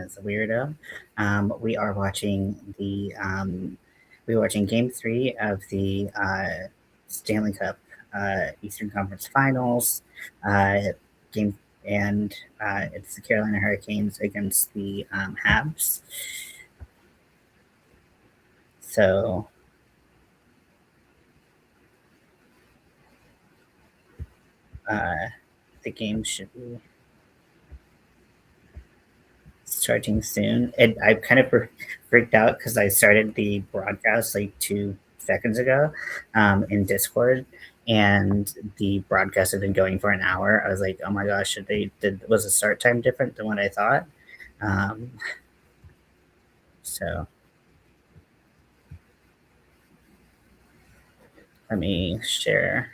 as a weirdo. We are watching we're watching Game Three of the Stanley Cup Eastern Conference Finals. Game and It's the Carolina Hurricanes against the Habs. So uh, the game should be starting soon. And I kind of freaked out because I started the broadcast like 2 seconds ago in Discord, and the broadcast had been going for an hour. I was like, oh my gosh, was the start time different than what I thought? Um, so let me share.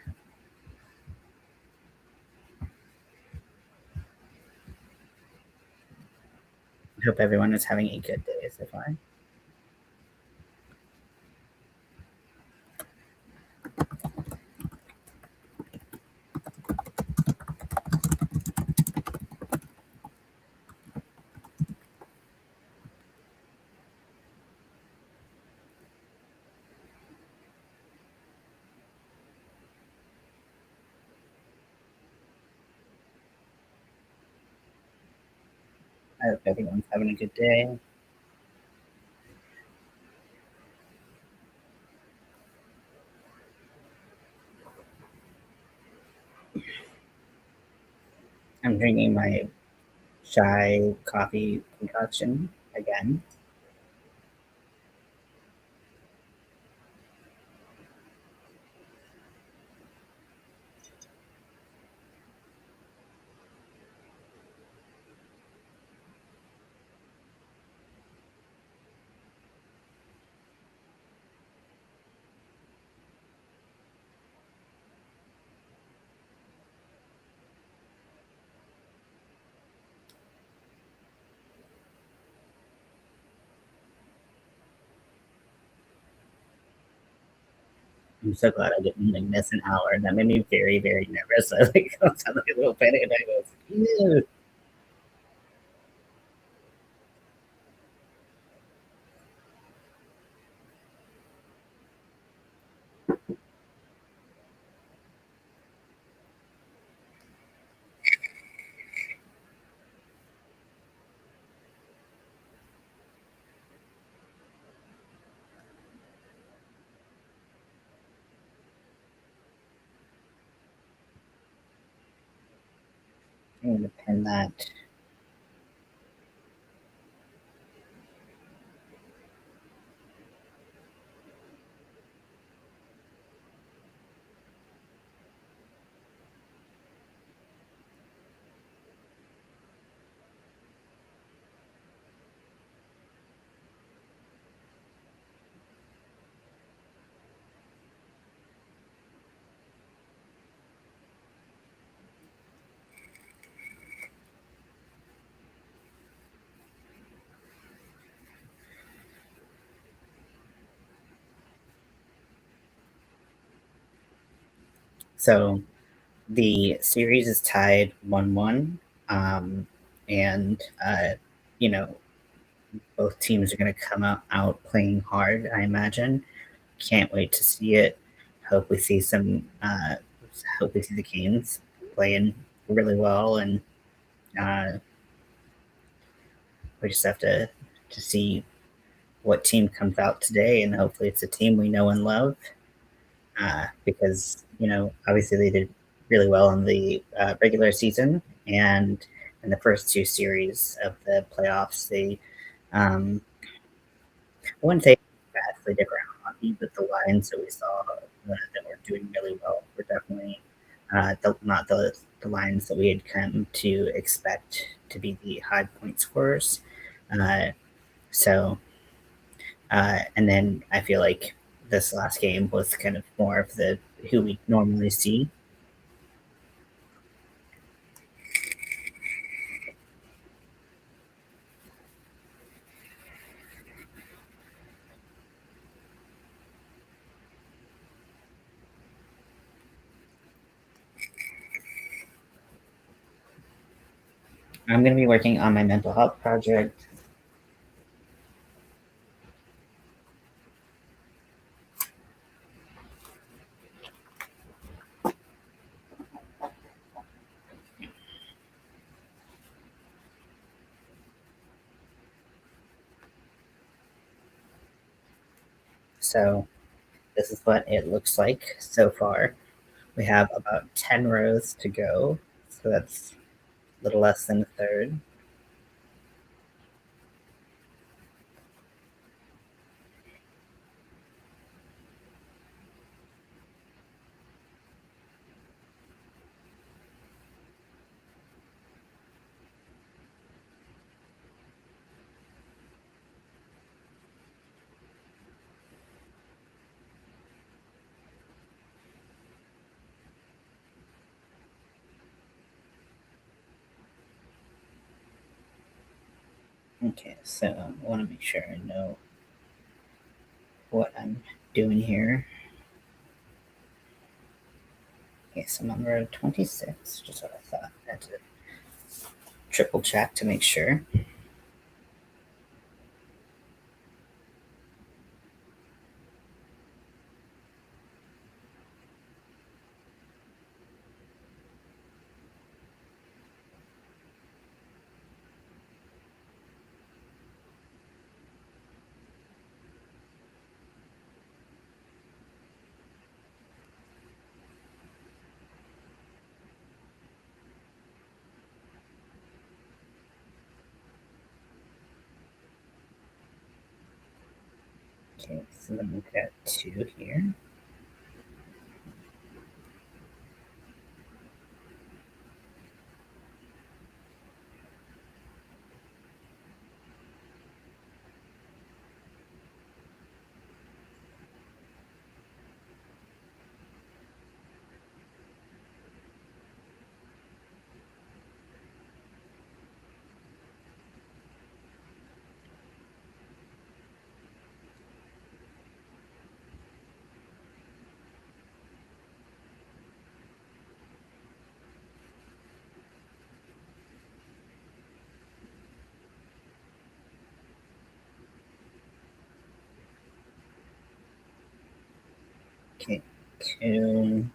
I hope everyone is having a good day so far. I hope everyone's having a good day. I'm drinking my chai coffee concoction again. I'm so glad I didn't like miss an hour. That made me very, very nervous. I like I was like a little panic and I was ew. I'm gonna pin that. So the series is tied 1-1. And you know, both teams are gonna come out playing hard, I imagine. Can't wait to see it. Hope we see some hope we see the Canes playing really well, and uh, we just have to see what team comes out today, and hopefully it's a team we know and love. Because obviously they did really well in the regular season, and in the first two series of the playoffs, they I wouldn't say vastly different hockey, but the lines that we saw that were doing really well were definitely not the lines that we had come to expect to be the high point scorers. Uh, so and then I feel like this last game was kind of more of the who we normally see. I'm going to be working on my mental health project So this is what it looks like so far. We have about 10 rows to go, so that's a little less than a third. Okay, so I want to make sure I know what I'm doing here. Okay, so I'm on row 26, just what I thought. I had to triple check to make sure. Okay, so then we've got 2 here. Okay, 2.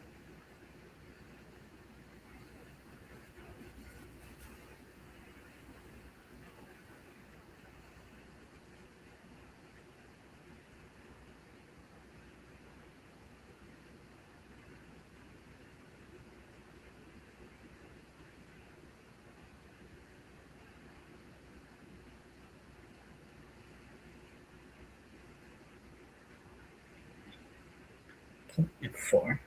Okay, and 4.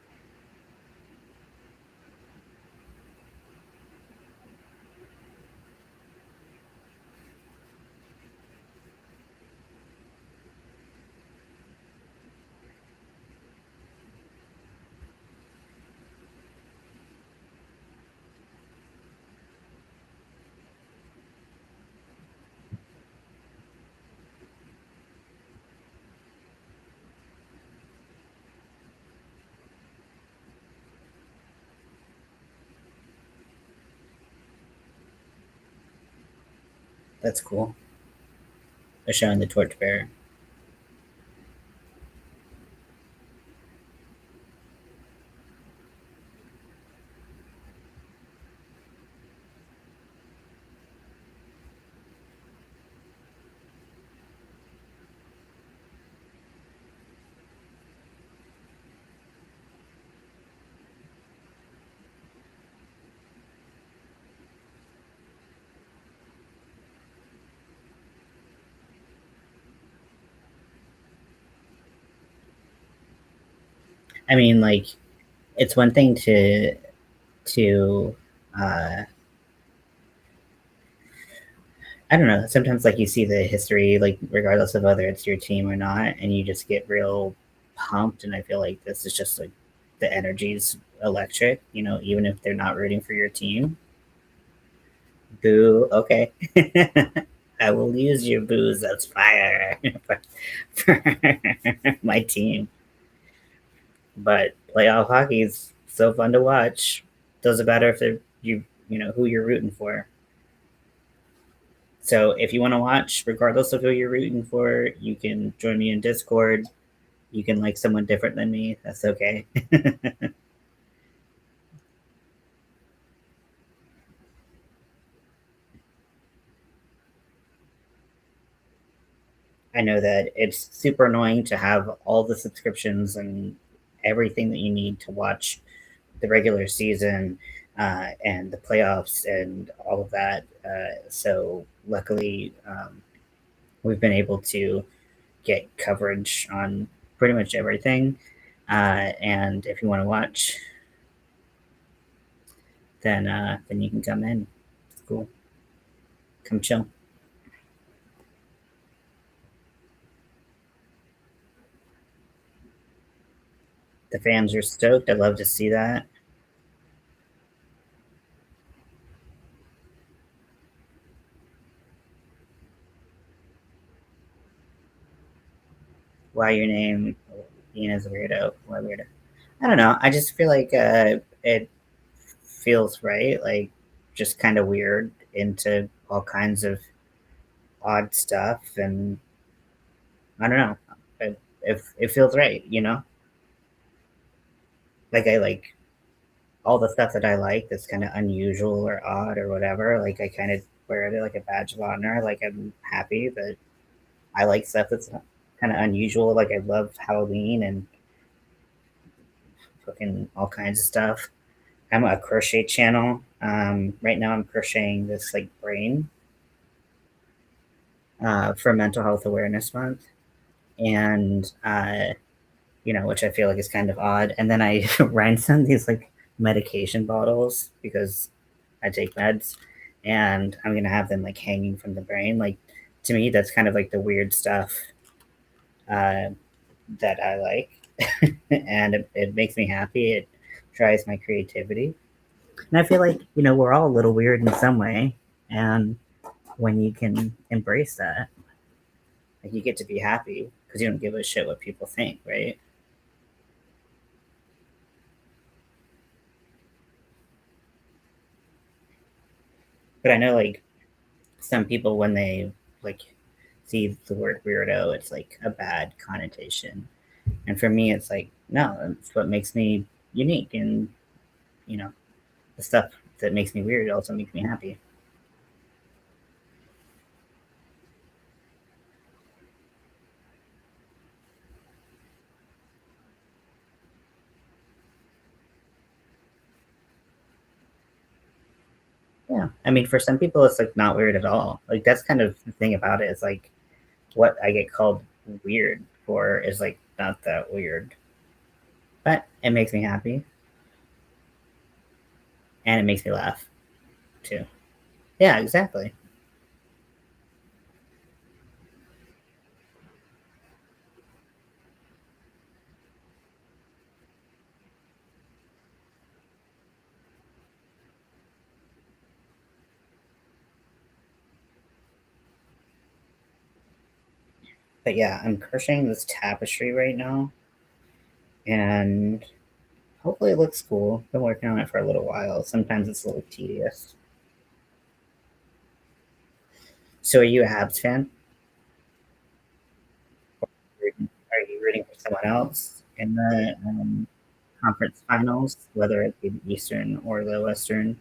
That's cool. They're showing the torchbearer. I mean, like, it's one thing to uh, I don't know. Sometimes, like, you see the history, like, regardless of whether it's your team or not, and you just get real pumped. And I feel like this is just like the energy's electric, even if they're not rooting for your team. Boo. Okay. I will use your booze as fire for my team. But playoff hockey is so fun to watch. Doesn't matter if they're who you're rooting for. So if you want to watch, regardless of who you're rooting for, you can join me in Discord. You can like someone different than me. That's okay. I know that it's super annoying to have all the subscriptions and everything that you need to watch the regular season and the playoffs and all of that. So luckily, we've been able to get coverage on pretty much everything. And if you want to watch, then you can come in. It's cool. Come chill. The fans are stoked. I love to see that. Why your name Ian is a weirdo? Why weirdo? I don't know. I just feel like it feels right. Like just kind of weird into all kinds of odd stuff, and I don't know. It feels right, you know. Like I like all the stuff that I like that's kind of unusual or odd or whatever. Like I kind of wear it like a badge of honor. Like I'm happy that I like stuff that's kind of unusual. Like I love Halloween and fucking all kinds of stuff. I'm a crochet channel. Right now, I'm crocheting this like brain for Mental Health Awareness Month, and which I feel like is kind of odd. And then I ransom these like medication bottles because I take meds, and I'm gonna have them like hanging from the brain. Like to me, that's kind of like the weird stuff uh, that I like, and it makes me happy. It drives my creativity, and I feel like we're all a little weird in some way, and when you can embrace that, like you get to be happy because you don't give a shit what people think, right? But I know like some people when they like see the word weirdo, it's like a bad connotation. And for me, it's like, no, it's what makes me unique. And, you know, the stuff that makes me weird also makes me happy. Yeah. I mean, for some people, it's like not weird at all. Like, that's kind of the thing about it is like what I get called weird for is like not that weird, but it makes me happy and it makes me laugh too. Yeah, exactly. But yeah, I'm crocheting this tapestry right now, and hopefully it looks cool. Been working on it for a little while. Sometimes it's a little tedious. So, are you a Habs fan? Are you rooting for someone else in the conference finals, whether it be the Eastern or the Western?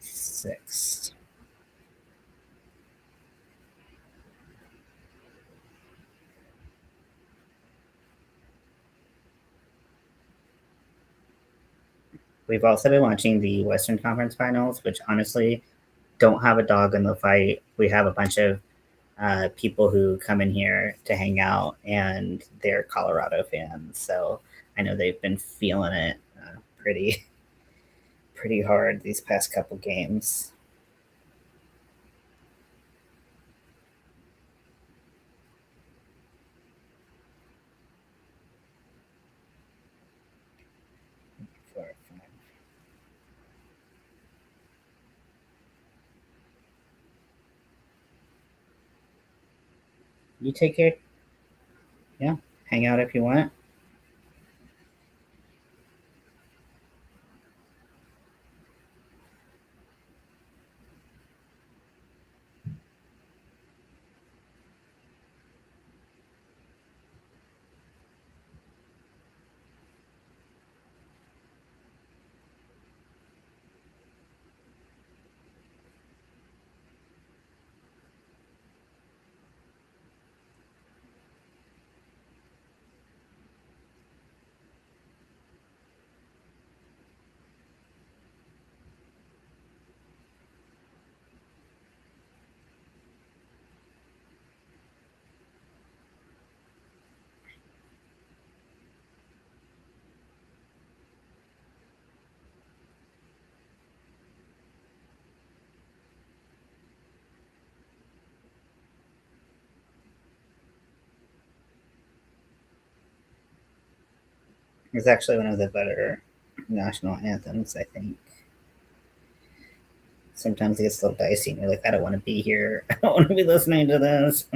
Six. We've also been watching the Western Conference Finals, which honestly don't have a dog in the fight. We have a bunch of people who come in here to hang out, and they're Colorado fans. So I know they've been feeling it pretty pretty hard these past couple games. You take care. Yeah, hang out if you want. It's actually one of the better national anthems, I think. Sometimes it gets a little dicey, and you're like, I don't want to be here. I don't want to be listening to this.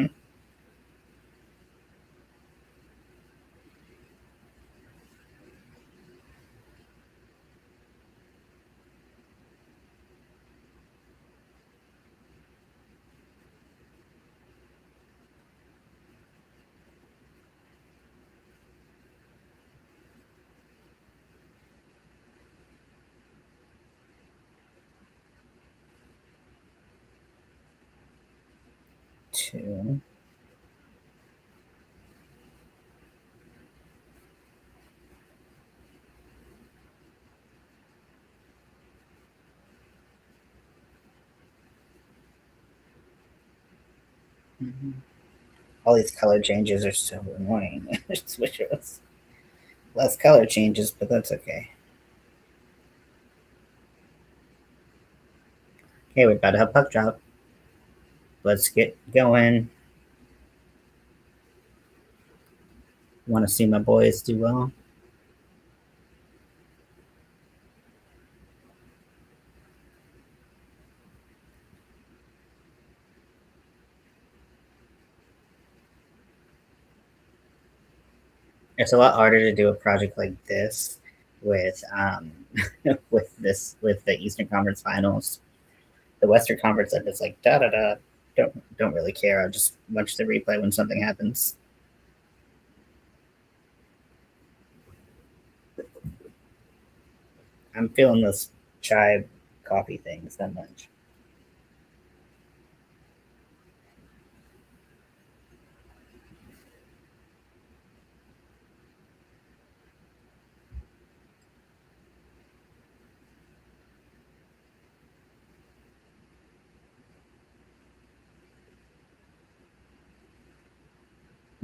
2. Mm-hmm. All these color changes are so annoying. I just wish it was less color changes, but that's okay. Okay, we're about to have puck drop. Let's get going. Want to see my boys do well. It's a lot harder to do a project like this with with the Eastern Conference Finals. The Western Conference, I'm just like da da da. Don't really care. I'll just watch the replay when something happens. I'm feeling this chai coffee things that much.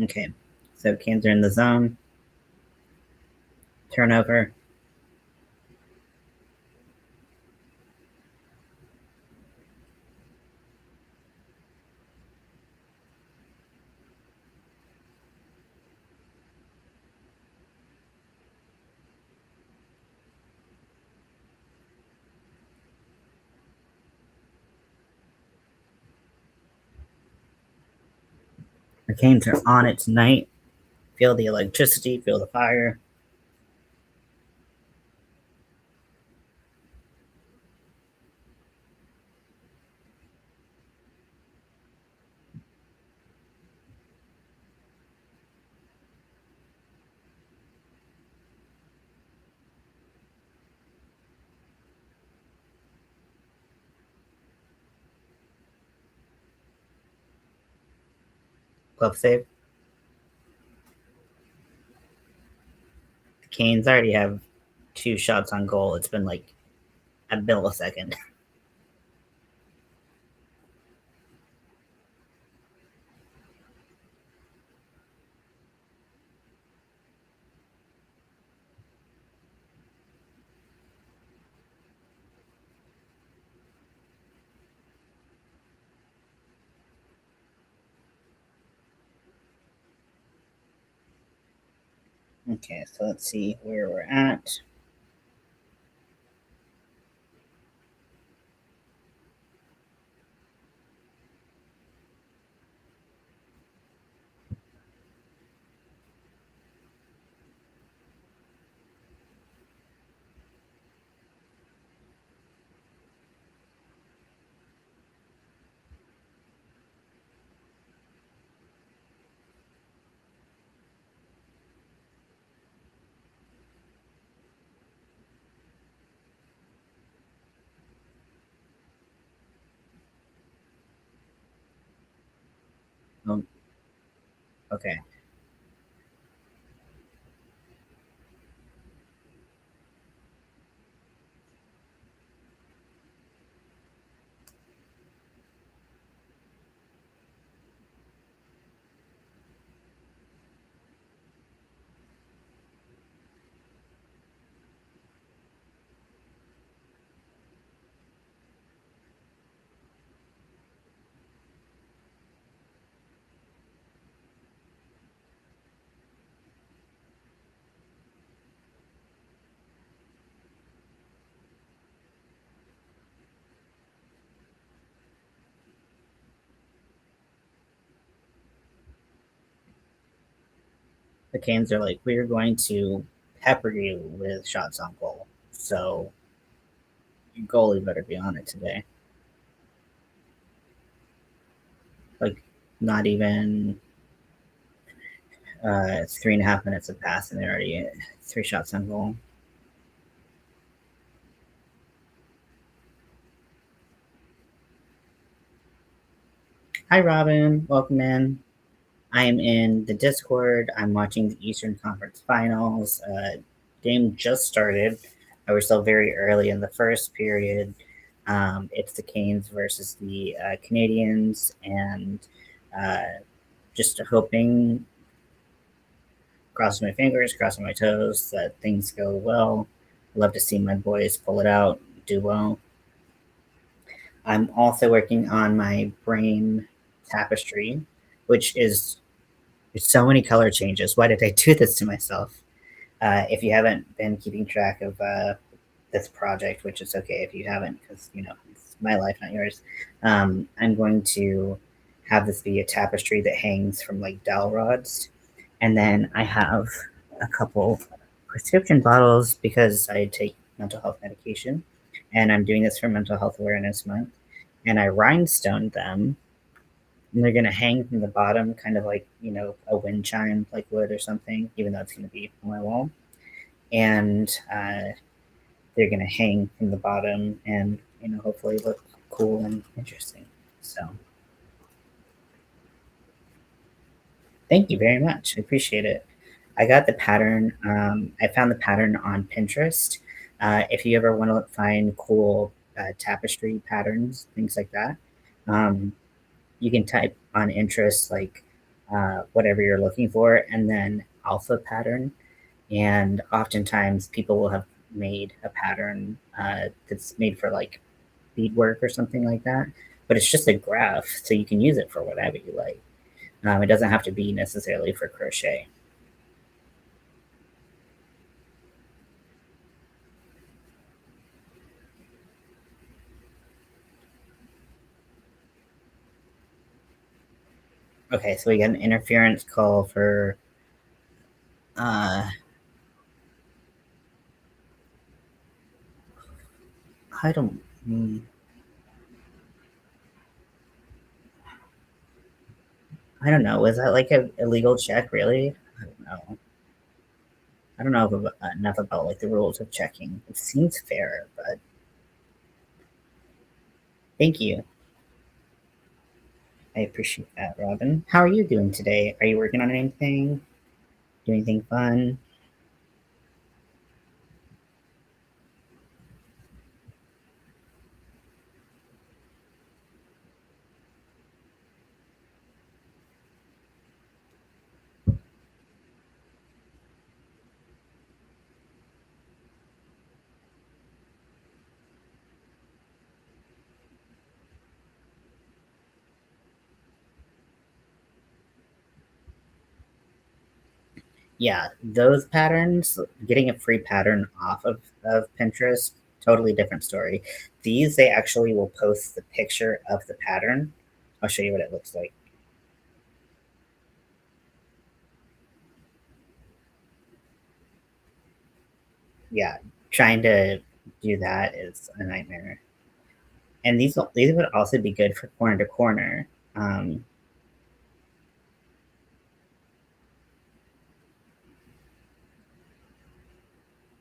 Okay, so Canes are in the zone. Turnover. The Canes are on it tonight. Feel the electricity, feel the fire. Glove save. The Canes already have 2 shots on goal. It's been like a millisecond. Okay, so let's see where we're at. Um, okay. The Canes are like, we're going to pepper you with shots on goal. So your goalie better be on it today. Like, not even 3.5 minutes have passed and they're already 3 shots on goal. Hi, Robin. Welcome in. I am in the Discord. I'm watching the Eastern Conference Finals. Game just started. We're still very early in the first period. It's the Canes versus the Canadians, and uh, just hoping, crossing my fingers, crossing my toes, that things go well. Love to see my boys pull it out, do well. I'm also working on my brain tapestry, which is there's so many color changes. Why did I do this to myself? If you haven't been keeping track of this project, which is okay if you haven't, because it's my life, not yours. I'm going to have this be a tapestry that hangs from like dowel rods, and then I have a couple prescription bottles because I take mental health medication, and I'm doing this for Mental Health Awareness Month, and I rhinestoned them, and they're gonna hang from the bottom, kind of like a wind chime, like wood or something, even though it's gonna be on my wall, and they're gonna hang from the bottom, and hopefully look cool and interesting. So thank you very much. I appreciate it. I got the pattern. I found the pattern on Pinterest. If you ever want to find cool tapestry patterns, things like that, um, you can type on interest like whatever you're looking for, and then alpha pattern. And oftentimes people will have made a pattern that's made for like beadwork or something like that. But it's just a graph, so you can use it for whatever you like. It doesn't have to be necessarily for crochet. Okay, so we got an interference call for uh I don't I don't know. Was that like a illegal check really? I don't know. I don't know enough about like the rules of checking. It seems fair, but thank you. I appreciate that, Robin. How are you doing today? Are you working on anything? Doing anything fun? Yeah, those patterns, getting a free pattern off of Pinterest, totally different story. These, they actually will post the picture of the pattern. I'll show you what it looks like. Yeah, trying to do that is a nightmare. And these would also be good for corner to corner. Um,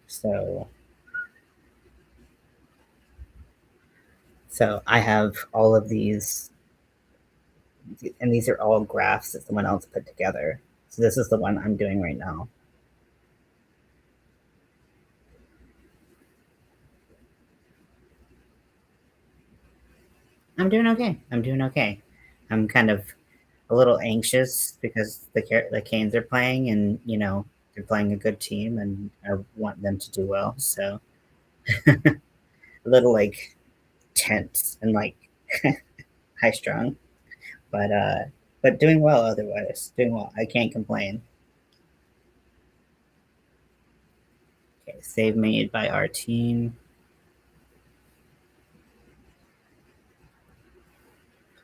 so so I have all of these, and these are all graphs that someone else put together. So this is the one I'm doing right now. I'm doing okay. I'm doing okay. I'm kind of a little anxious because the Canes are playing, and they're playing a good team, and I want them to do well. So a little like tense and like high strung, but doing well otherwise. Doing well. I can't complain. Okay, save made by our team.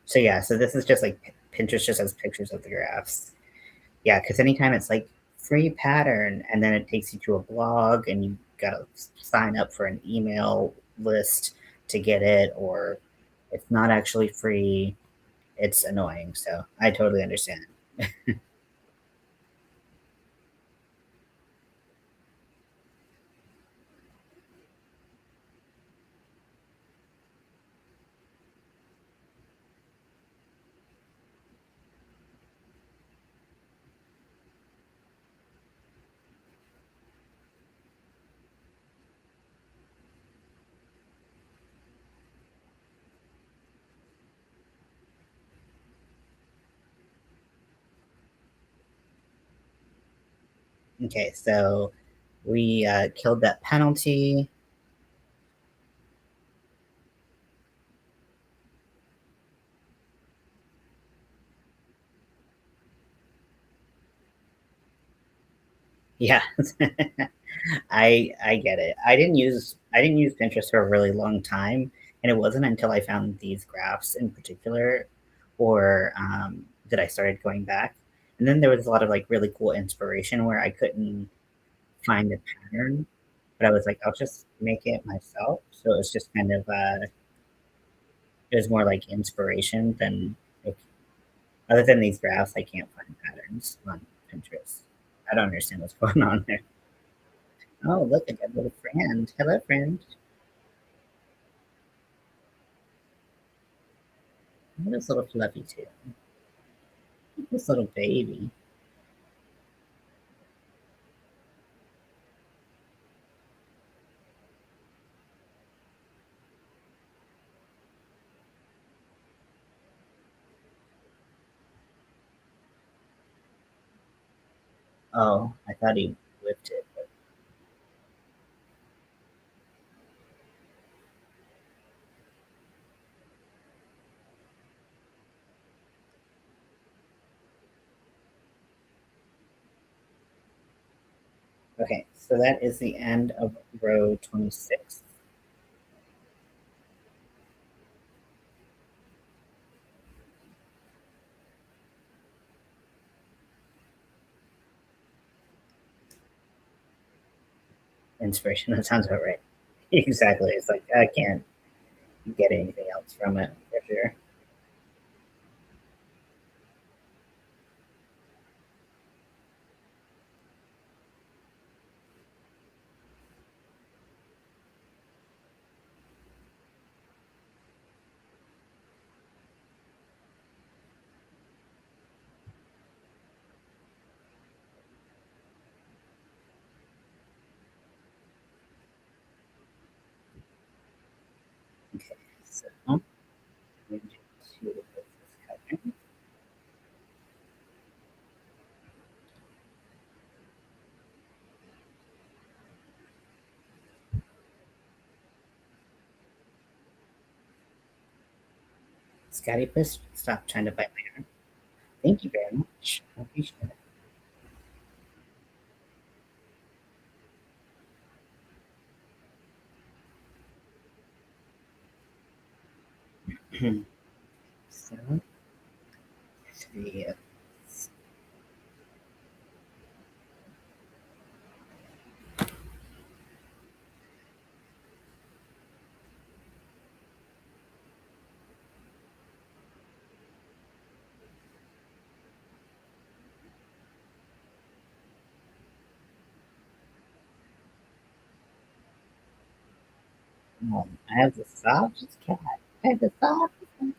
So yeah, so this is just like Pinterest just has pictures of the graphs. Yeah, because anytime it's like free pattern, and then it takes you to a blog, and you gotta sign up for an email list to get it, or it's not actually free. It's annoying, so I totally understand. Okay, so we killed that penalty. Yeah, I get it. I didn't use Pinterest for a really long time, and it wasn't until I found these graphs in particular, or that I started going back. And then there was a lot of like really cool inspiration where I couldn't find a pattern, but I was like, I'll just make it myself. So it was just kind of it was more like inspiration than like, other than these graphs, I can't find patterns on Pinterest. I don't understand what's going on there. Oh, look, I got a little friend. Hello, friend. This little fluffy too. This little baby. Oh, I thought he whipped it. Okay, so that is the end of row 26. Inspiration, that sounds about right. Exactly. It's like, I can't get anything else from it for sure. Okay, so I'm going to put this cover. Scotty, please stop trying to bite my arm. Thank you very much. I appreciate it. So, three. I have the softest cat. I have the softest cat.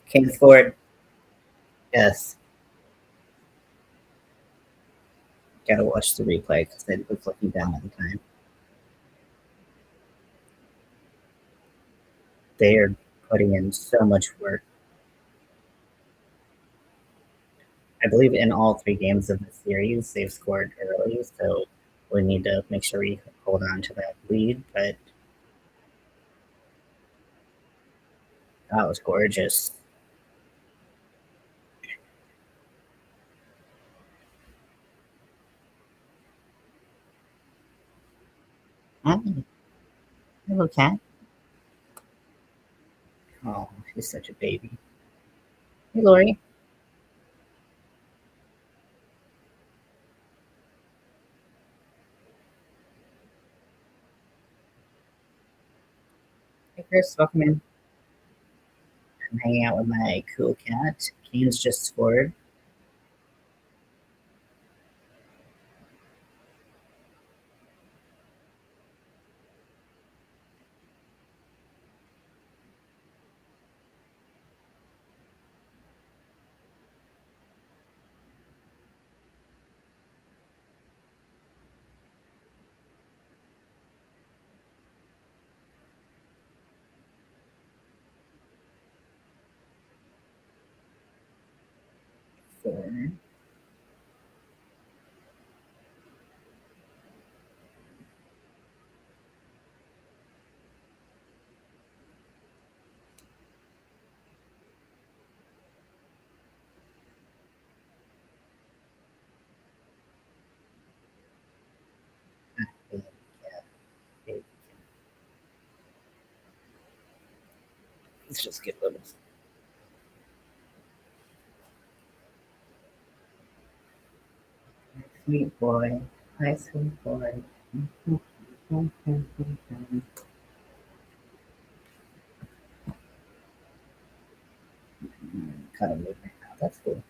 King scored. Yes. Gotta watch the replay because it was looking down at the time. They are putting in so much work. I believe in all three games of the series, they've scored early, so we need to make sure we hold on to that lead. But that was gorgeous. Hi, hello, cat. Oh, she's such a baby. Hey, Lori. Hey, Chris. Welcome in. I'm hanging out with my cool cat. Canes just scored. Four. Baby cat. Baby. Let's just get little. Sweet boy. Hi, sweet boy. Kind of moving now. That's cool.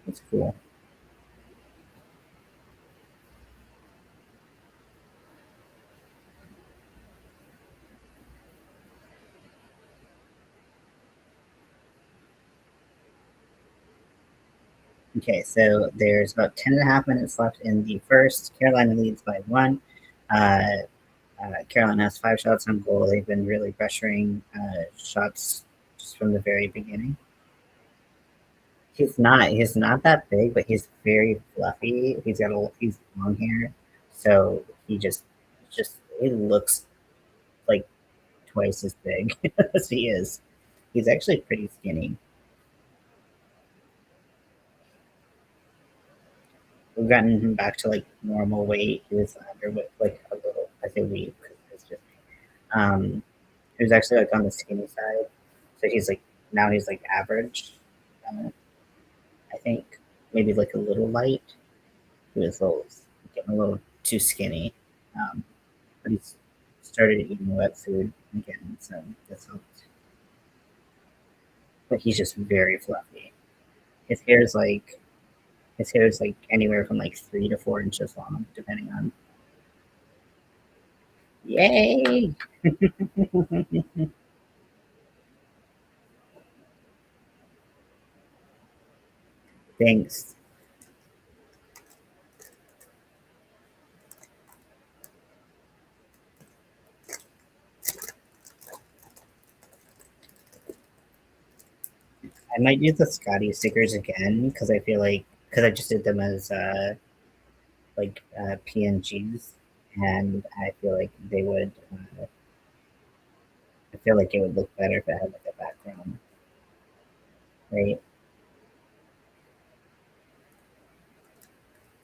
That's cool. Okay, so there's about 10.5 minutes left in the first. Carolina leads by one. Uh, Carolina has 5 shots on goal. They've been really pressuring shots just from the very beginning. He's not that big, but he's very fluffy. He's long hair, so he looks like twice as big as he is. He's actually pretty skinny. We've gotten him back to like normal weight. He was underweight, like a little. I say weak because it's just. Um, he was actually like on the skinny side, so he's like now he's like average. Uh, I think maybe like a little light. He was getting a little too skinny, um, but he's started eating wet food again, so that's helped. But he's just very fluffy. His hair is like his hair is like anywhere from like 3 to 4 inches long, depending on. Yay! Thanks. I might use the Scotty stickers again because I feel like because I just did them as PNGs, and I feel like they would. I feel like it would look better if it had like a background, right?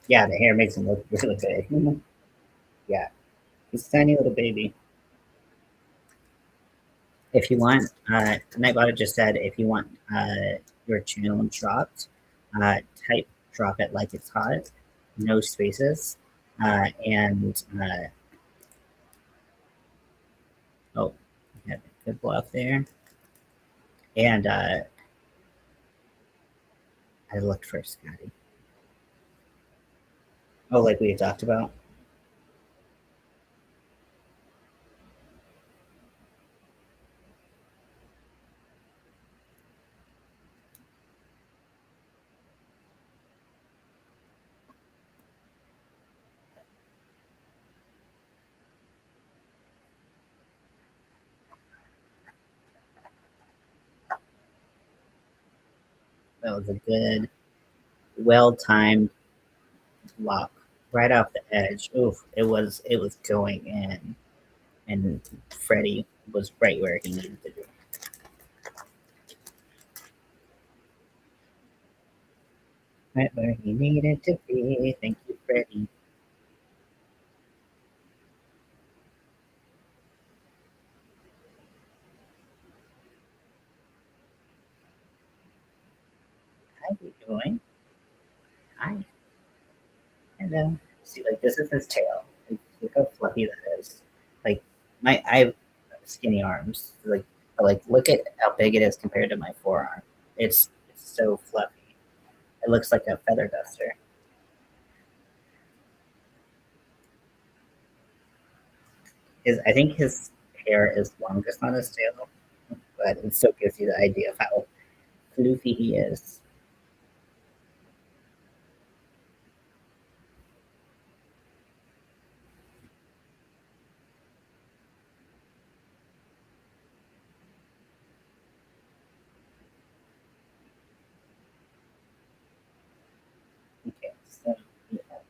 Yeah, the hair makes him look really big. Yeah, he's a tiny little baby. If you want, Nightbot just said if you want your channel dropped, type drop it like it's hot, no spaces, and oh, yeah, good bluff there. And I looked for Scotty. Oh, like we had talked about. That was a good, well-timed block right off the edge. Oof, it was going in, and Freddie was right where he needed to be. Right where he needed to be. Thank you, Freddie. How you doing? Hi. Hello. See, like this is his tail. Like, look how fluffy that is. Like I have skinny arms. Like look at how big it is compared to my forearm. It's so fluffy. It looks like a feather duster. I think his hair is longest on his tail, but it still gives you the idea of how floofy he is. Okay, so we have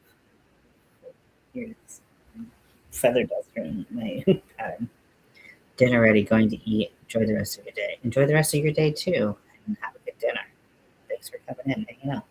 here's feather duster in my pattern. Dinner ready, going to eat. Enjoy the rest of your day. Enjoy the rest of your day too, and have a good dinner. Thanks for coming in, hanging out.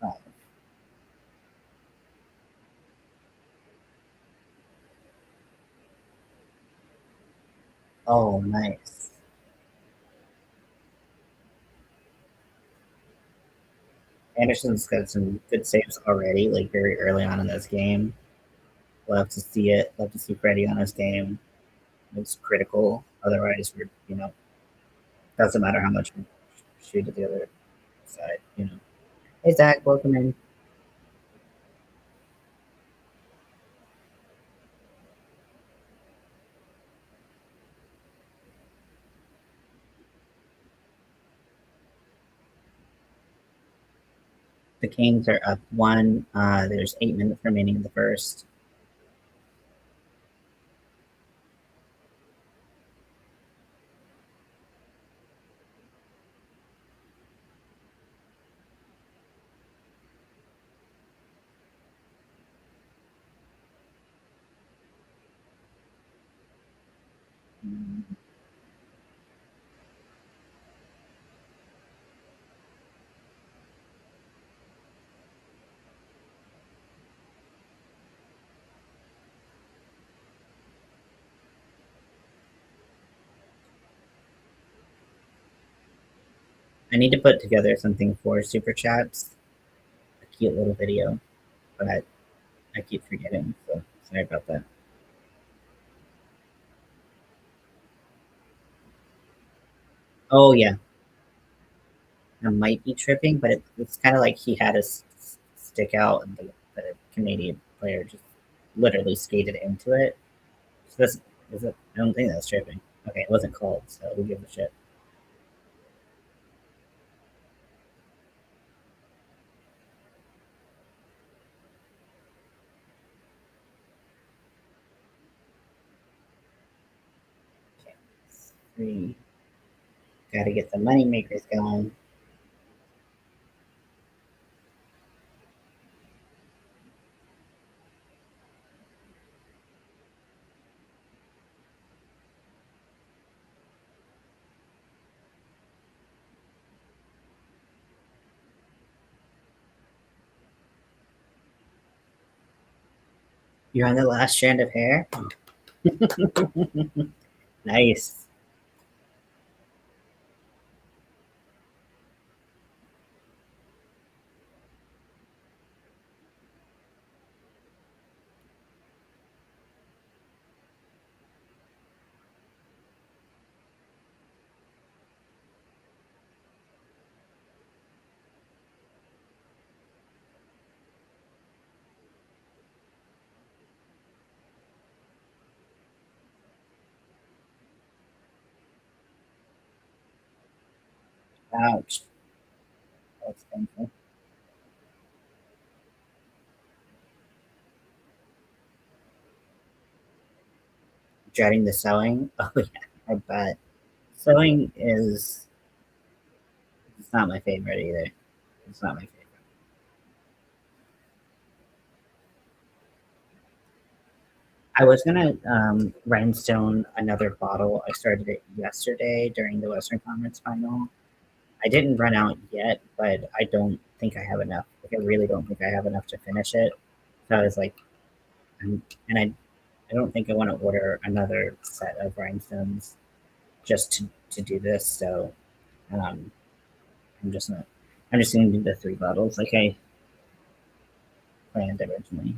Oh, oh, nice. Anderson's got some good saves already, like very early on in this game. Love to see it. Love to see Freddie on his game. It's critical. Otherwise, doesn't matter how much we shoot at the other side. Hey, Zach, welcome in. The Canes are up one. There's 8 minutes remaining in the first. I need to put together something for super chats, a cute little video, but I keep forgetting. So sorry about that. Oh yeah, I might be tripping, but it's kind of like he had his stick out, and the Canadian player just literally skated into it. So this is it. I don't think that's tripping. Okay, it wasn't called, so we'll give it a shit. 3. Got to get the money makers going. You're on the last strand of hair. Nice. Ouch. That's painful. Dreading the sewing. Oh yeah, I bet. Sewing is it's not my favorite either. It's not my favorite. I was gonna rhinestone another bottle. I started it yesterday during the Western Conference final. I didn't run out yet, but I don't think I have enough. Like, I really don't think I have enough to finish it. So I was like, and I don't think I want to order another set of rhinestones just to do this. So um, I'm just not. I'm just going to do the 3 bottles like I planned originally.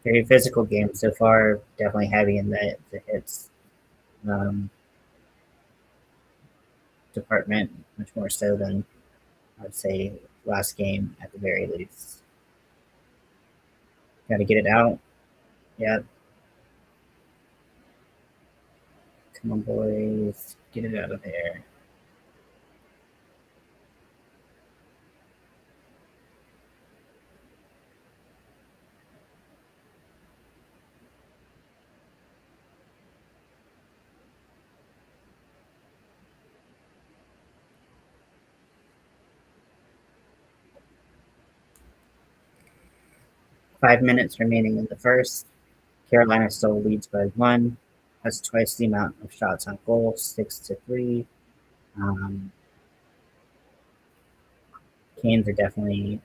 Very physical game so far. Definitely heavy in the hits um, department, much more so than I'd say last game at the very least. Got to get it out. Yeah, come on, boys, get it out of there. 5 minutes remaining in the first. Carolina still leads by 1. Has twice the amount of shots on goal, 6-3. Um, Canes are definitely,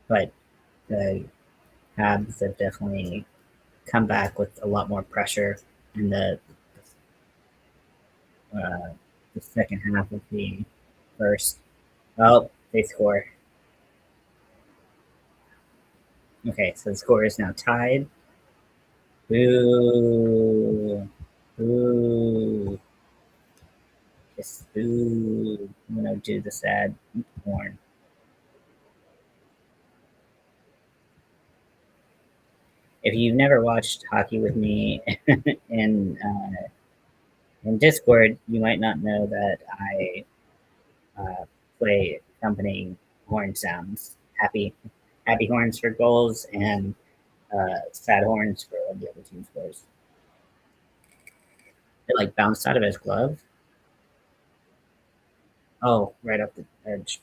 but the Habs have definitely come back with a lot more pressure in uh, the second half of the first. Oh, they score. Okay, so the score is now tied. Boo. Boo. Just boo. I'm gonna do the sad horn. If you've never watched hockey with me in Discord, you might not know that I play accompanying horn sounds. Happy horns for goals and sad horns for when the other team scores. It like bounced out of his glove. Oh, right up the edge.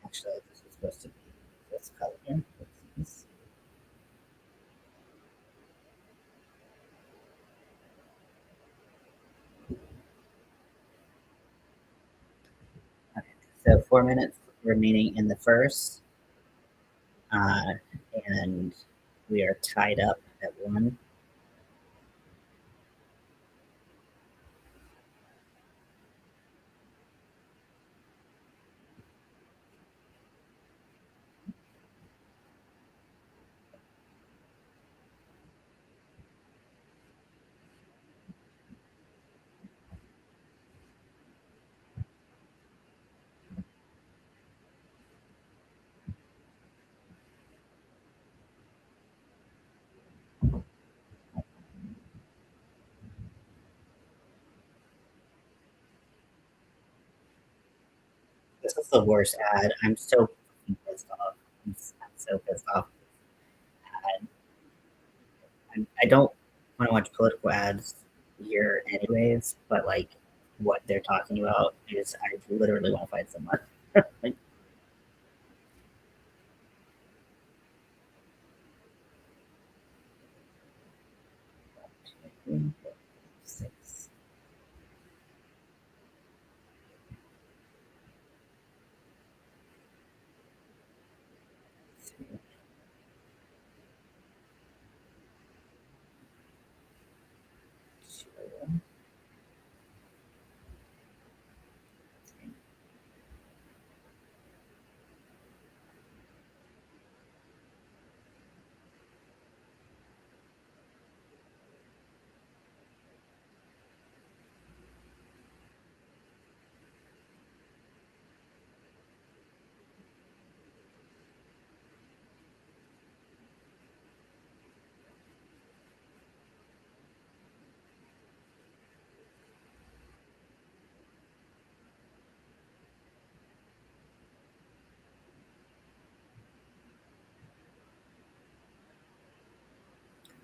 Actually, this is supposed to be this color here. Okay, so 4 minutes remaining in the first, uh, and we are tied up at 1. This is the worst ad. I'm so pissed off. I'm so pissed off. I don't want to watch political ads here, anyways. But like, what they're talking about is, I literally won't fight someone. Like, six, three, two, three.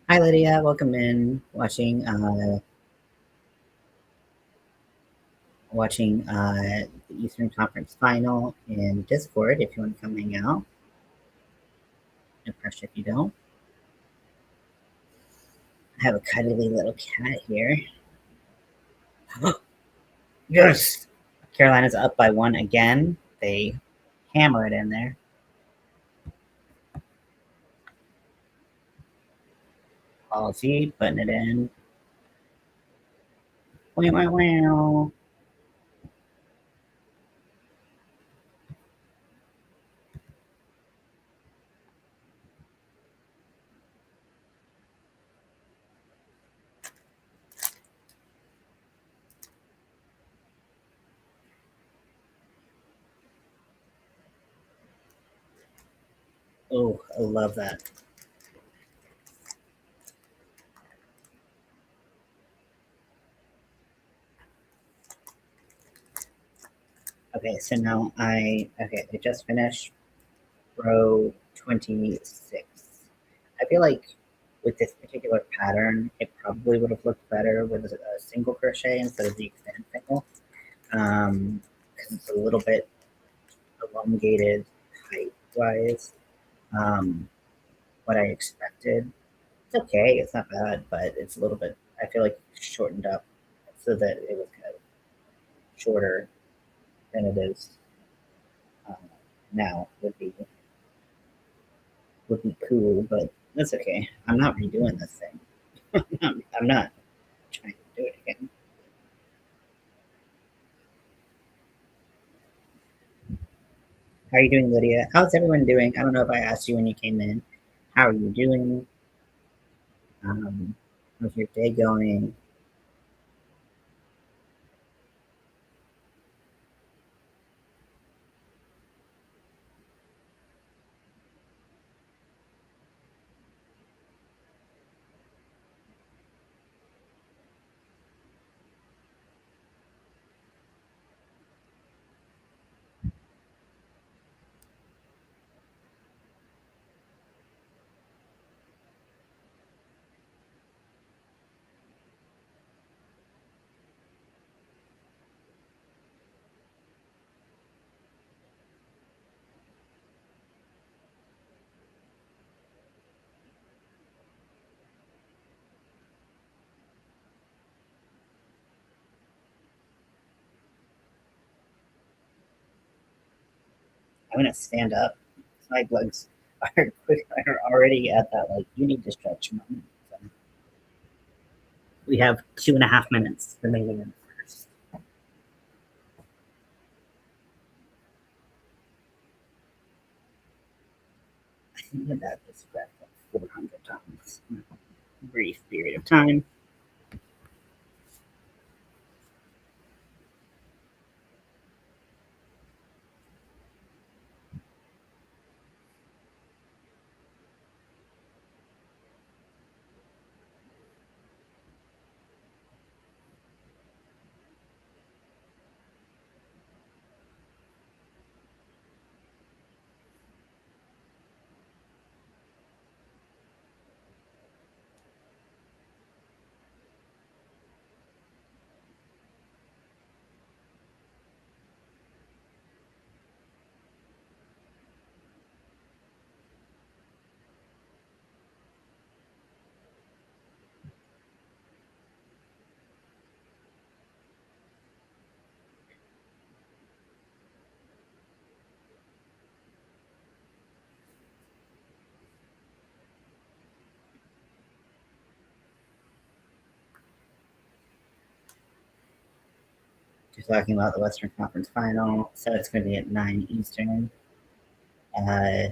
Hi Lydia, welcome in. Watching the Eastern Conference Final in Discord. If you want to come hang out, no pressure if you don't. I have a cuddly little cat here. Yes, Carolina's up by one again. They hammer it in there. Policy, putting it in. Wow, wow, wow. Oh, I love that. Okay, so now I just finished row 26. I feel like with this particular pattern, it probably would have looked better with a single crochet instead of the extended single, because it's a little bit elongated height wise. Um, what I expected. It's okay. It's not bad, but it's a little bit. I feel like shortened up so that it was kind of shorter than it is um, now. Would be cool, but that's okay. I'm not redoing this thing. I'm not trying to do it again. How are you doing, Lydia? How's everyone doing? I don't know if I asked you when you came in. How are you doing? How's your day going? I'm gonna stand up. My legs are already at that like you need to stretch moment. So we have 2.5 minutes remaining in the first. I think about this graph like 400 times in a brief period of time. Just talking about the Western Conference Final. So it's going to be at 9 Eastern. Uh,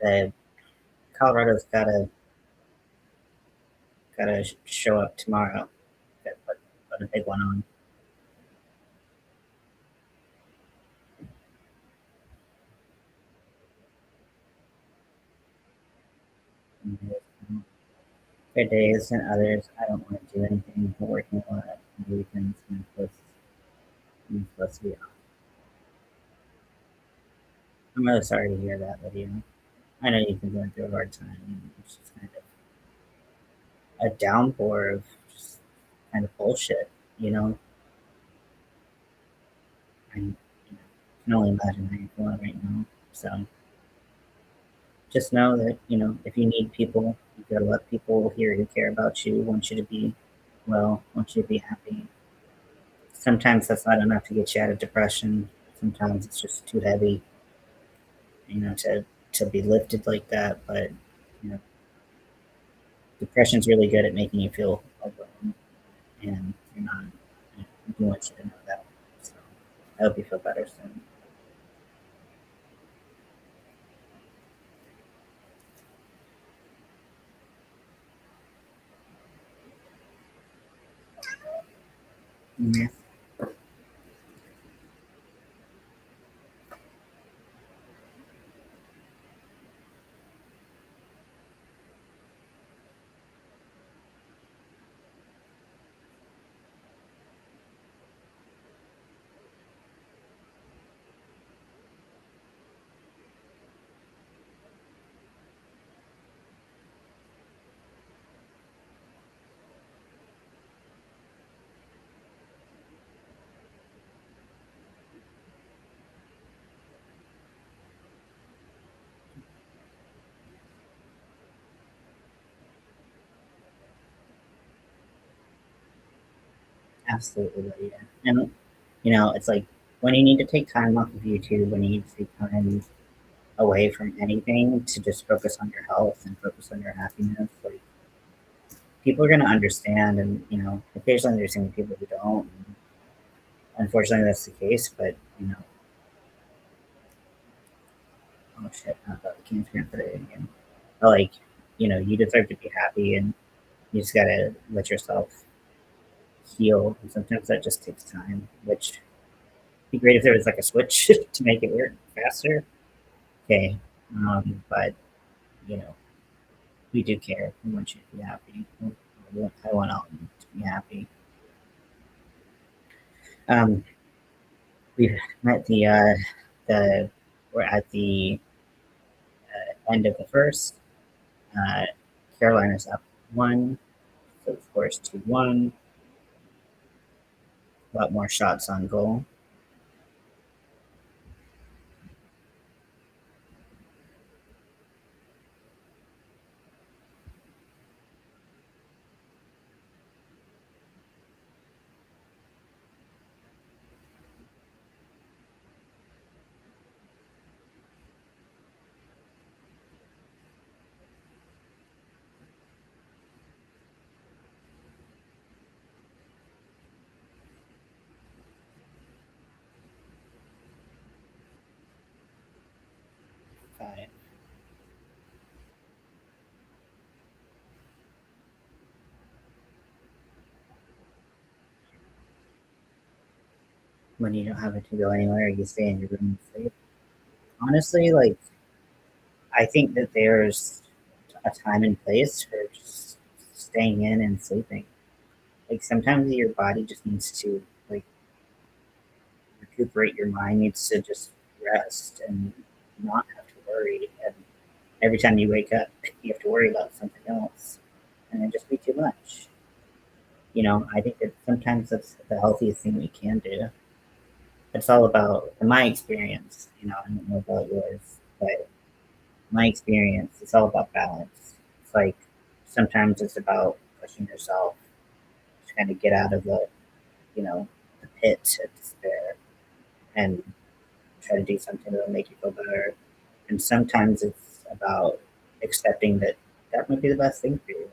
the Colorado's gotta show up tomorrow. Got to put a big one on. There are days and others I don't want to do anything but working a lot on the weekends when I'm supposed to be off. I'm really sorry to hear that, Lydia. I know you've been going through a hard time. It's just kind of a downpour of just kind of bullshit, you know? I can only imagine how you're feeling right now. So just know that, if you need people, you gotta let people here who care about you, want you to be well, want you to be happy. Sometimes that's not enough to get you out of depression. Sometimes it's just too heavy, to be lifted like that. But you know, depression's really good at making you feel alone, and you're not. We want you to know that. So I hope you feel better soon. Yeah. Absolutely, yeah. And it's like when you need to take time off of YouTube, when you need to take time away from anything to just focus on your health and focus on your happiness, like people are gonna understand, and occasionally there's gonna be people who don't. And unfortunately, that's the case. But oh shit, I thought the Kings were gonna put it in again. But like, you deserve to be happy, and you just gotta let yourself heal. And sometimes that just takes time, which would be great if there was like a switch to make it work faster. Okay, but you know, we do care. We want you to be happy. I want all of you to be happy. Um, we've met the we're at the end of the first. Uh, Carolina's up one, so the score is 2-1. A lot more shots on goal. Five. When you don't have it to go anywhere, you stay in your room and sleep. Honestly, like I think that there's a time and place for just staying in and sleeping. Like sometimes your body just needs to like recuperate. Your mind needs to just rest and not have to worry. And every time you wake up, you have to worry about something else, and it just be too much. I think that sometimes that's the healthiest thing we can do. It's all about, in my experience, I don't know about yours, but my experience, it's all about balance. It's like sometimes it's about pushing yourself to kind of get out of the pit of despair and try to do something that will make you feel better. And sometimes it's about accepting that that might be the best thing for you.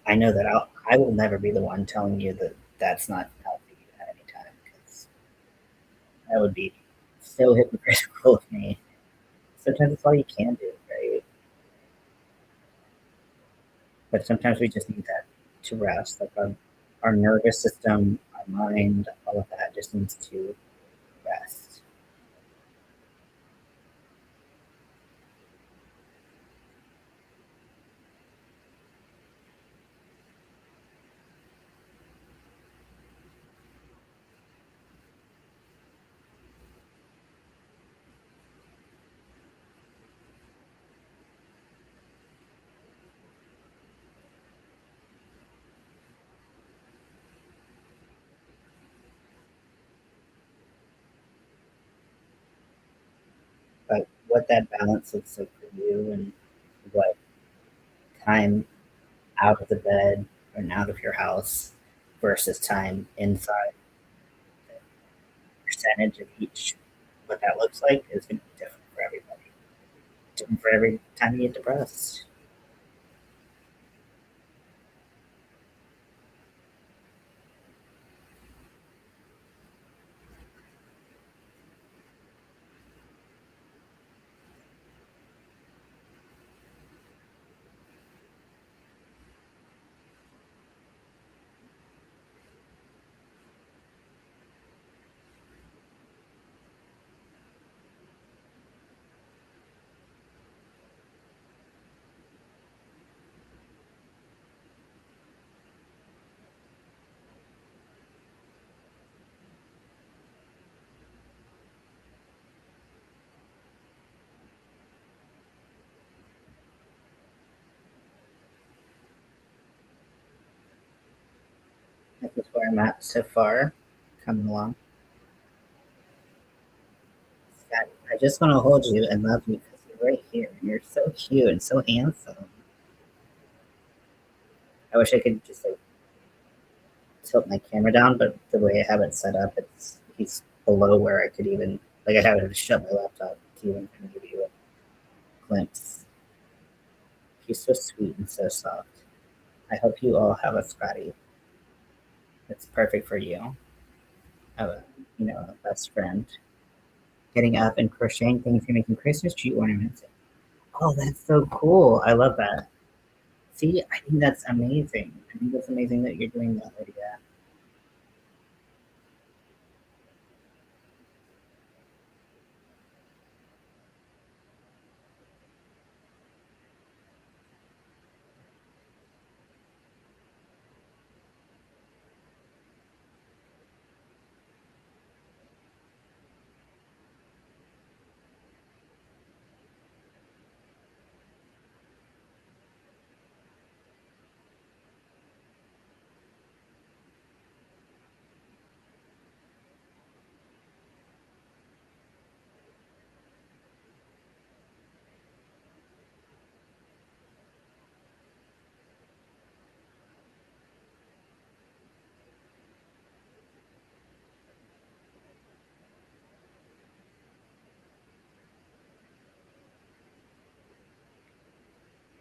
I know that I will never be the one telling you that that's not healthy at any time because that would be so hypocritical of me. Sometimes it's all you can do, right? But sometimes we just need that to rest. Like our nervous system, our mind, all of that just needs to rest. But what that balance looks like for you and what time out of the bed and out of your house versus time inside, the percentage of each, what that looks like is going to be different for everybody. Different for every time you get depressed. This is where I'm at so far, coming along. Scott, I just want to hold you and love you because you're right here and you're so cute and so handsome. I wish I could just like tilt my camera down, but the way I have it set up, it's he's below where I could even like I have to shut my laptop to even kind of give you a glimpse. He's so sweet and so soft. I hope you all have a Scotty that's perfect for you. Have a a best friend. Getting up and crocheting things and making Christmas tree ornaments. Oh, that's so cool. I love that. See, I think that's amazing. I think that's amazing that you're doing that, Lydia.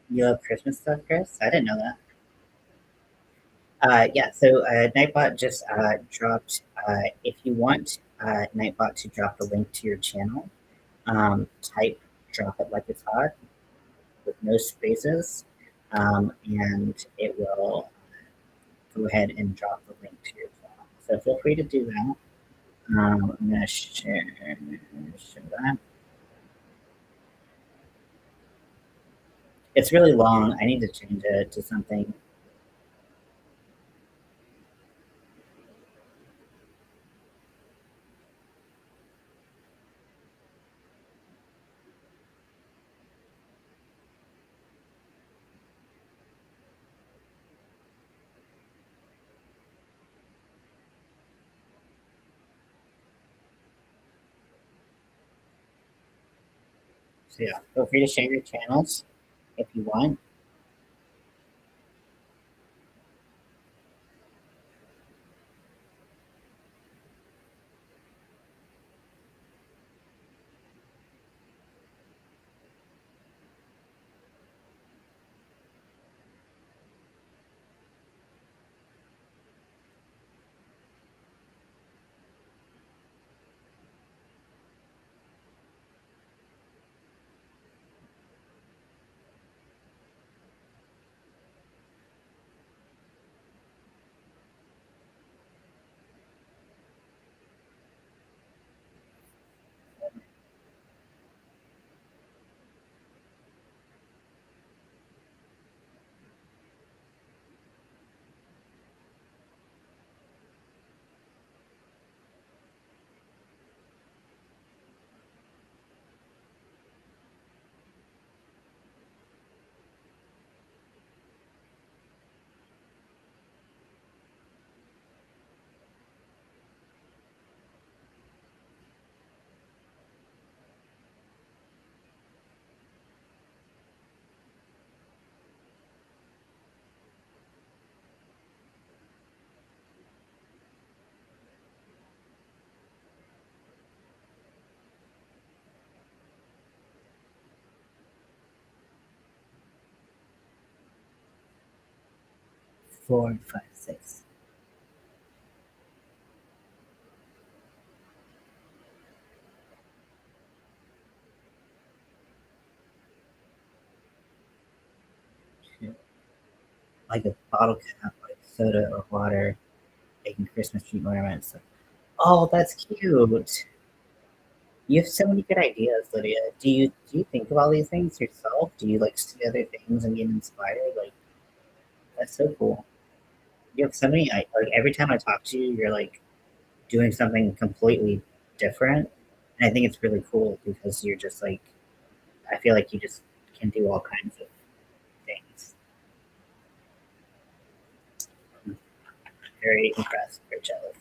You love Christmas stuff, Chris? I didn't know that. Yeah, so Nightbot just dropped. If you want Nightbot to drop the link to your channel, type drop it like it's hot with no spaces, and it will go ahead and drop the link to your channel. So feel free to do that. I'm going to share that. It's really long. I need to change it to something. So yeah, feel free to share your channels if you want. 4, 5, 6. Like a bottle cap, like soda or water, making Christmas tree ornaments. Oh, that's cute. You have so many good ideas, Lydia. Do you think of all these things yourself? Do you like see other things and get inspired? Like that's so cool. You have so many. Like every time I talk to you, you're like doing something completely different, and I think it's really cool because you're just like I feel like you just can do all kinds of things. I'm very impressed. Very jealous.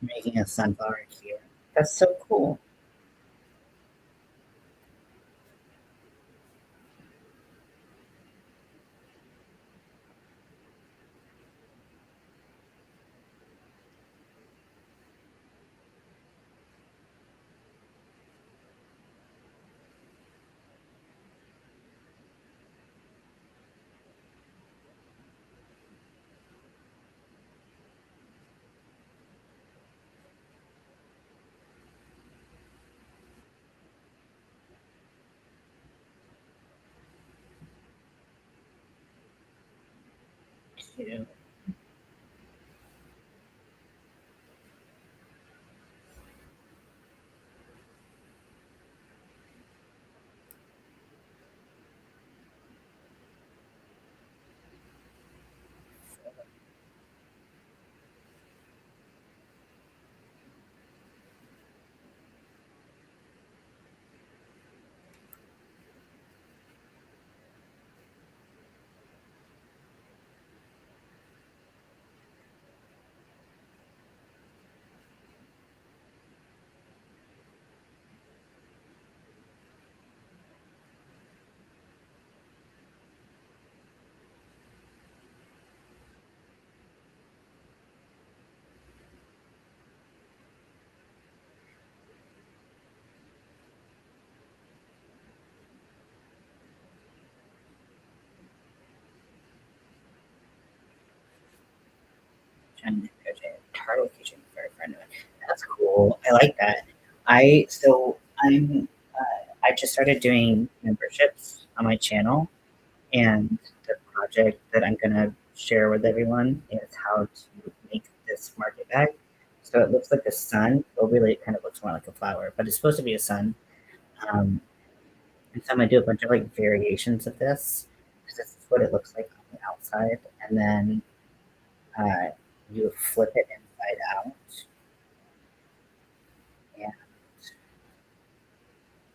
Making a sunflower here. That's so cool. Cute. Trying to turtle kitchen for a friend of mine. That's cool. I like that. I just started doing memberships on my channel, and the project that I'm gonna share with everyone is how to make this market bag. So it looks like a sun. Well, really, it kind of looks more like a flower, but it's supposed to be a sun. Um, and so I'm gonna do a bunch of like variations of this because this is what it looks like on the outside, and then uh, you flip it inside out, and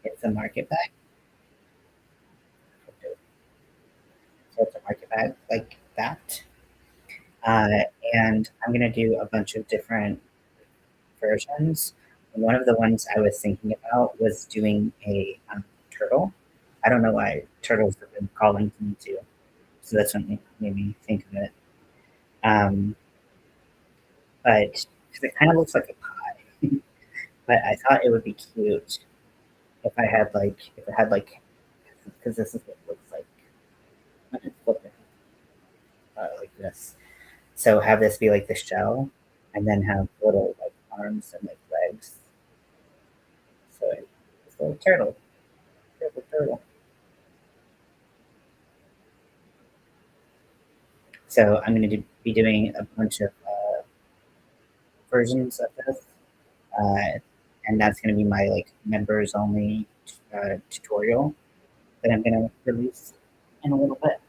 it's a market bag. So it's a market bag like that. Uh, and I'm gonna do a bunch of different versions. One of the ones I was thinking about was doing a turtle. I don't know why turtles have been calling to me too, so that's what made me think of it. Um, but because it kind of looks like a pie, but I thought it would be cute if it had like because this is what it looks like when it's flipping like this. So have this be like the shell, and then have little like arms and like legs. So it's a little turtle, turtle, turtle. So I'm going to be doing a bunch of versions of this, uh, and that's going to be my like members only tutorial that I'm going to release in a little bit.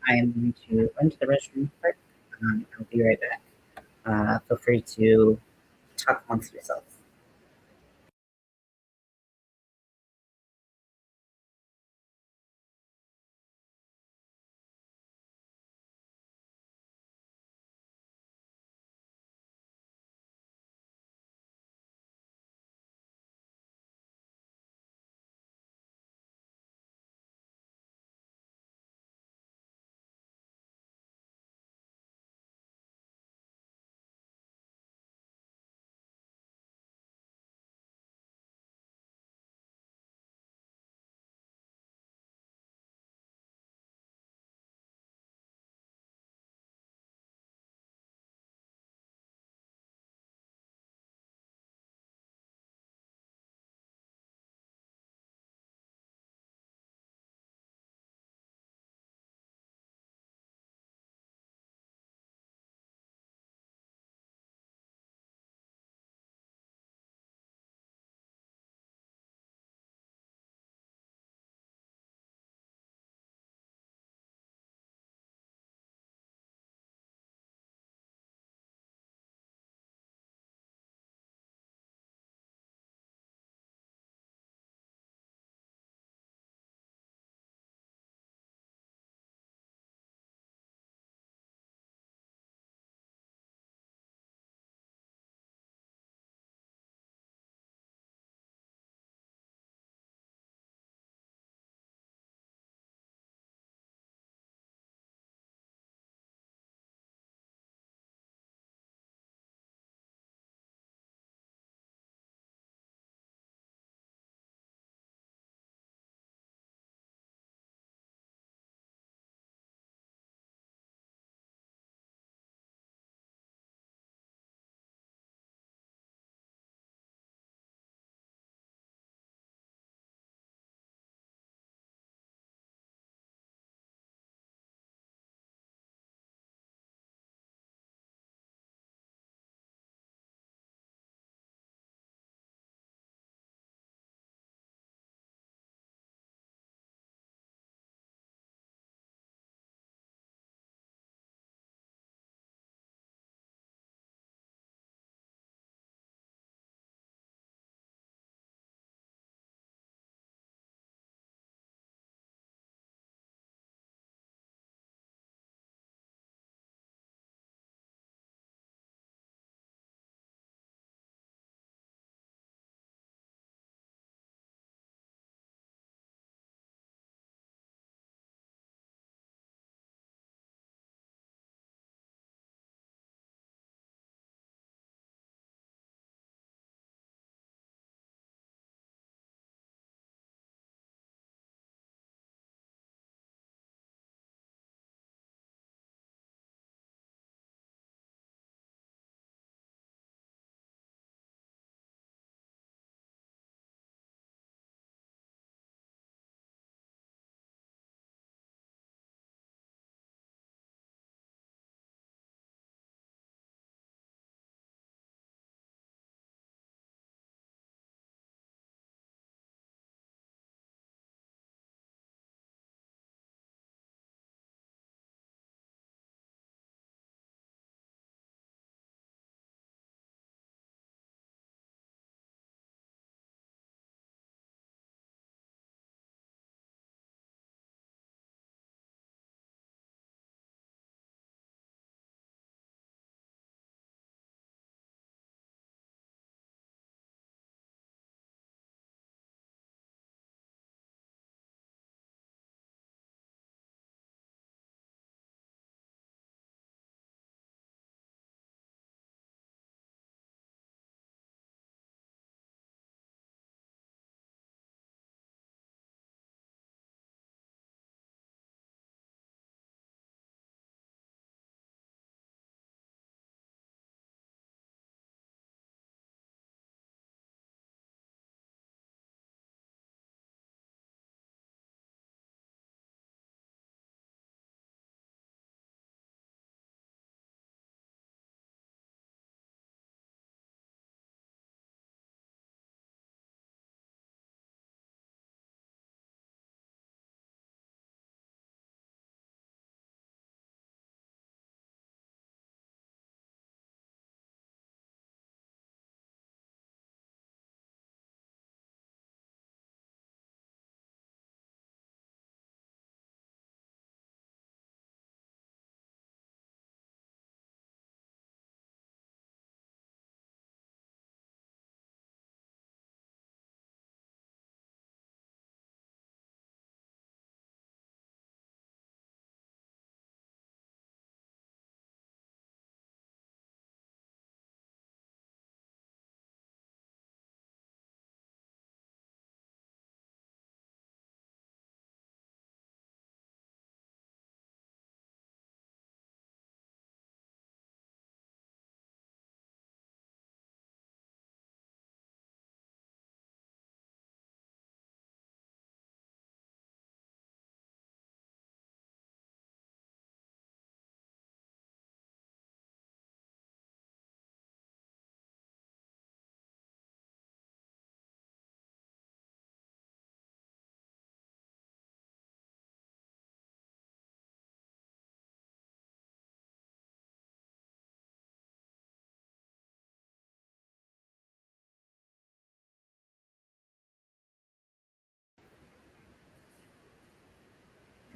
I am going to run to the restroom quick. I'll be right back. Feel free to talk amongst yourselves.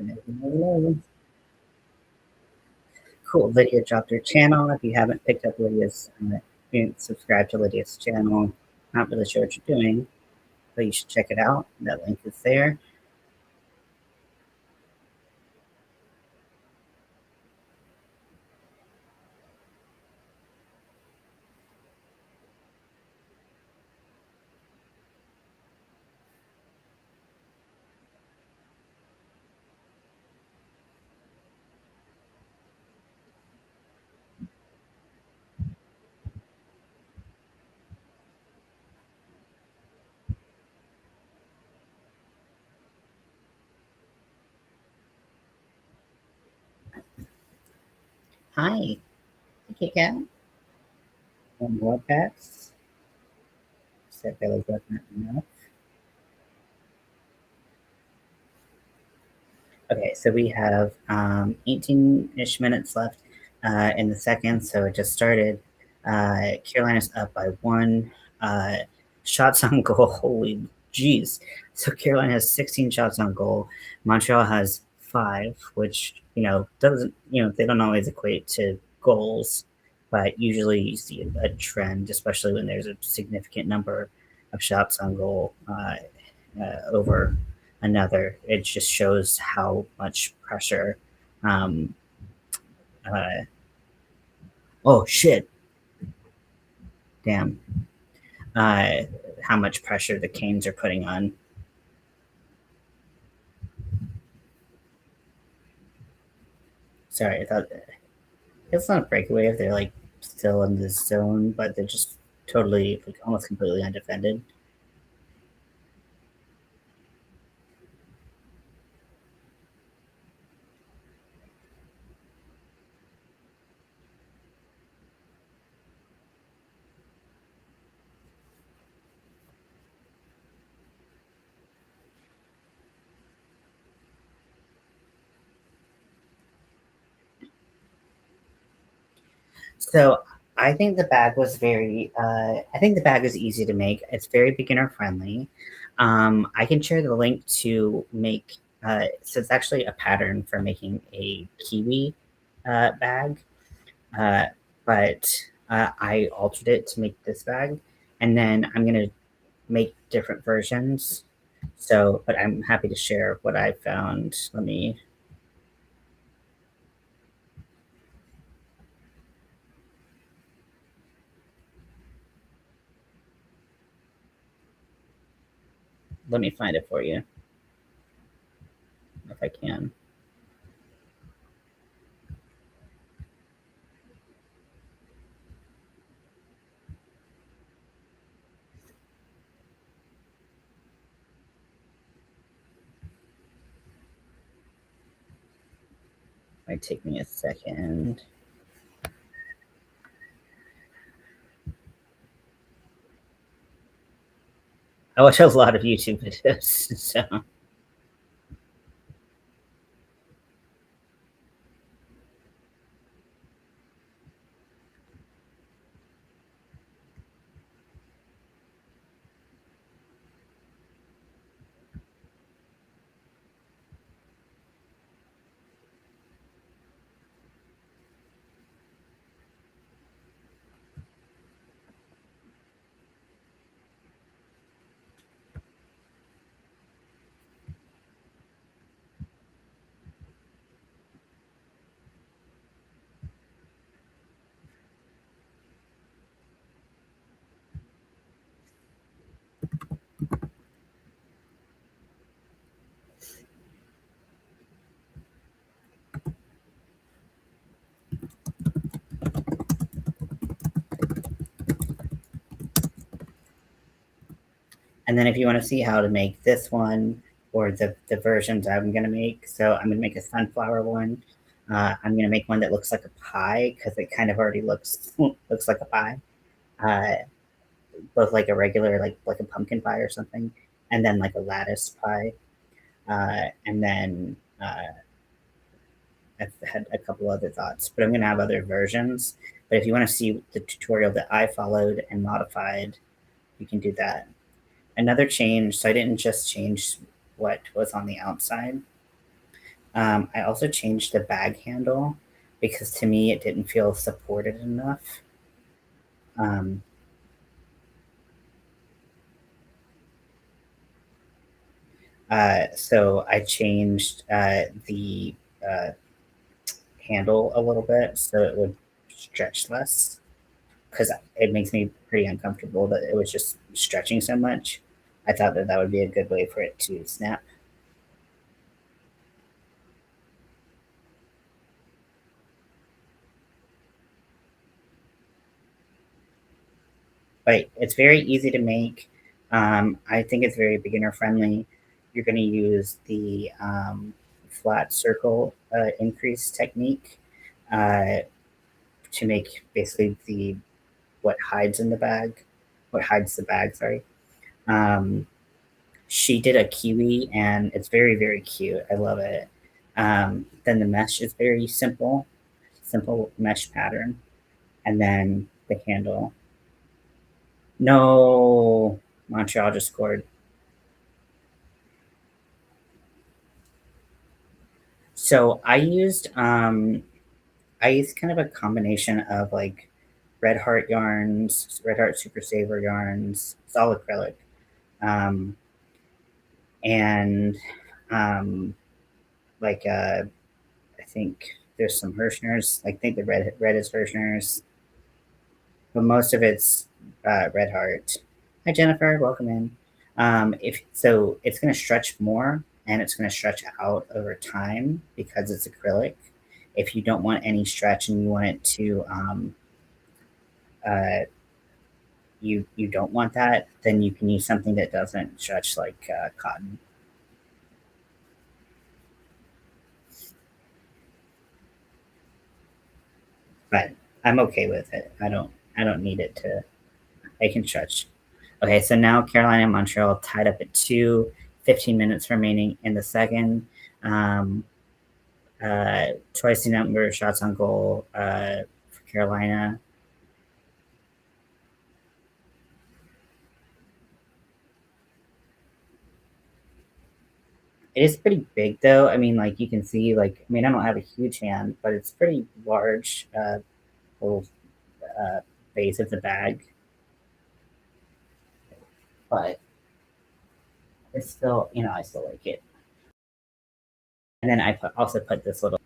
Hello, hello, hello. Cool. Lydia dropped her channel. If you haven't picked up Lydia's, you can subscribe to Lydia's channel. Not really sure what you're doing, but you should check it out. That link is there. Hi, Kit Kat. On blood packs. Said Billy wasn't enough. Okay, so we have 18-ish minutes left in the second, so it just started. Carolina's up by one. Uh, Shots on goal, holy jeez. So Carolina has 16 shots on goal. Montreal has 5, which, doesn't, they don't always equate to goals, but usually you see a trend, especially when there's a significant number of shots on goal over another. It just shows how much pressure. Um, uh, oh shit! Damn. Uh, how much pressure the Canes are putting on. Sorry, I thought it's not a breakaway if they're like still in the zone, but they're just totally, like, almost completely undefended. So I think the bag was very. I think the bag is easy to make. It's very beginner friendly. I can share the link to make. So it's actually a pattern for making a kiwi bag, uh, but I altered it to make this bag, and then I'm gonna make different versions. So, but I'm happy to share what I found. Let me find it for you if I can. Might take me a second. I watch a lot of YouTube videos, so and then if you want to see how to make this one or the versions I'm going to make, so I'm going to make a sunflower one. I'm going to make one that looks like a pie because it kind of already looks like a pie, uh, both like a regular like a pumpkin pie or something, and then like a lattice pie, and then I've had a couple other thoughts, but I'm going to have other versions. But if you want to see the tutorial that I followed and modified, you can do that. Another change, so I didn't just change what was on the outside. I also changed the bag handle because to me it didn't feel supported enough. Um, so I changed the uh, handle a little bit so it would stretch less because it makes me pretty uncomfortable that it was just stretching so much. I thought that that would be a good way for it to snap. But it's very easy to make. I think it's very beginner friendly. You're going to use the flat circle increase technique uh, to make basically the what hides in the bag, what hides the bag. Sorry. Um, she did a kiwi, and it's very very cute. I love it. Then the mesh is very simple, simple mesh pattern, and then the handle. No, Montreal just scored. So I used kind of a combination of like Red Heart yarns, Red Heart Super Saver yarns. It's all acrylic, um, and um, like I think there's some Hirschners. I think the red is Hirschners, but most of it's Red Heart. Hi Jennifer, welcome in. If so, it's going to stretch more and it's going to stretch out over time because it's acrylic. If you don't want any stretch and you want it to uh, you don't want that, then you can use something that doesn't stretch like cotton. But I'm okay with it. I don't need it to. I can stretch. Okay, so now Carolina and Montreal tied up at 2, 15 minutes remaining in the second. Um, Twice the number of shots on goal for Carolina. It is pretty big though. I mean, like you can see, like I mean, I don't have a huge hand, but it's pretty large. Little uh, base of the bag, but it's still, you know, I still like it. And then also put this little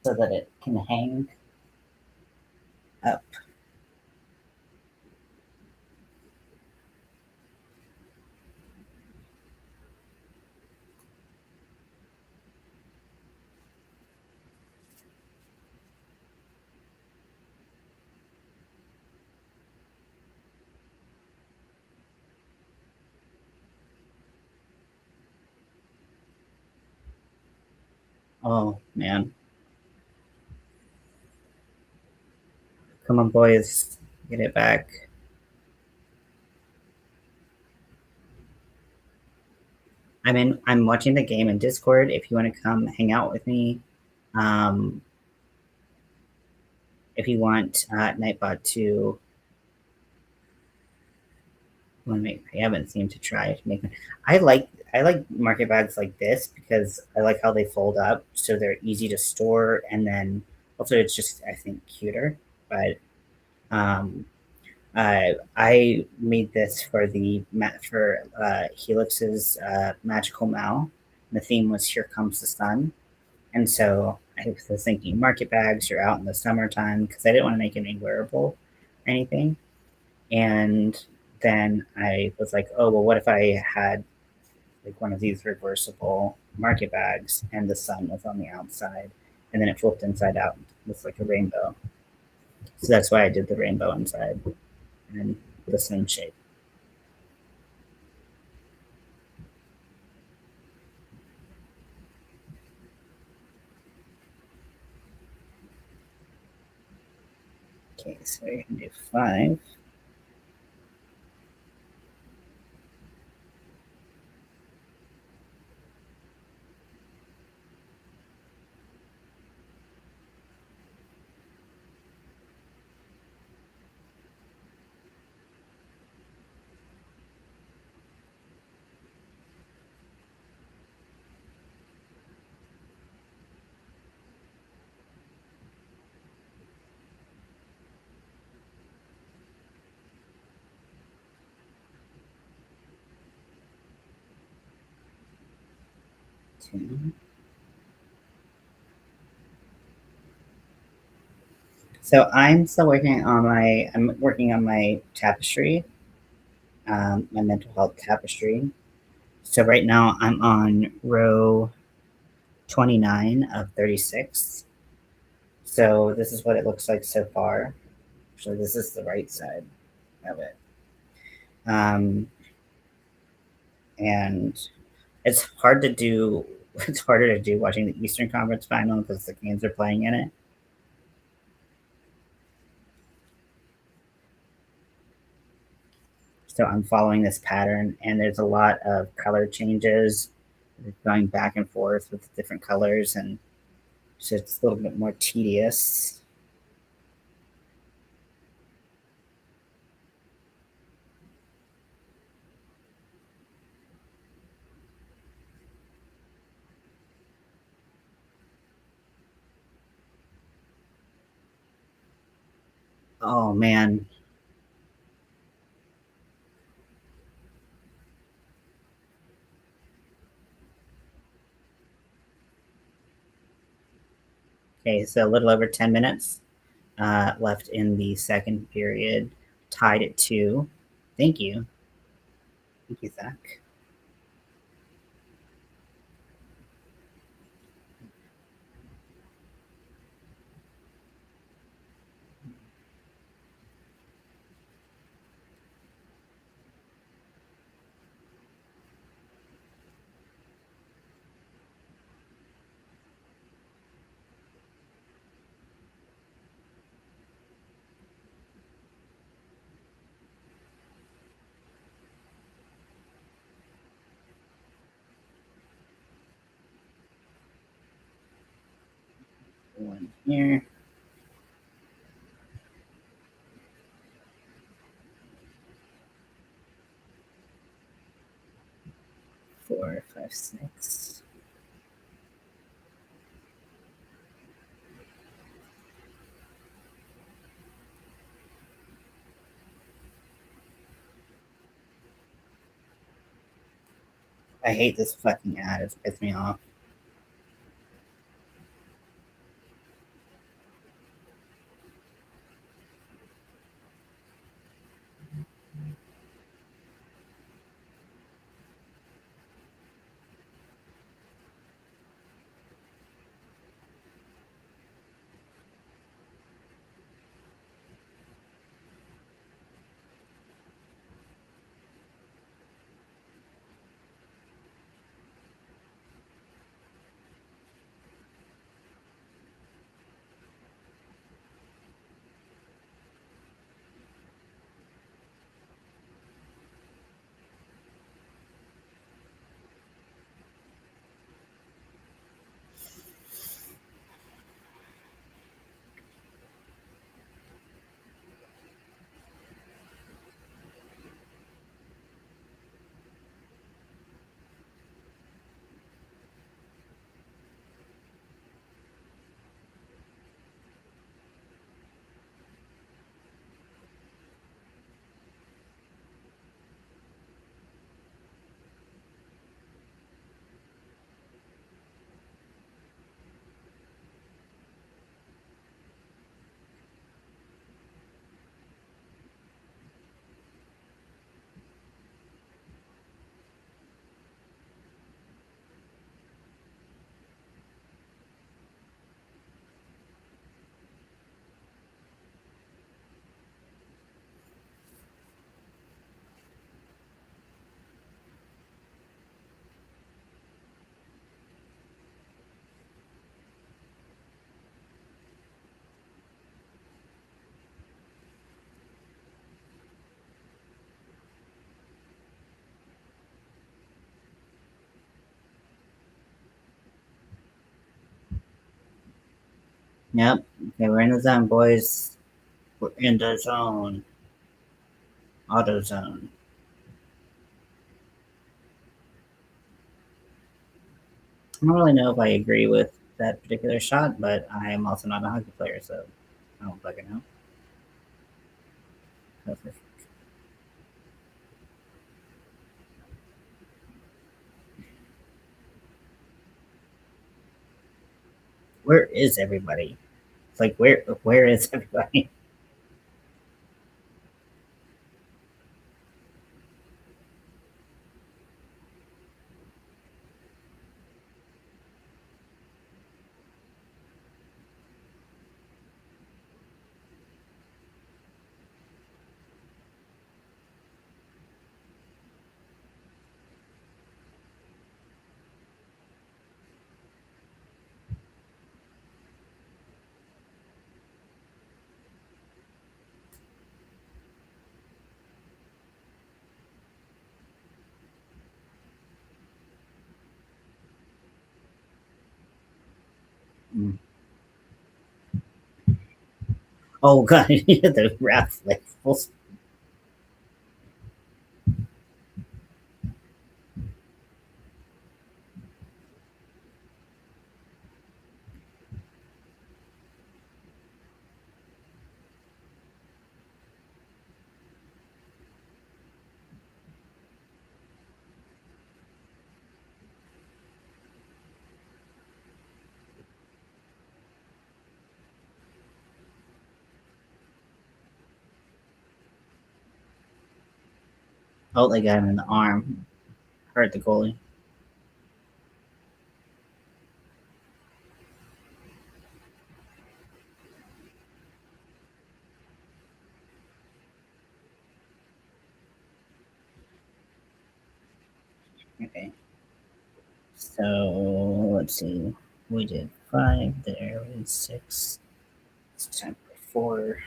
so that it can hang up. Oh man, come on, boys, get it back. I'm watching the game in Discord. If you want to come hang out with me, um, if you want Nightbot to want to make, I haven't seemed to try to make. I like market bags like this because I like how they fold up, so they're easy to store, and then also it's just I think cuter. But um, I made this for the for Helix's Magical Mal. The theme was "Here Comes the Sun," and so I was thinking market bags. You're out in the summertime because I didn't want to make it wearable or anything. And then I was like, oh well, what if I had like one of these reversible market bags and the sun was on the outside, and then it flipped inside out with like a rainbow. So that's why I did the rainbow inside and the same shape. Okay, so we can do 5. Two. So I'm working on my tapestry, my mental health tapestry. So right now I'm on row 29 of 36. So this is what it looks like so far. So this is the right side of it. Um, and it's hard to do. It's harder to do watching the Eastern Conference final because the Canes are playing in it. So I'm following this pattern, and there's a lot of color changes, going back and forth with different colors, and so it's a little bit more tedious. Oh man. Okay, so a little over 10 minutes left in the second period, tied at two. Thank you. Thank you, Zach. One here. 4, 5, 6. I hate this fucking ad. It's pissed me off. Yep. Okay, we're in the zone, boys. We're in the zone. Auto zone. I don't really know if I agree with that particular shot, but I am also not a hockey player, so I don't fucking know. where is everybody? It's like where is everybody? Mm. Oh god, the rap like full. Oh, they got him in the arm. Hurt the goalie. Okay. So let's see. We did 5 there. We did 6. It's time for 4.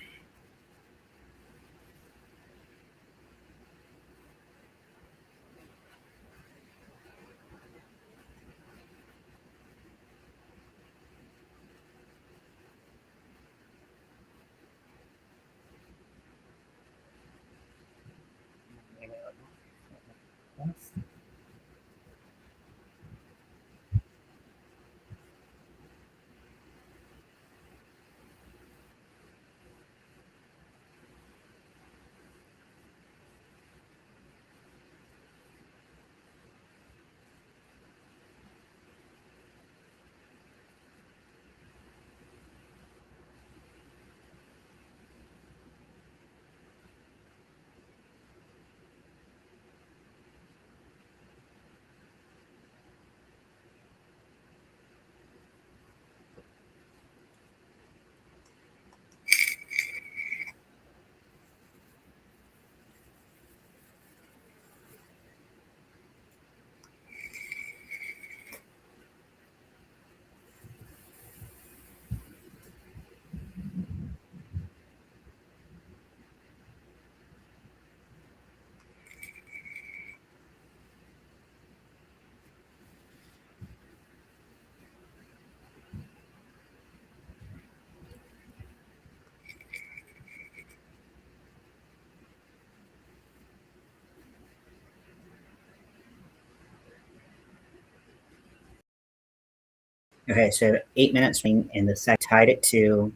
Okay, so 8 minutes in the second, tied it to.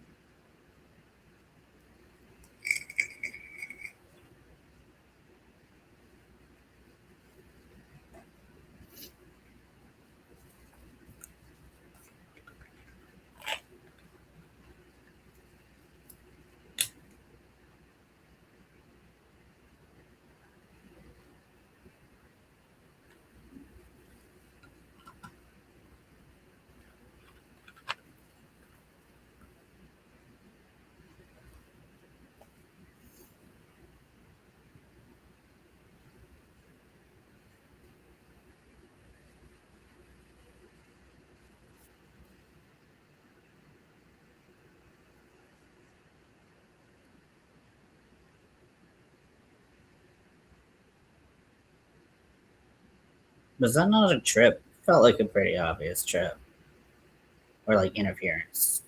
Was that not a trip? Felt like a pretty obvious trip. Or like interference.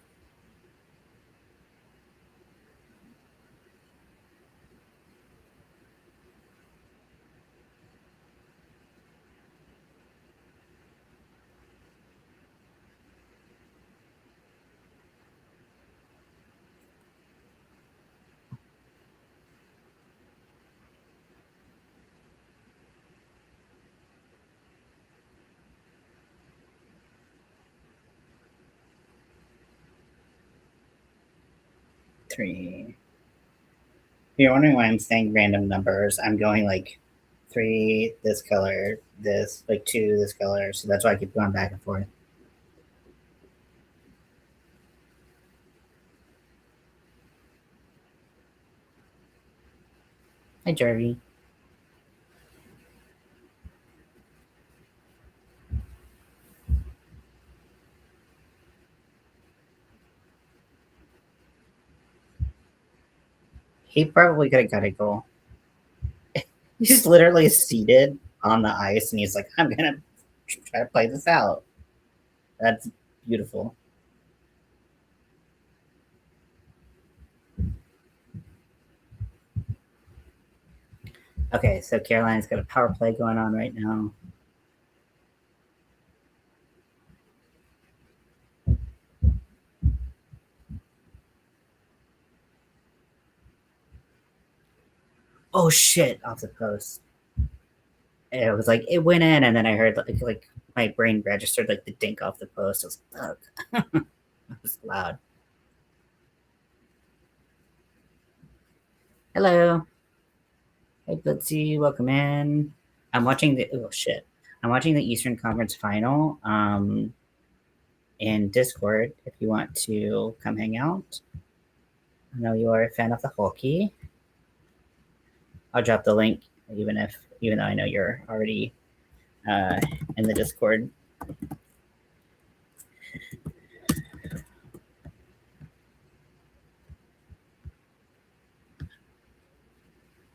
3. If you're wondering why I'm saying random numbers, I'm going like 3 this color, this like 2 this color, so that's why I keep going back and forth. Hi, Jarvie. He probably could have got a goal. He's literally seated on the ice, and he's like, "I'm gonna try to play this out." That's beautiful. Okay, so Carolina's got a power play going on right now. Oh shit! Off the post. And it was like it went in, and then I heard like my brain registered like the dink off the post. I was like, "Fuck!" It was loud. Hello. Hey, Blitzy, welcome in. I'm watching the oh shit. I'm watching the Eastern Conference Final in Discord. If you want to come hang out, I know you are a fan of the hockey. I'll drop the link, even though I know you're already in the Discord.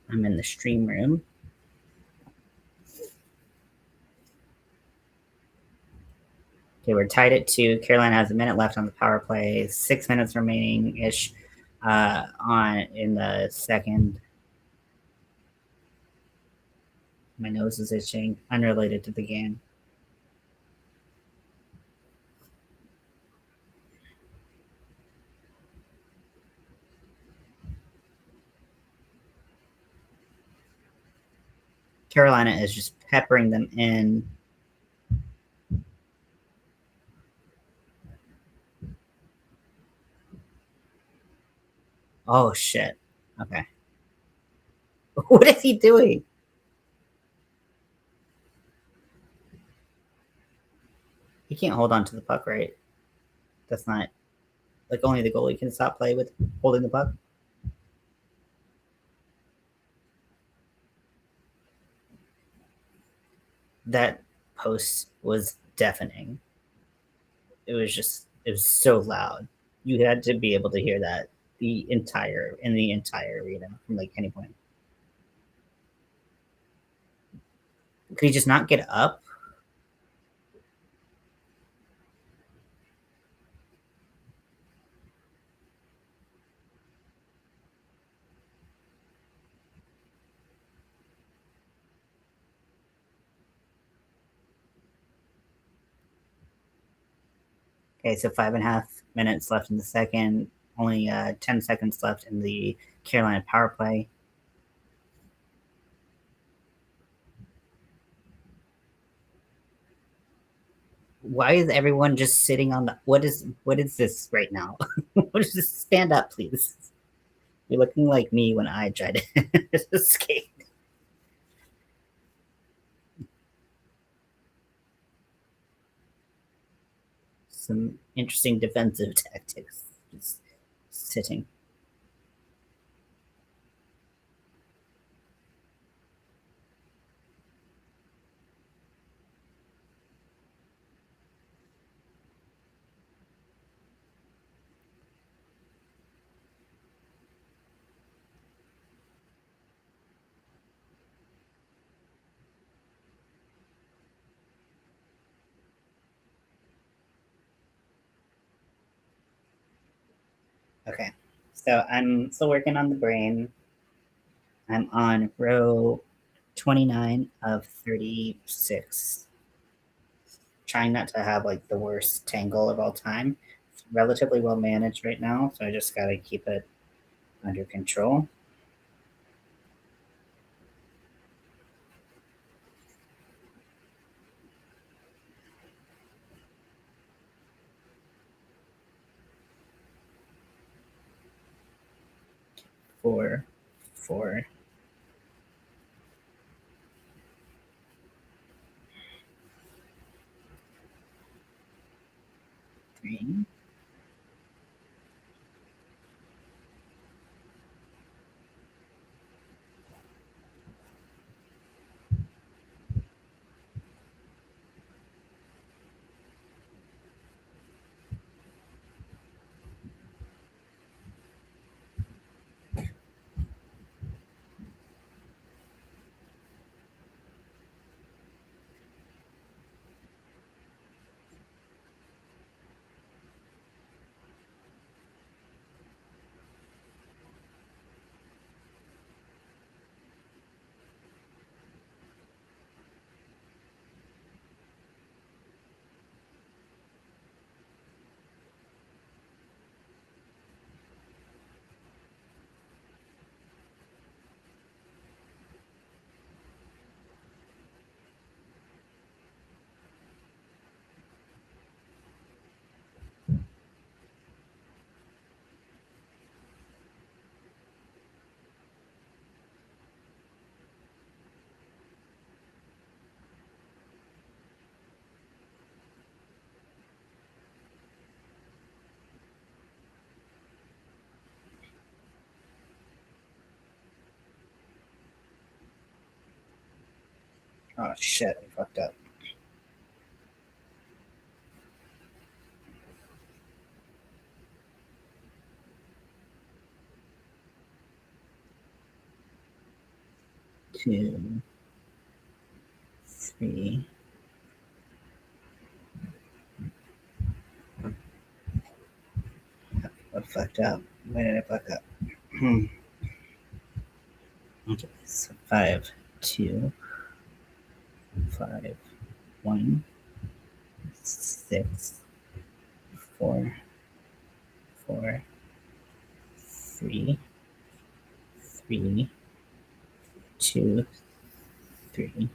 I'm in the stream room. Okay, we're tied at 2. Carolina has a minute left on the power play. 6 minutes remaining ish on in the second. My nose is itching, unrelated to the game. Carolina is just peppering them in. Oh shit. Okay. What is he doing? He can't hold on to the puck, right? That's not like only the goalie can stop play with holding the puck. That post was deafening. It was so loud. You had to be able to hear that the entire arena from like any point. Could he just not get up? Okay, so 5.5 minutes left in the second. Only 10 seconds left in the Carolina power play. Why is everyone just sitting on the what is this right now? What is this? Stand up, please. You're looking like me when I try to skate. Some interesting defensive tactics. Just sitting. Okay. So I'm still working on the brain. I'm on row 29 of 36. Trying not to have like the worst tangle of all time. It's relatively well managed right now, so I just got to keep it under control. 4, 4, 3. Oh shit, I fucked up. 2, 3. I fucked up. Why did I fuck up? Okay, so 5, 2, 5, 1, 6, 4, 4, 3, 3, 2, 3.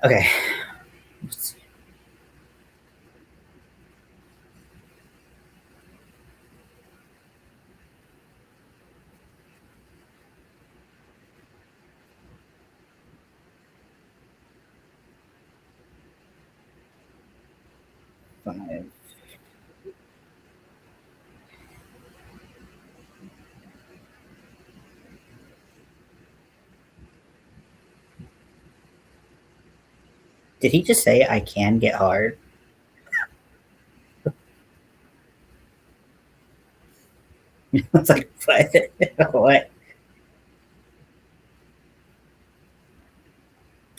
Okay. Let's see. 5. Did he just say I can get hard? I was like, what? What?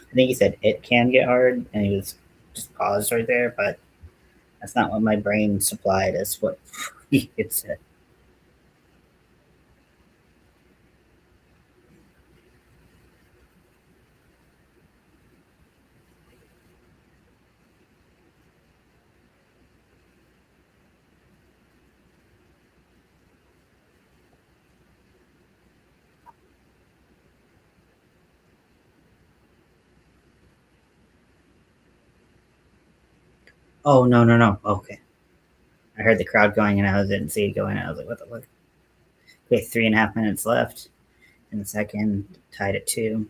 I think he said it can get hard, and he was just paused right there, but that's not what my brain supplied as what he had said. Oh, no, no, no. Okay. I heard the crowd going, and I didn't see it going. I was like, what the fuck? Okay, 3.5 minutes left in the second, tied at 2.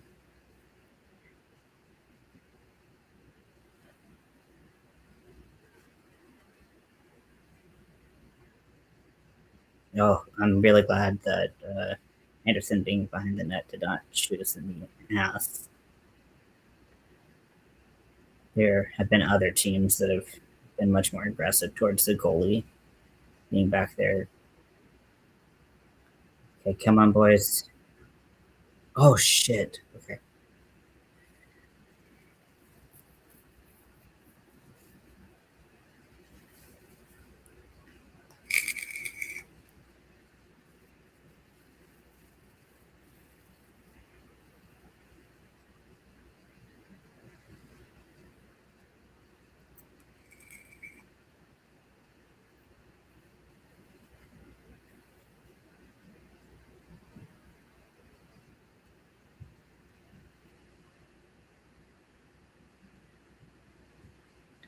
Oh, I'm really glad that Anderson being behind the net did not shoot us in the ass. There have been other teams that have been much more aggressive towards the goalie being back there. Okay, come on, boys. Oh, shit. Okay.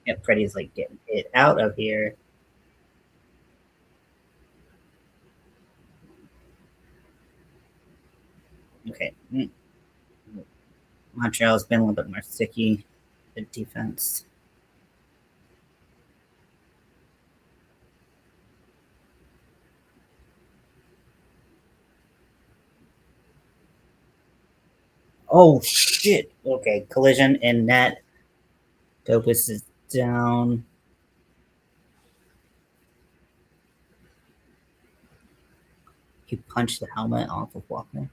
If Freddy's like getting it out of here. Okay. Montreal's been a little bit more sticky. The defense. Oh shit. Okay. Collision in net. Dopus is down. He punched the helmet off of Walker.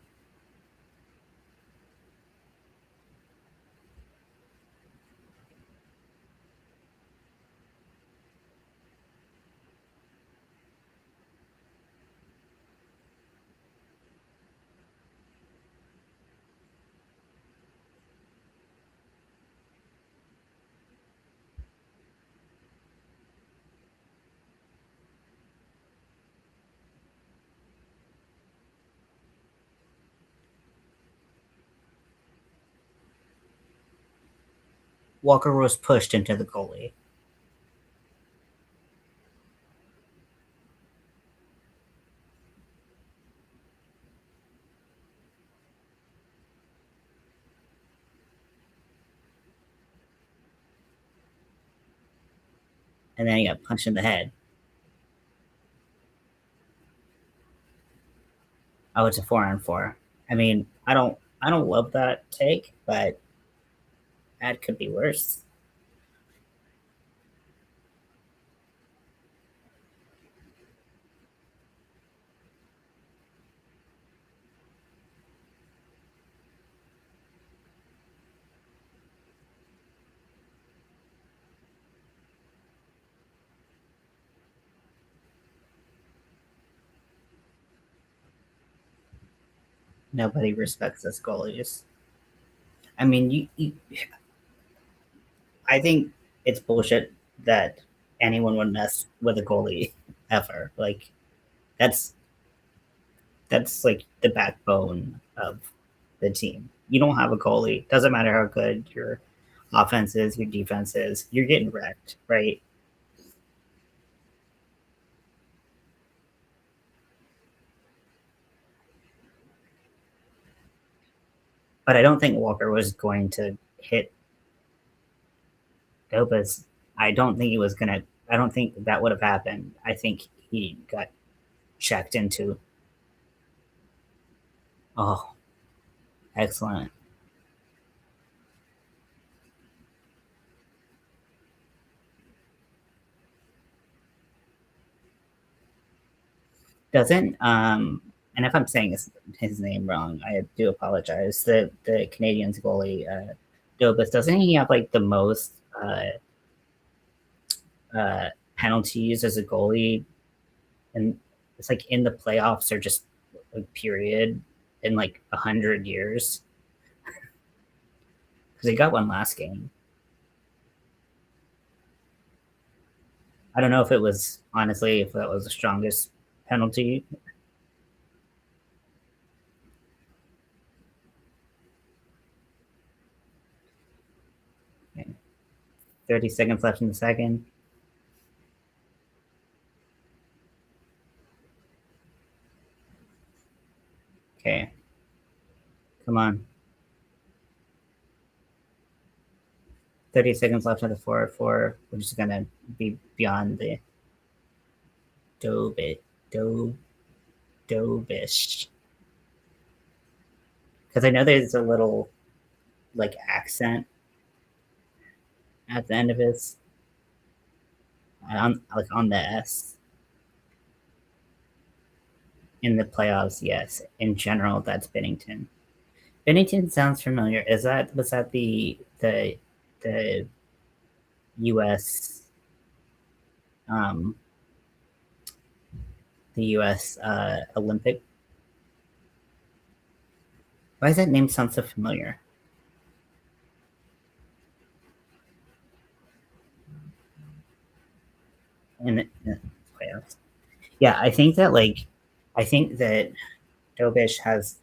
Walker was pushed into the goalie. And then he got punched in the head. Oh, it's a 4-on-4. I mean, I don't love that take, but that could be worse. Nobody respects us goalies. I mean, I think it's bullshit that anyone would mess with a goalie ever. Like that's that's like the backbone of the team. You don't have a goalie. Doesn't matter how good your offense is, your defense is, you're getting wrecked, right? But I don't think Walker was going to hit Dobas. I don't think he was gonna. I don't think that would have happened. I think he got checked into. Oh, excellent. Doesn't and if I'm saying his name wrong, I do apologize. The Canadians goalie Dobas, doesn't he have like the most penalties as a goalie, and it's like in the playoffs or just like period in like 100 years because he got one last game. I don't know if it was honestly if that was the strongest penalty. Okay. 30 seconds left in the second. Okay, come on. 30 seconds left on the 4-4. We're just gonna be beyond the Dobit Do Dobish because I know there's a little like accent at the end of his on like on the S in the playoffs. Yes, in general, that's Bennington. Bennington sounds familiar. Is that was that the U.S. um the U.S. Olympic? Why does that name sound so familiar? In the playoffs, yeah, I think that Dobish has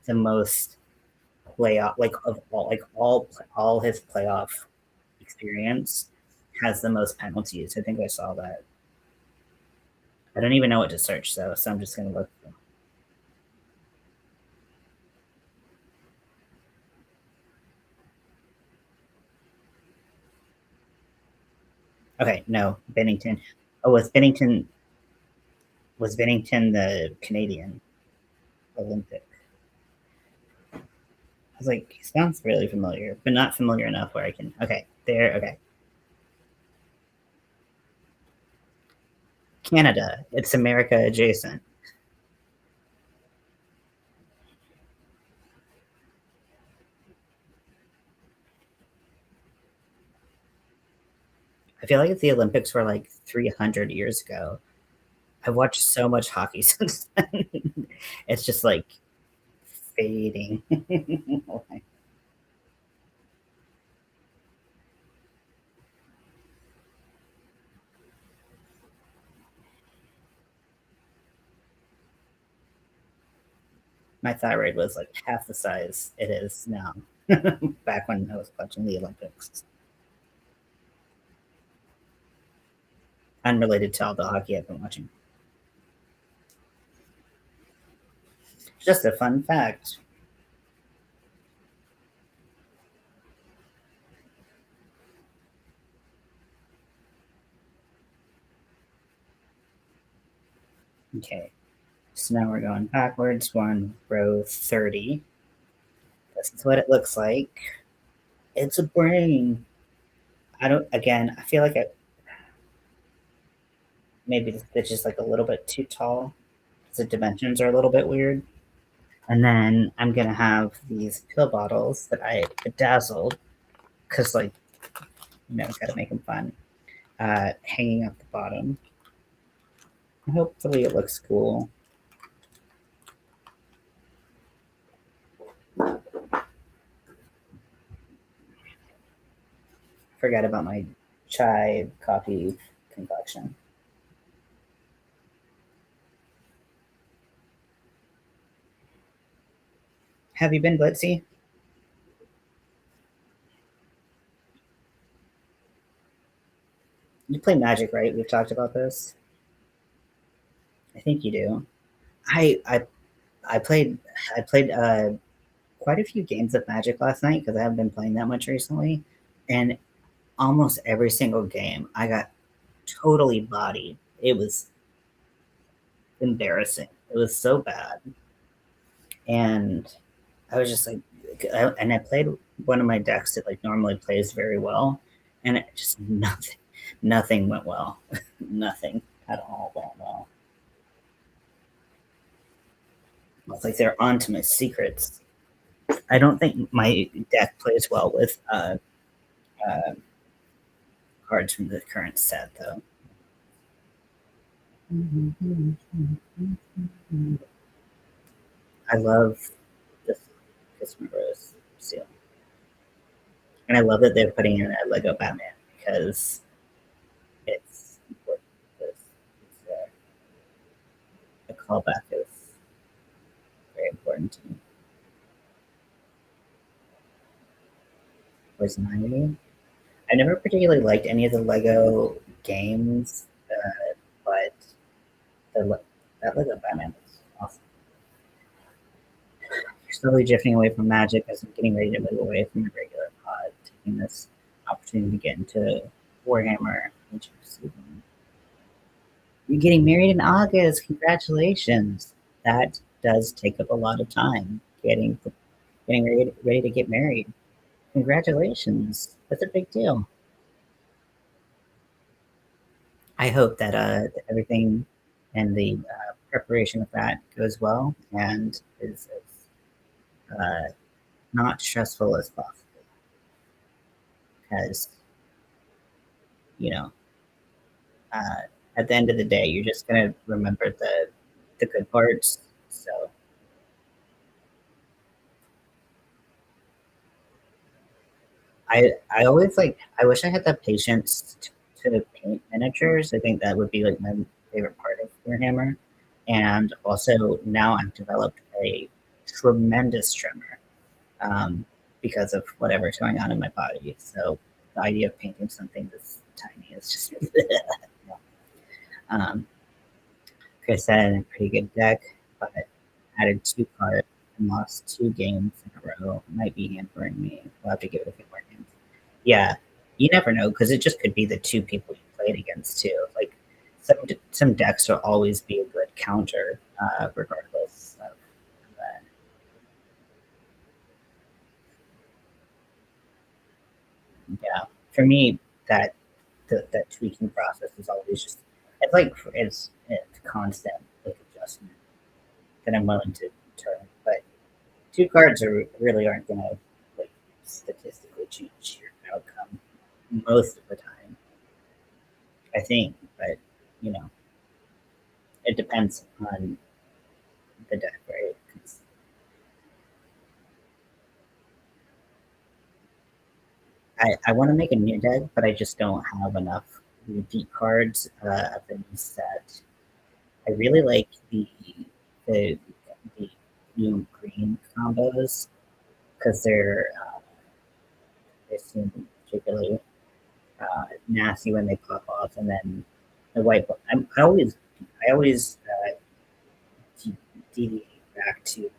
the most playoff like of all his playoff experience. has the most penalties. I think I saw that. I don't even know what to search though, so I'm just gonna look. Okay, no, Bennington. Oh, was Bennington the Canadian Olympic? I was like, he sounds really familiar, but not familiar enough where I can. Okay, there. Okay, Canada. It's America adjacent. I feel like if the Olympics were like 300 years ago, I've watched so much hockey since then. It's just like fading. My thyroid was like half the size it is now. Back when I was watching the Olympics, unrelated to all the hockey I've been watching. Just a fun fact. Okay, so now we're going backwards. We're on row 30. This is what it looks like. It's a brain. I don't. Again, I feel like maybe it's just like a little bit too tall. The dimensions are a little bit weird. And then I'm gonna have these pill bottles that I bedazzled because, like, gotta make them fun. Hanging up the bottom. Hopefully, it looks cool. Forgot about my chai coffee concoction. Have you been Blitzy? You play Magic, right? We've talked about this. I think you do. I I I played quite a few games of Magic last night because I haven't been playing that much recently, and almost every single game I got totally bodied. It was embarrassing. It was so bad, and I was just like, I played one of my decks that like normally plays very well, and it just nothing went well. Nothing at all went well. It's like they're onto my secrets. I don't think my deck plays well with uh, cards from the current set, though. I love this Christmas Rose seal, and I love that they're putting in a Lego Batman because it's important. The callback is very important to me. Poison Ivy. I never particularly liked any of the Lego games, but the, that Lego Batman is awesome. You're slowly drifting away from Magic as I'm getting ready to move away from the regular pod, taking this opportunity to get into Warhammer. You're getting married in August. Congratulations. That does take up a lot of time getting ready to get married. Congratulations. That's a big deal. I hope that everything and the preparation of that goes well and is as not stressful as possible. Because, you know, uh, at the end of the day, you're just going to remember the good parts. So I always like, I wish I had the patience to paint miniatures. I think that would be like my favorite part of Warhammer. And also, now I've developed a tremendous tremor because of whatever's going on in my body. So the idea of painting something that's tiny. It's just um, Chris had a pretty good deck, but added 2 cards and lost 2 games in a row. Might be hampering me. We'll have to give it a few more games. Yeah, you never know because it just could be the 2 people you played against too. Like some decks will always be a good counter, regardless of that. Yeah, for me, that that tweaking process is always just it's constant like adjustment that I'm willing to turn. But 2 cards really aren't gonna like statistically change your outcome most of the time, I think. But you know, it depends on the deck, right? 'Cause I want to make a new deck, but I just don't have enough repeat cards of the new set. I really like the the new green combos because they seem particularly nasty when they pop off, and then the white. I always deviate back to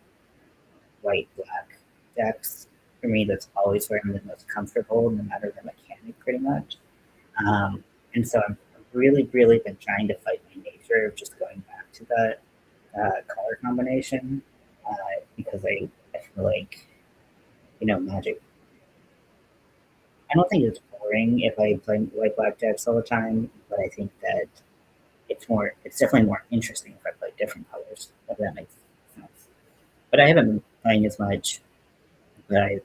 white black decks. For me, that's always where I'm the most comfortable, no matter the mechanic, pretty much. And so I've really been trying to fight my nature of just going back to that color combination because I feel like Magic. I don't think it's boring if I play white black decks all the time, but I think that it's definitely more interesting if I play different colors. If that makes sense. But I haven't been playing as much. But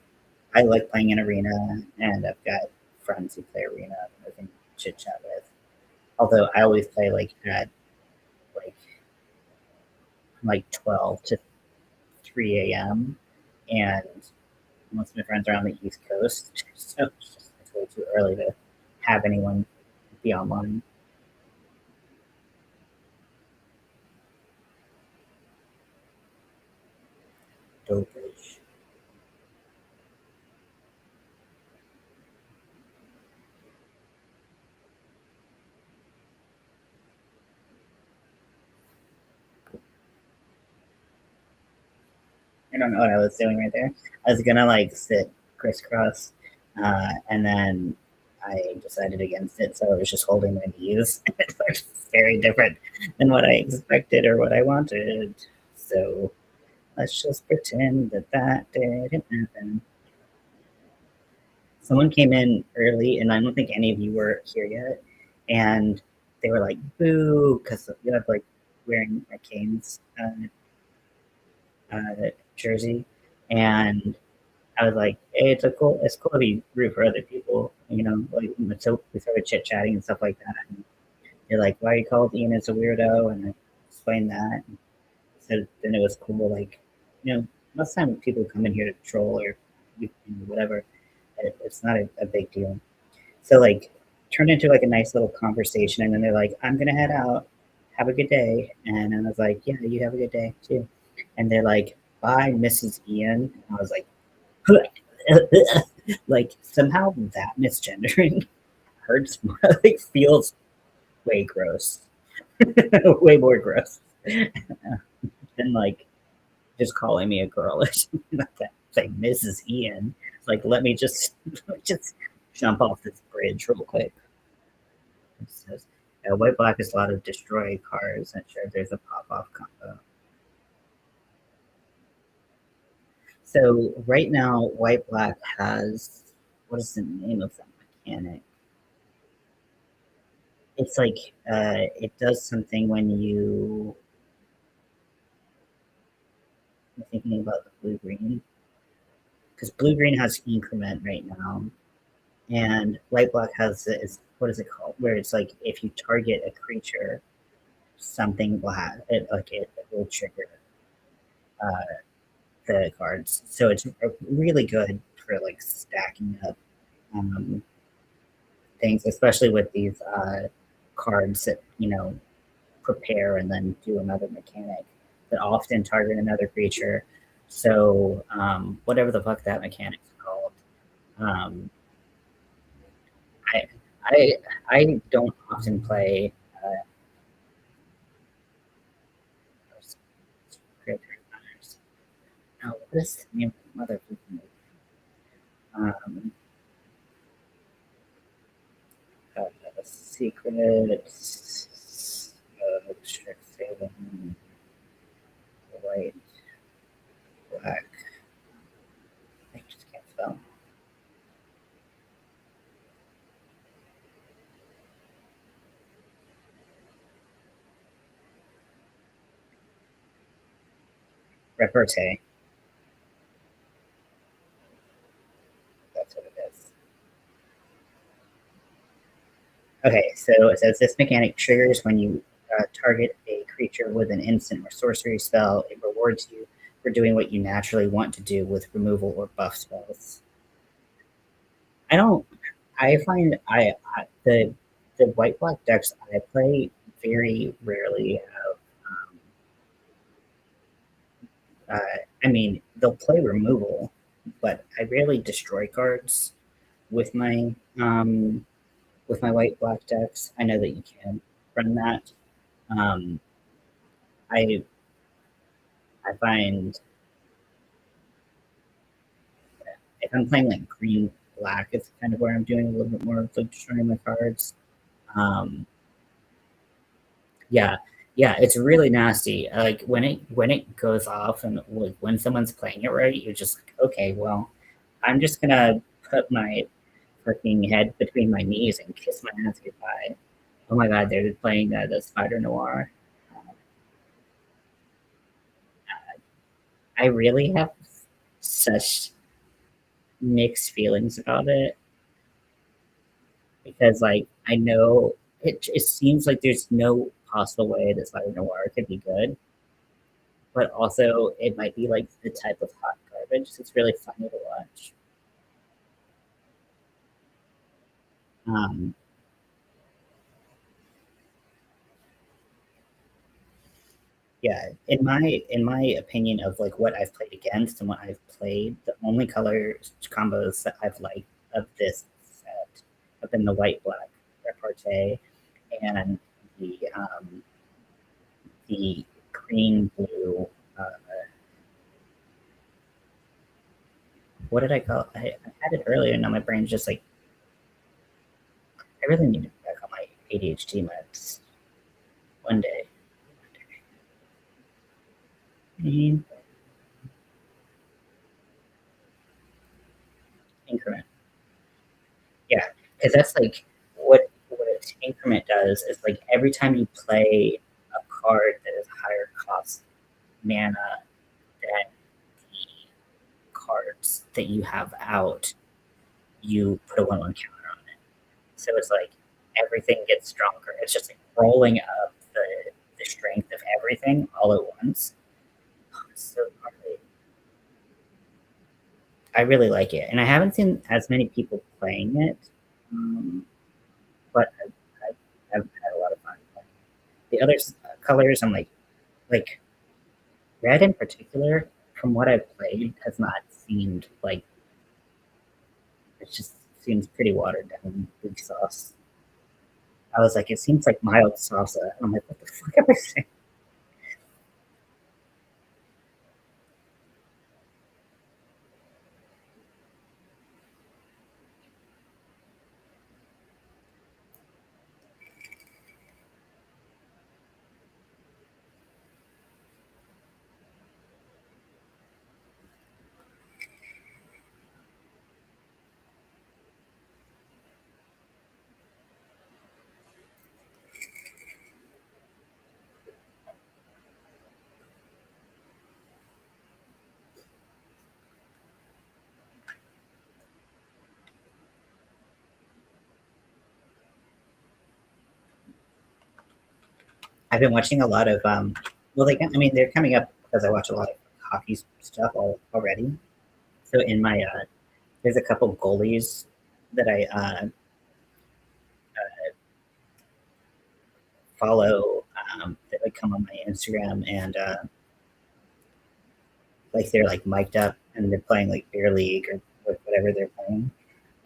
I like playing in arena, and I've got friends who play arena that I can chit chat with. Although I always play like at like 12 to 3 a.m. and most of my friends are on the East Coast, so it's way too early to have anyone be online. Dopage. I don't know what I was doing right there. I was gonna like sit crisscross, and then I decided against it, so I was just holding my knees. It's very different than what I expected or what I wanted. So let's just pretend that that didn't happen. Someone came in early, and I don't think any of you were here yet, and they were like, "Boo!" Because you have like wearing a Canes jersey, and I was like, "Hey, it's cool to be rude for other people, Like so we started chit chatting and stuff like that. And they're like, "Why are you called Ian? It's a weirdo," and I explained that. And so then it was cool. Like, most time people come in here to troll or whatever, it's not a big deal. So like, turned into like a nice little conversation, and then they're like, "I'm gonna head out. Have a good day." And I was like, "Yeah, you have a good day too." And they're like, "Bye, Mrs. Ian." And I was like, like somehow that misgendering hurts more, like feels way gross, way more gross than like just calling me a girl or something like that. It's like Mrs. Ian. It's like let me just jump off this bridge real quick. It says white black is a lot of destroy cars, and sure there's a pop off combo. So right now, white black has what is the name of that mechanic? It's like it does something when I'm thinking about the blue green because blue green has increment right now, and white black has is what is it called? Where it's like if you target a creature, something will have it like it will trigger uh, the cards. So it's really good for like stacking up um, things, especially with these cards that prepare and then do another mechanic that often target another creature. So whatever the fuck that mechanic's called, um, I I don't often play creator hunters. Now, what is the name of the motherfucking um, uh, secrets strict saving white black. I just can't spell. Repartee. That's what it is. Okay, so it says this mechanic triggers when you target a creature with an instant or sorcery spell. It rewards you for doing what you naturally want to do with removal or buff spells. I don't. I find the white black decks I play very rarely have. I mean, they'll play removal, but I rarely destroy cards with my white black decks. I know that you can run that. Um, I I find if I'm playing like green black, it's kind of where I'm doing a little bit more of like destroying my cards. Um, yeah, yeah, it's really nasty. Like when it goes off and like when someone's playing it right, you're just like, okay, well, I'm just gonna put my freaking head between my knees and kiss my ass goodbye. Oh my god, they're playing the Spider Noir. I really have such mixed feelings about it because like I know it seems like there's no possible way that Spider Noir could be good, but also it might be like the type of hot garbage. It's really funny to watch. Um, yeah, in my opinion of like what I've played against and what I've played, the only color combos that I've liked of this set have been the white black repartee and the green blue. Uh, what did I call? I had it earlier, and now my brain's just like I really need to be back on my ADHD meds one day. Green increment, yeah, because that's like what increment does is like every time you play a card that is higher cost mana than the cards that you have out, you put a 1/1 counter on it. So it's like everything gets stronger. It's just like rolling up the strength of everything all at once. Oh, it's so gnarly. I really like it, and I haven't seen as many people playing it, um, but I've had a lot of fun playing it. The other colors, I'm like red in particular. From what I've played, has not seemed like it just seems pretty watered down big sauce. I was like, it seems like mild salsa. And I'm like, what the fuck am I saying? I've been watching a lot of well, I mean, they're coming up because I watch a lot of hockey stuff already. So in my there's a couple goalies that I follow that like come on my Instagram and like they're like mic'd up and they're playing like beer league or whatever they're playing,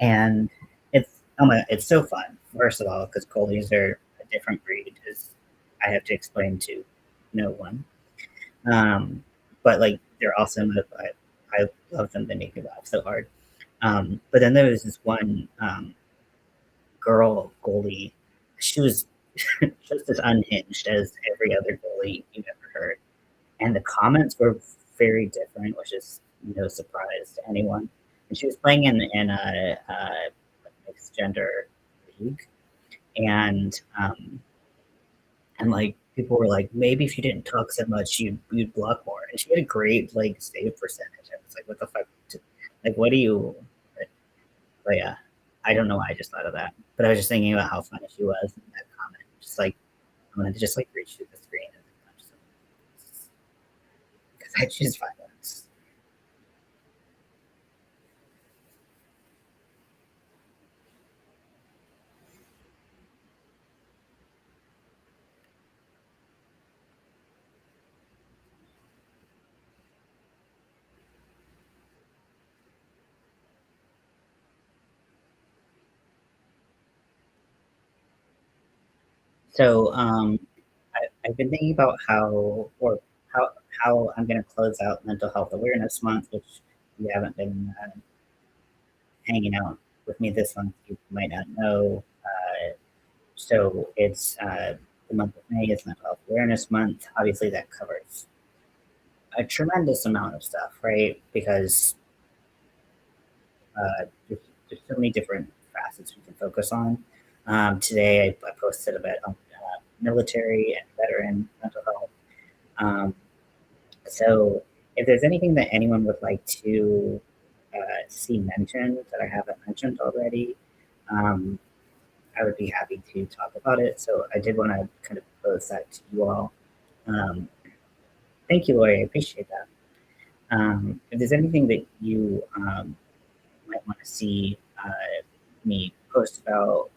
and it's oh my, it's so fun. first of all, because goalies are a different breed, as I have to explain to no one. Um, but like they're awesome. I love them. They make me laugh so hard. But then there was this one girl goalie. She was just as unhinged as every other goalie you've ever heard. And the comments were very different, which is no surprise to anyone. And she was playing in a mixed gender league, and like people were like, maybe if you didn't talk so much, you'd block more. And she had a great like save percentage. I was like, what the fuck? Like, what do you? But yeah, I don't know why I just thought of that. But I was just thinking about how funny she was in that comment. Just like I'm gonna just like reach through the screen and punch them because I choose violence. So I've been thinking about how how I'm gonna close out Mental Health Awareness Month, which you haven't been hanging out with me this month. You might not know. So it's the month of May is Mental Health Awareness Month. Obviously, that covers a tremendous amount of stuff, right? Because there's so many different facets we can focus on. Today, I posted about military and veteran mental health. Um, so, if there's anything that anyone would like to see mentioned that I haven't mentioned already, um, I would be happy to talk about it. So, I did want to kind of pose that to you all. Um, Thank you, Lori. I appreciate that. If there's anything that you might want to see me post about,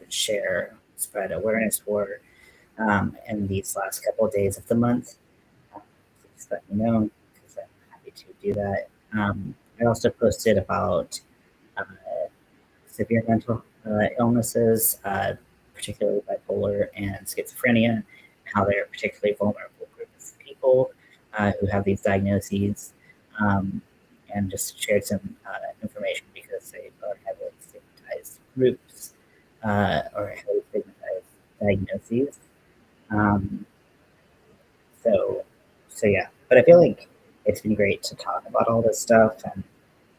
share, spread awareness for in these last couple of days of the month, please let me know because I'm happy to do that. I also posted about uh, severe mental illnesses, particularly bipolar and schizophrenia, how they're a particularly vulnerable group of people who have these diagnoses, um, and just shared some information because they are heavily stigmatized groups or heavily stigmatized diagnoses. Um, so, so yeah, but I feel like it's been great to talk about all this stuff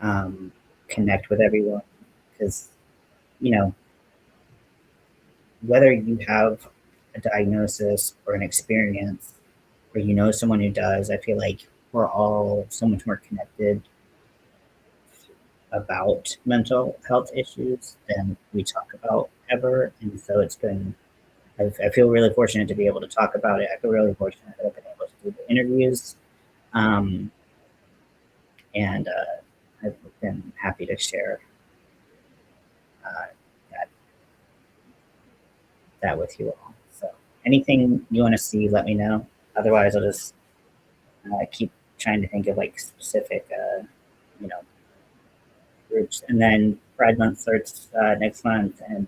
and connect with everyone because you know whether you have a diagnosis or an experience or you know someone who does, I feel like we're all so much more connected about mental health issues than we talk about ever. And so it's been, I feel really fortunate to be able to talk about it. I feel really fortunate that I've been able to do the interviews. Um, and I've been happy to share uh, that, that with you all. So anything you want to see, let me know. Otherwise, I'll just keep trying to think of like specific, you know, groups. And then Pride Month starts next month, and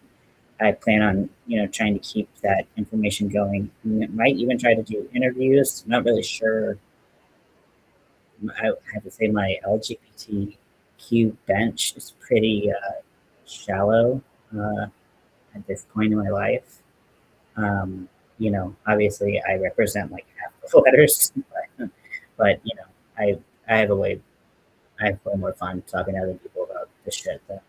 I plan on trying to keep that information going. I might even try to do interviews. I'm not really sure. I have to say my LGBTQ bench is pretty shallow uh, at this point in my life. Obviously I represent like half the letters, but I have a way I have way more fun talking to other people about the shit that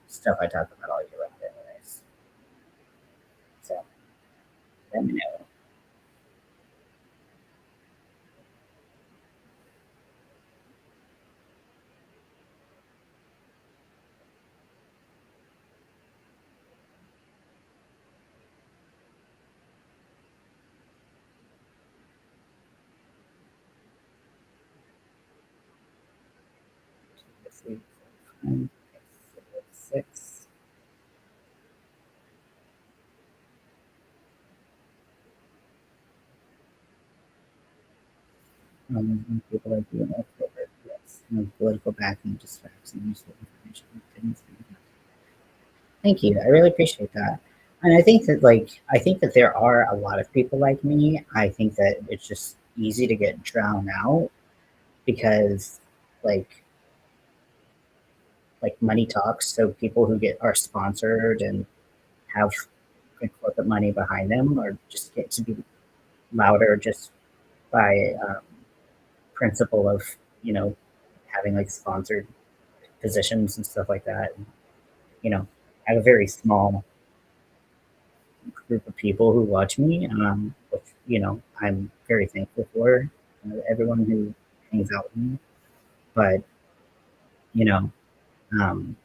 stuff I talk about all year round, anyways. So let me know. This week, 6. People like you in October, yes. No political backing, just facts and useful information. Thank you. I really appreciate that. And I think that I think that there are a lot of people like me. I think that it's just easy to get drowned out because like money talks. So people who get are sponsored and have good corporate money behind them or just get to be louder just by principle of, you know, having like sponsored positions and stuff like that. And, you know, I have a very small group of people who watch me, which, you know, I'm very thankful for everyone who hangs out with me. But, you know, um,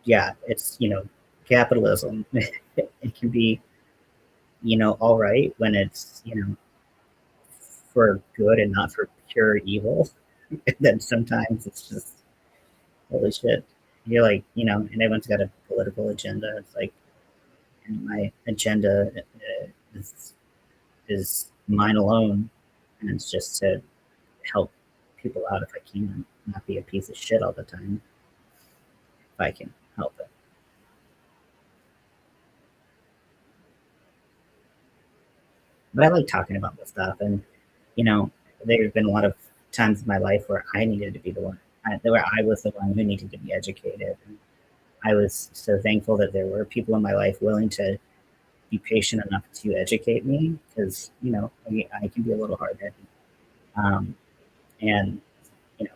yeah, it's, you know, capitalism. It can be, you know, all right when it's, you know, for good and not for pure evil. And then sometimes it's just, holy shit. You're like, you know, and everyone's got a political agenda. It's like, and my agenda is, is mine alone. And it's just to help people out if I can, not be a piece of shit all the time if I can help it. But I like talking about this stuff, and you know, there's been a lot of times in my life where I needed to be the one, where I was the one who needed to be educated. And I was so thankful that there were people in my life willing to be patient enough to educate me because you know I can be a little hard headed, um, and you know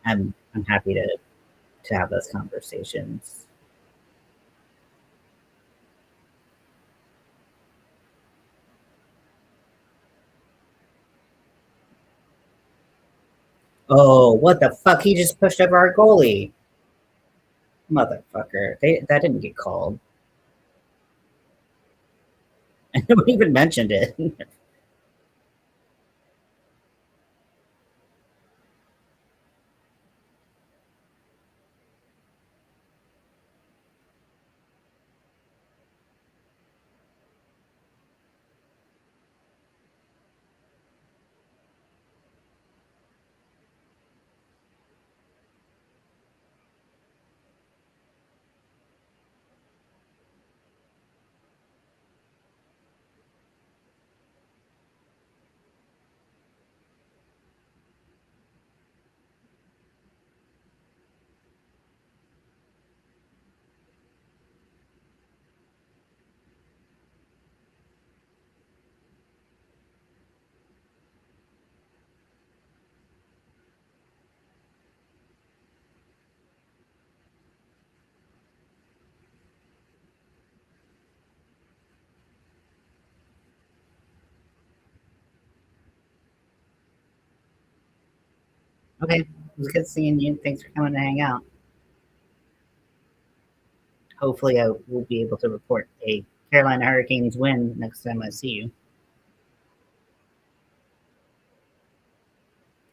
I'm happy to have those conversations. Oh, what the fuck! He just pushed over our goalie, motherfucker! That didn't get called. And nobody even mentioned it. Okay, it was good seeing you. Thanks for coming to hang out. Hopefully, I will be able to report a Carolina Hurricanes win next time I see you,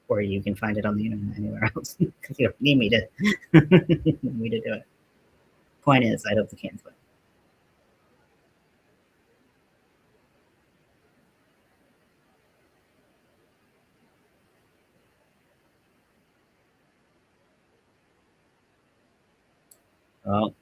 or you can find it on the internet anywhere else because you don't need me to me to do it. Point is, I hope the Canes win. Well,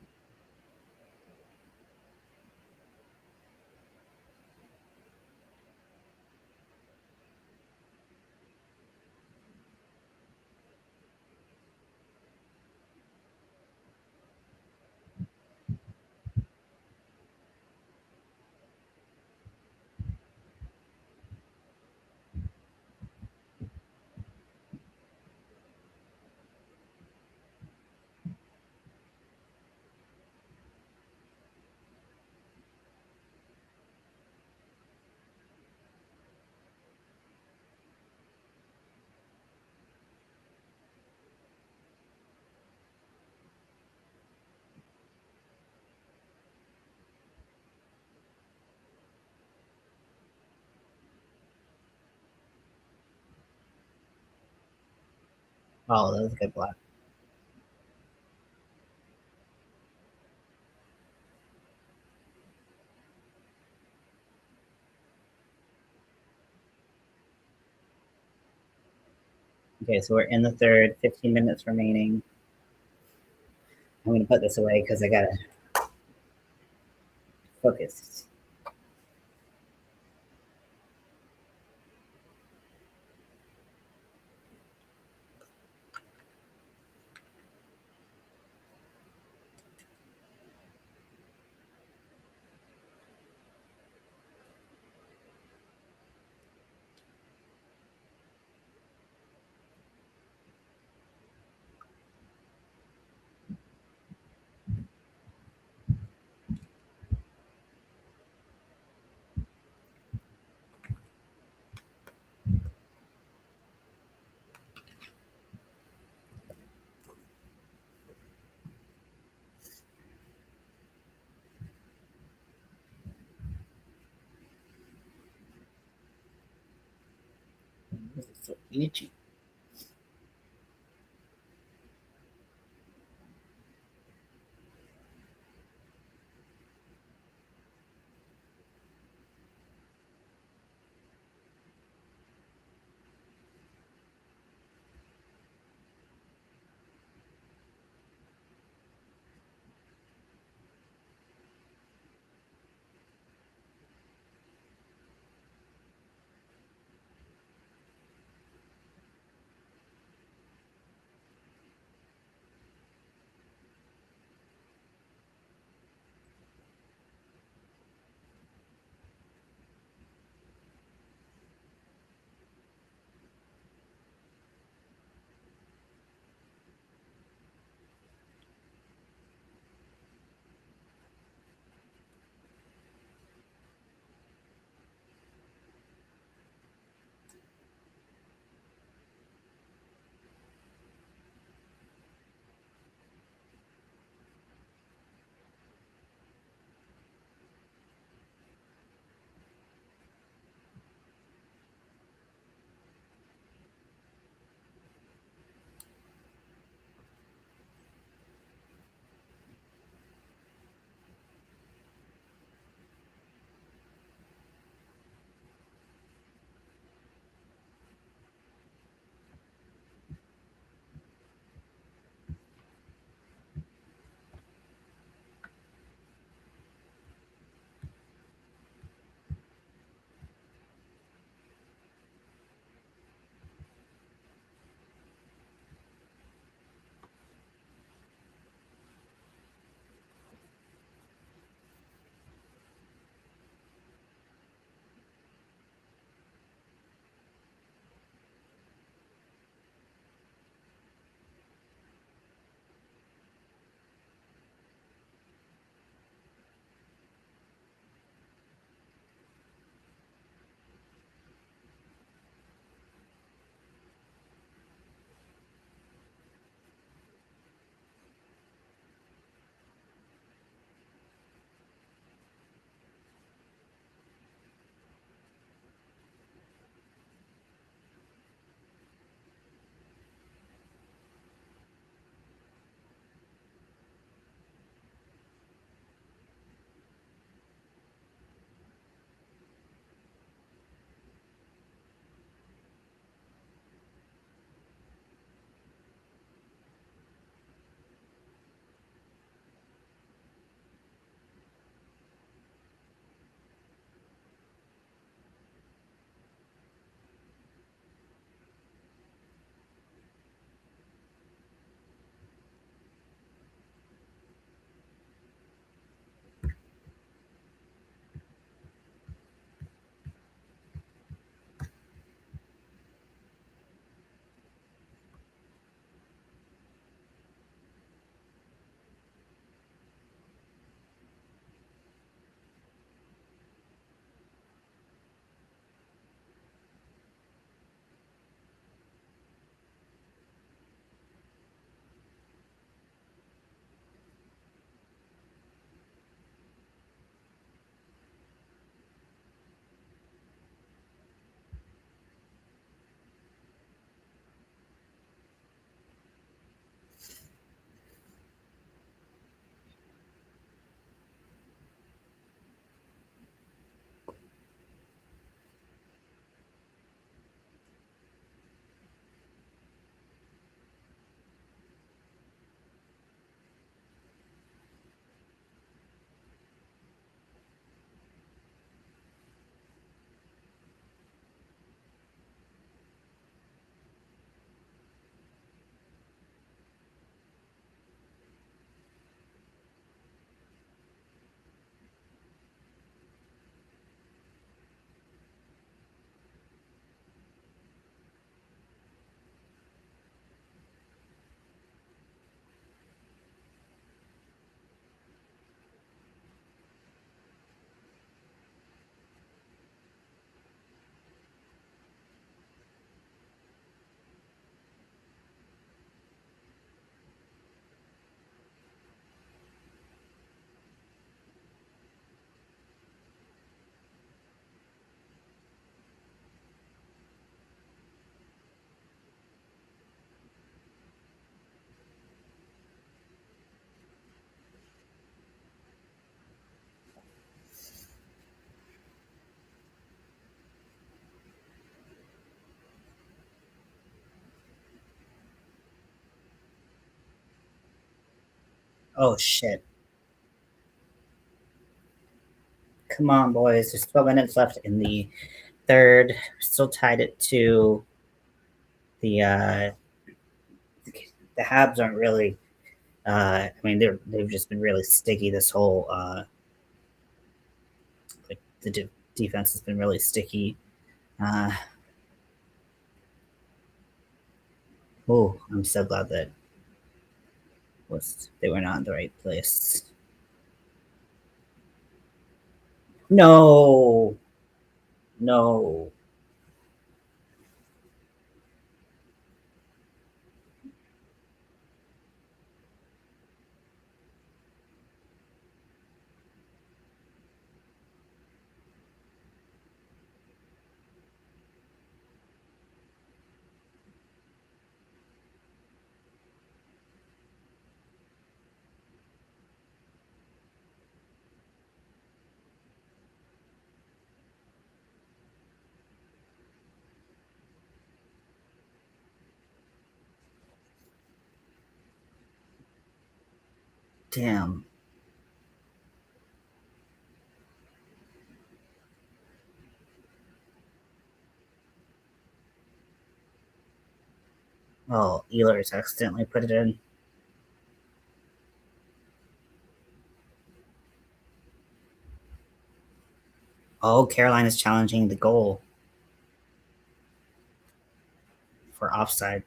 oh, that was a good block. Okay, so we're in the third, 15 minutes remaining. I'm gonna put this away because I gotta focus. This is so itchy. Oh shit! Come on, boys. There's 12 minutes left in the third. Still tied it to the the Habs aren't really. I mean, they've just been really sticky this whole. Like defense has been really sticky. Uh, oh, I'm so glad that was they were not in the right place. No, no. Damn. Oh, Ehlers accidentally put it in. Oh, Caroline is challenging the goal for offside.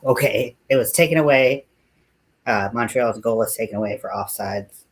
Okay, it was taken away. Montreal's goal was taken away for offsides.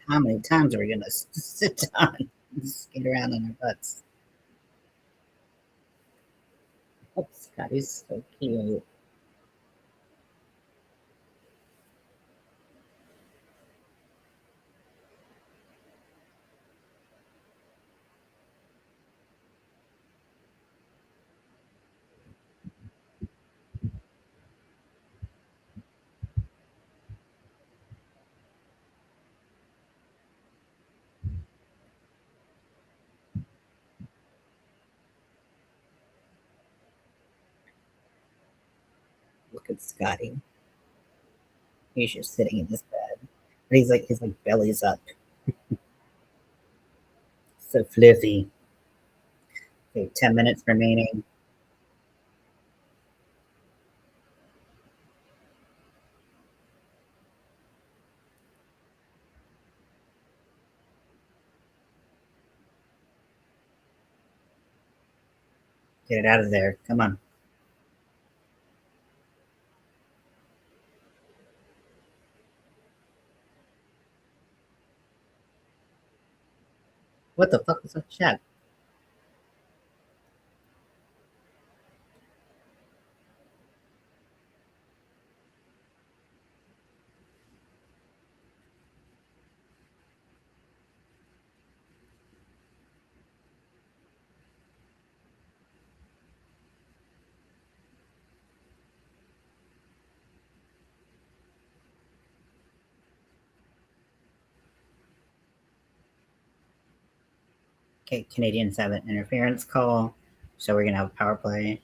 How many times are we gonna sit down and skate around on our butts? Oh, Scotty's so cute. Look at Scotty. He's just sitting in his bed. But he's like belly's up. So fluffy. Okay, 10 minutes remaining. Get it out of there. Come on. What the fuck was that chat? Okay, Canadians have an interference call. So we're gonna have a power play.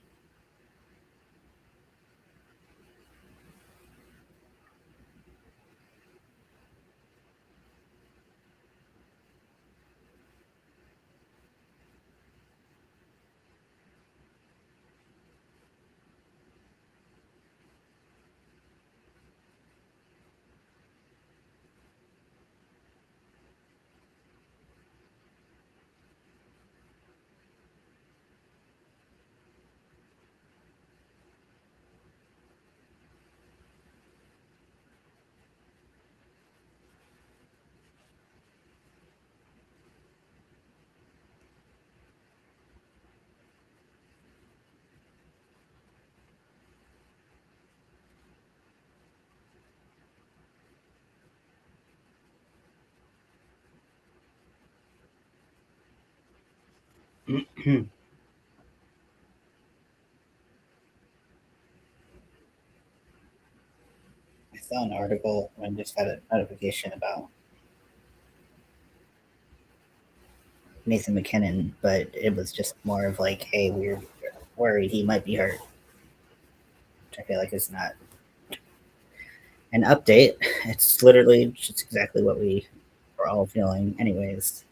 I saw an article and just got a notification about Nathan McKinnon, but it was just more of like, hey, we're worried he might be hurt. Which I feel like is not an update. It's literally just exactly what we were all feeling, anyways.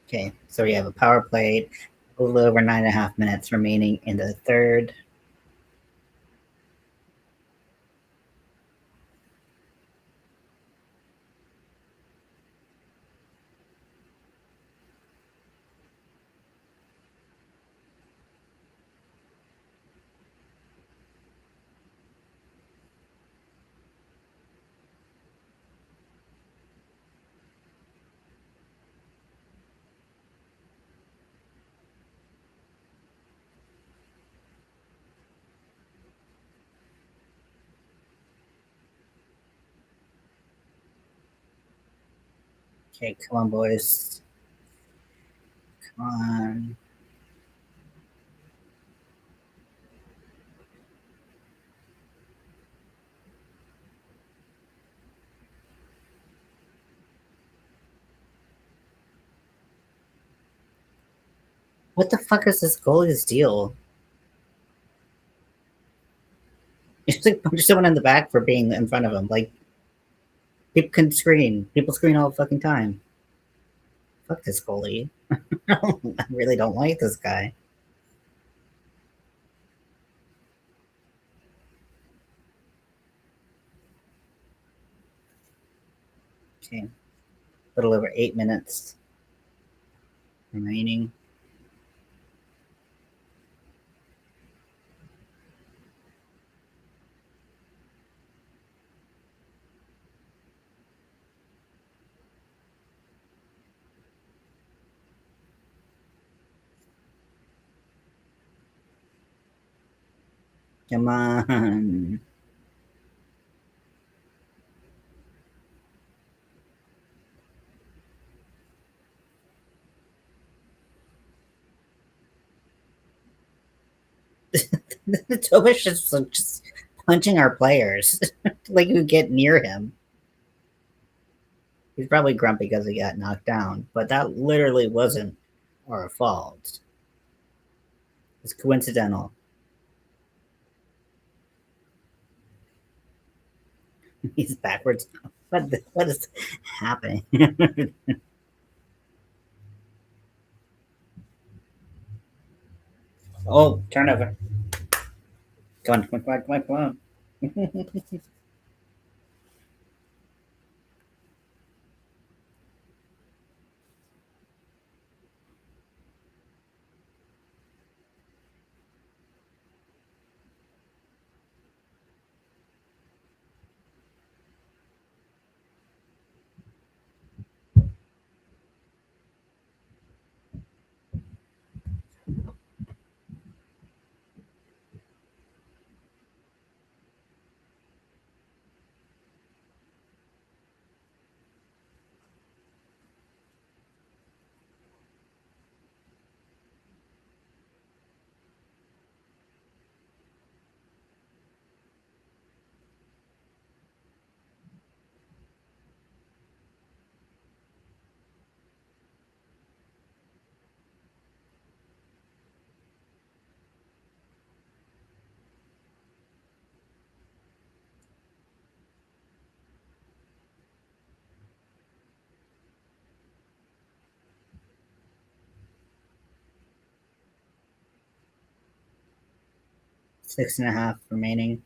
Okay, so we have a power play, a little over 9.5 minutes remaining in the third. Okay, come on, boys. Come on. What the fuck is this goalie's deal? You just like punch someone in the back for being in front of him. Like people can screen. People screen all the fucking time. Fuck this goalie. I really don't like this guy. Okay. A little over 8 minutes remaining. Come on. Tobish is just punching our players. Like you get near him. He's probably grumpy because he got knocked down, but that literally wasn't our fault. It's coincidental. He's backwards. What is happening? Oh, turnover. Come on, come on, come on, come on. Six and a half remaining.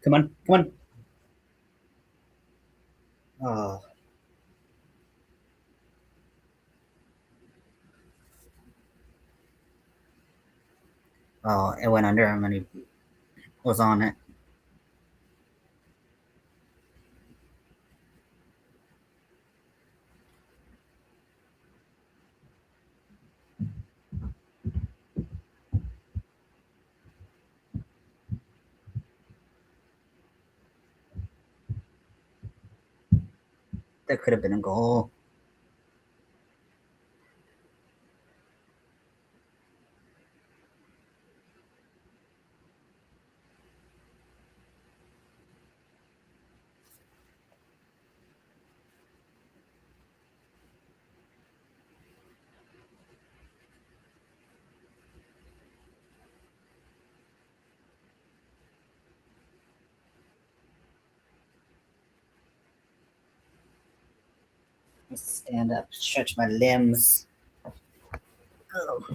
Come on, come on. Oh, oh, it went under him and he was on it. That could have been a goal. Stand up, stretch my limbs. Oh.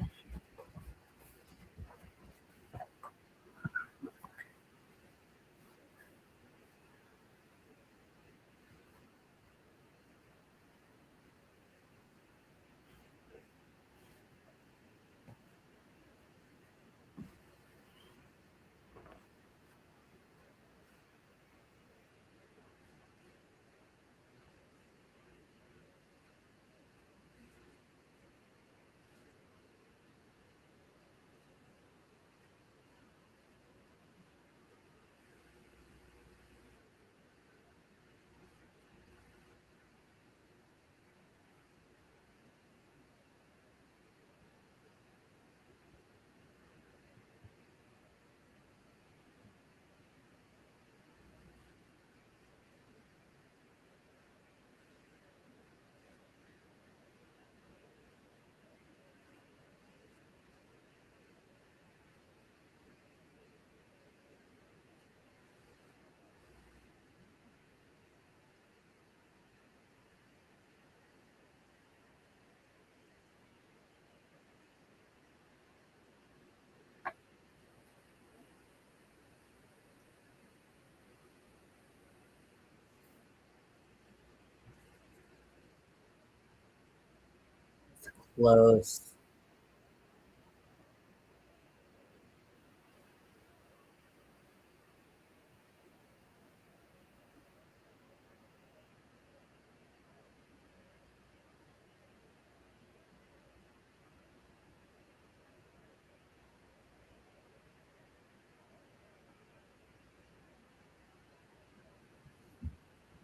close.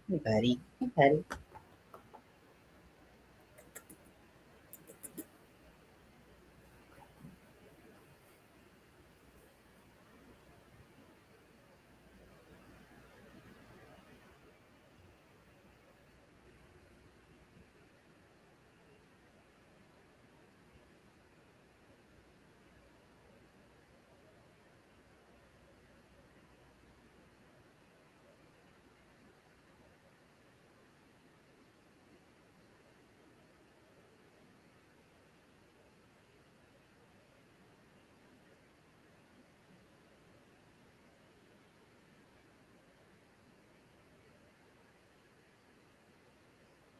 Hey, buddy. Hey, buddy.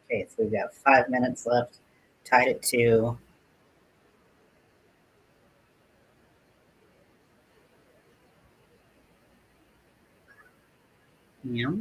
Okay, so we've got 5 minutes left. Tied at 2. Meow.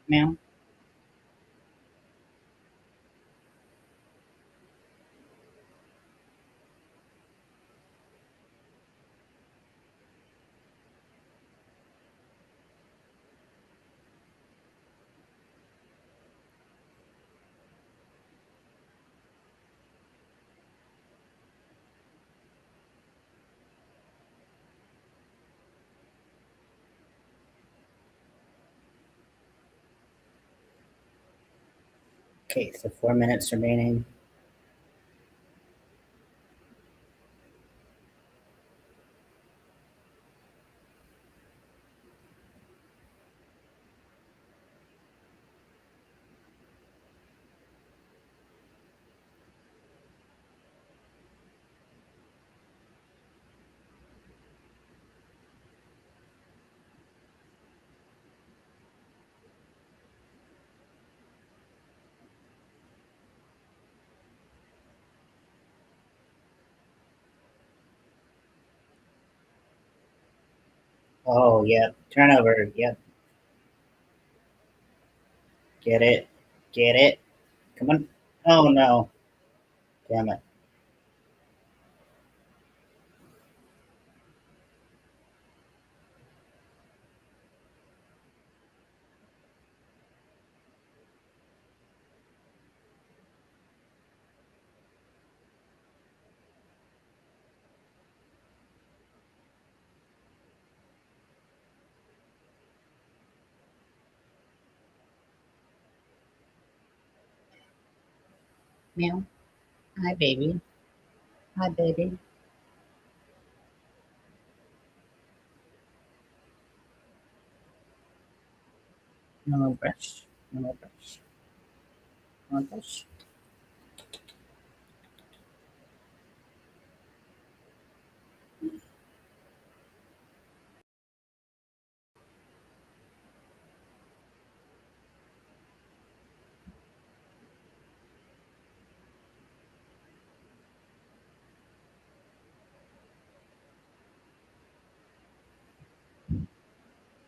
Meow. Okay, so 4 minutes remaining. Oh, yep. Turnover. Yep. Get it. Get it. Come on. Oh, no. Damn it. Meow. Hi, baby. Hi, baby. No more brush. No more brush. No more brush.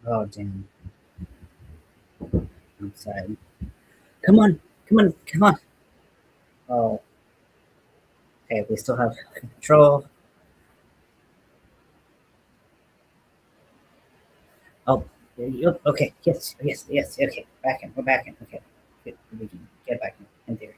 Oh, damn. Outside. Come on. Come on. Come on. Oh, okay. We still have control. Okay, yes, yes, yes, okay. Back in, we're back in. Okay, good. We can get back in theory.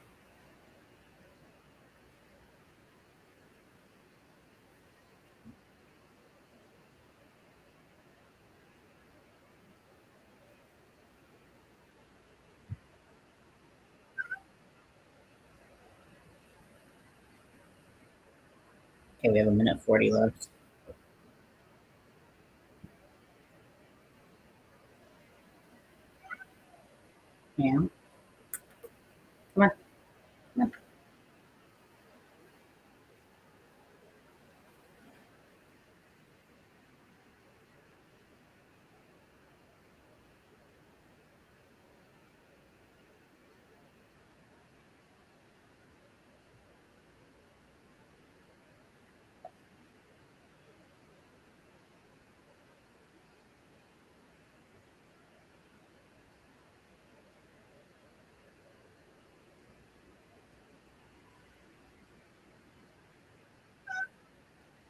Okay, we have a minute 40 left. Ma'am, come on, come on.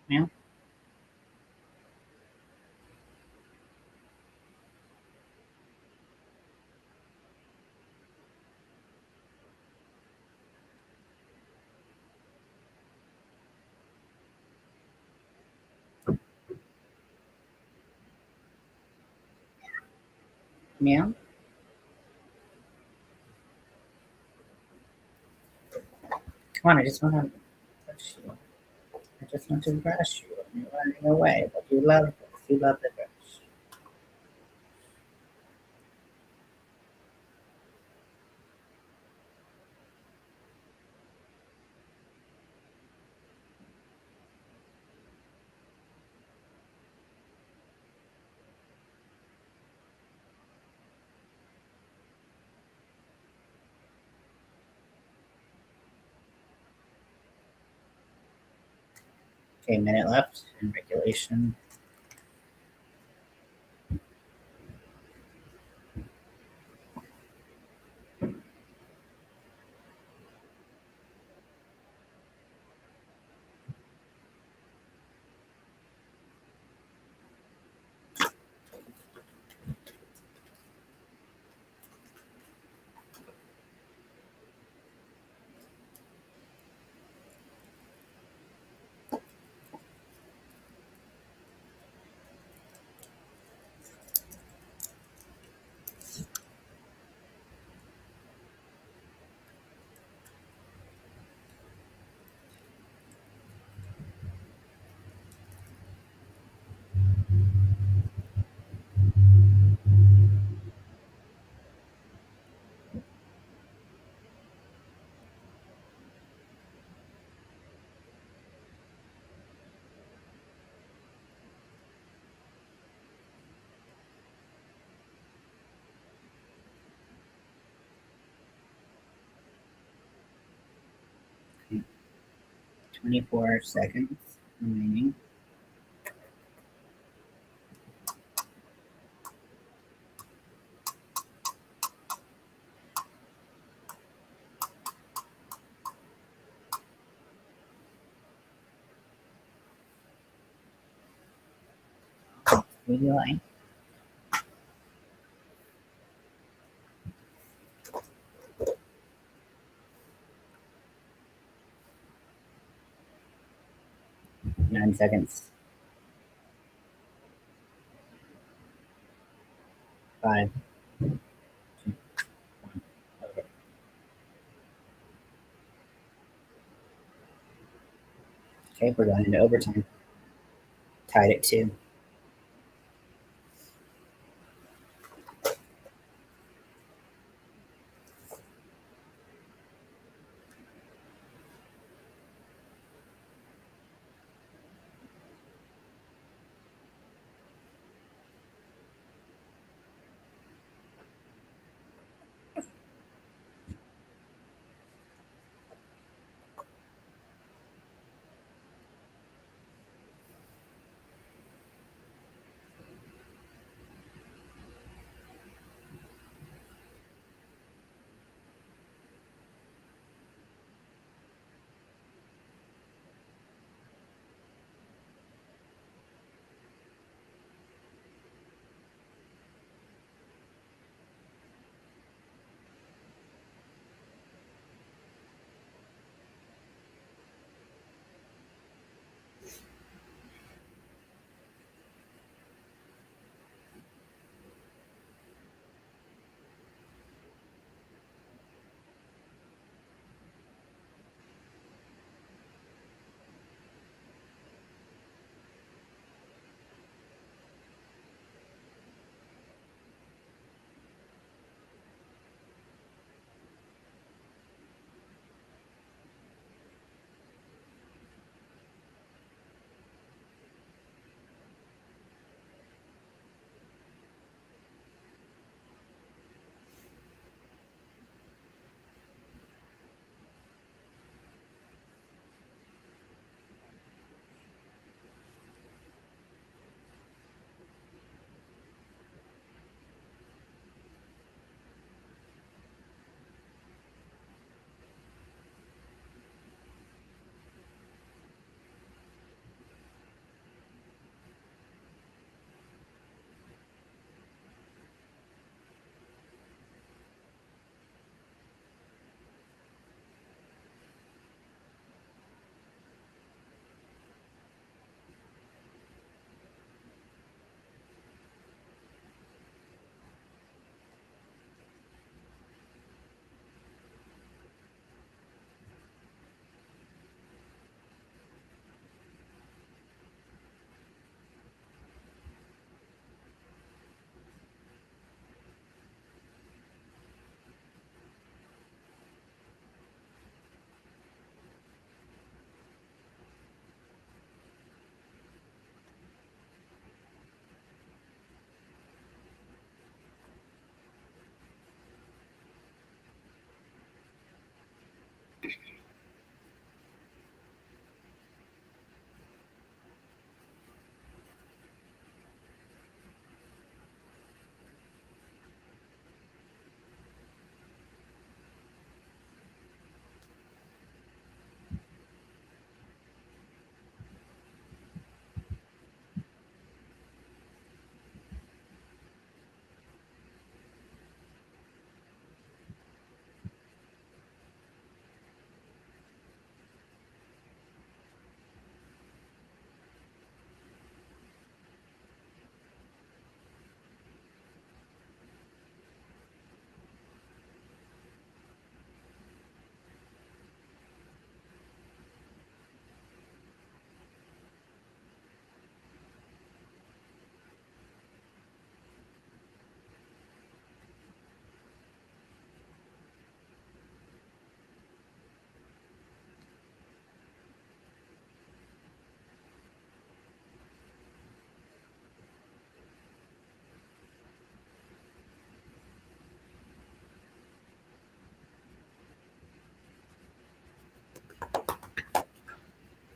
Ma'am, ma'am. Come on, I just want to brush you. I just want to brush you. You're running away, but you love this. You love the brush. Okay, minute left in regulation. Okay, 24 seconds remaining. Maybe line. 9 seconds. 5, 2, 1. Okay. Okay, we're going into overtime. Tied at 2.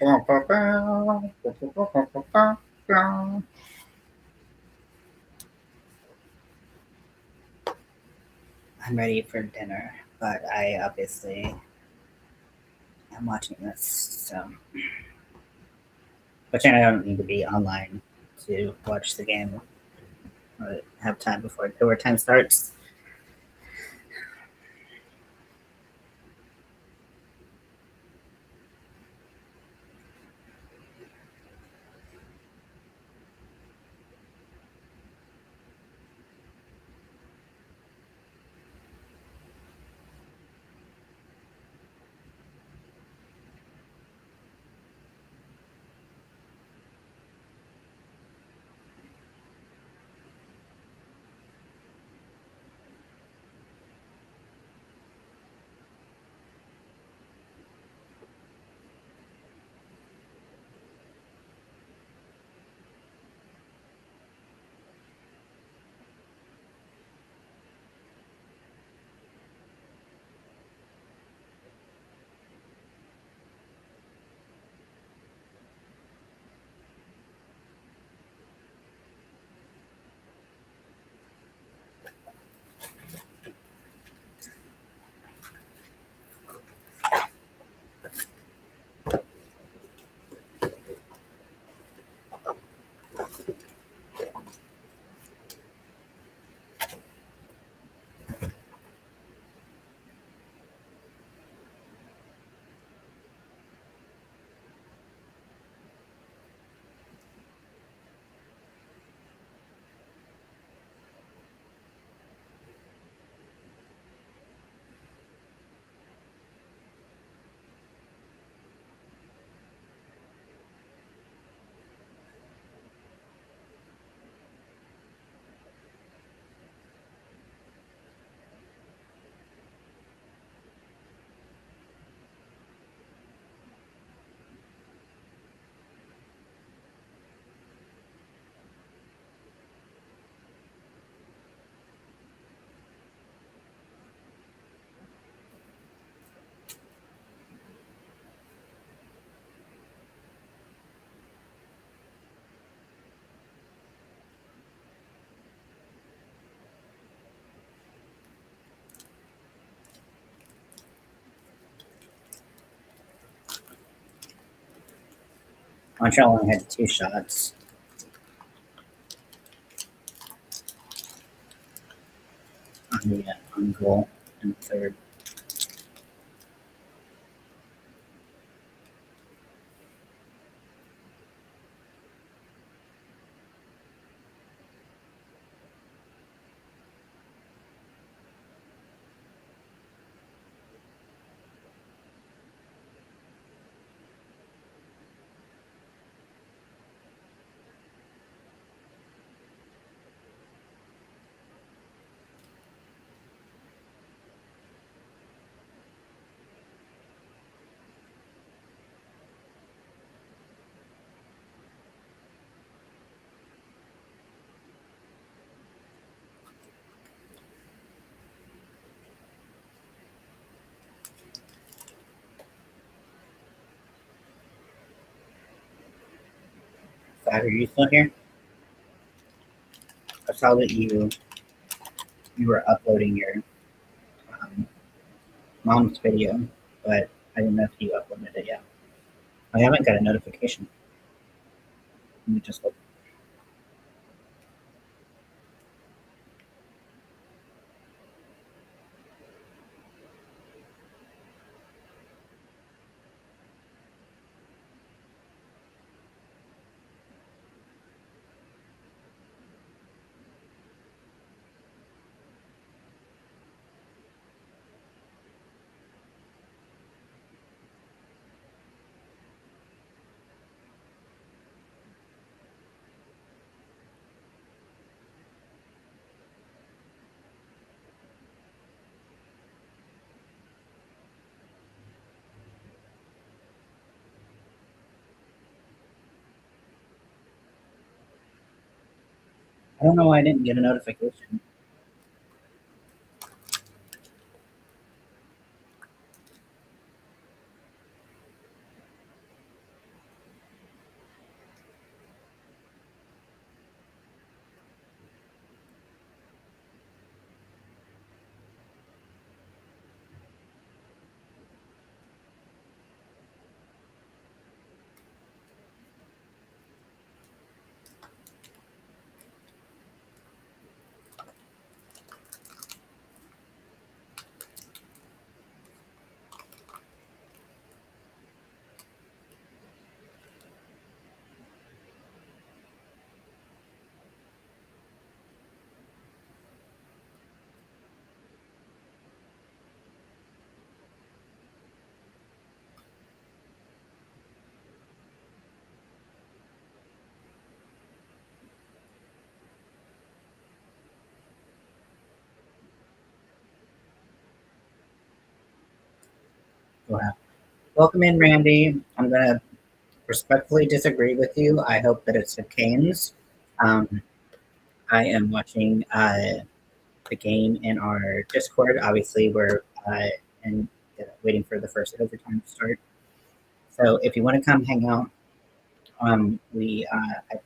I'm ready for dinner, but I obviously am watching this, so but I don't need to be online to watch the game or have time before overtime starts. Montreal only had 2 shots on goal in the third. Are you still here? I saw that you were uploading your um, mom's video, but I didn't know if you uploaded it yet. I haven't got a notification. Let me just look. I don't know why I didn't get a notification. Wow. Welcome in, Randy. I'm gonna respectfully disagree with you. I hope that it's the Canes. Um, I am watching the game in our Discord. Obviously, we're in, waiting for the first overtime to start. So if you want to come hang out, I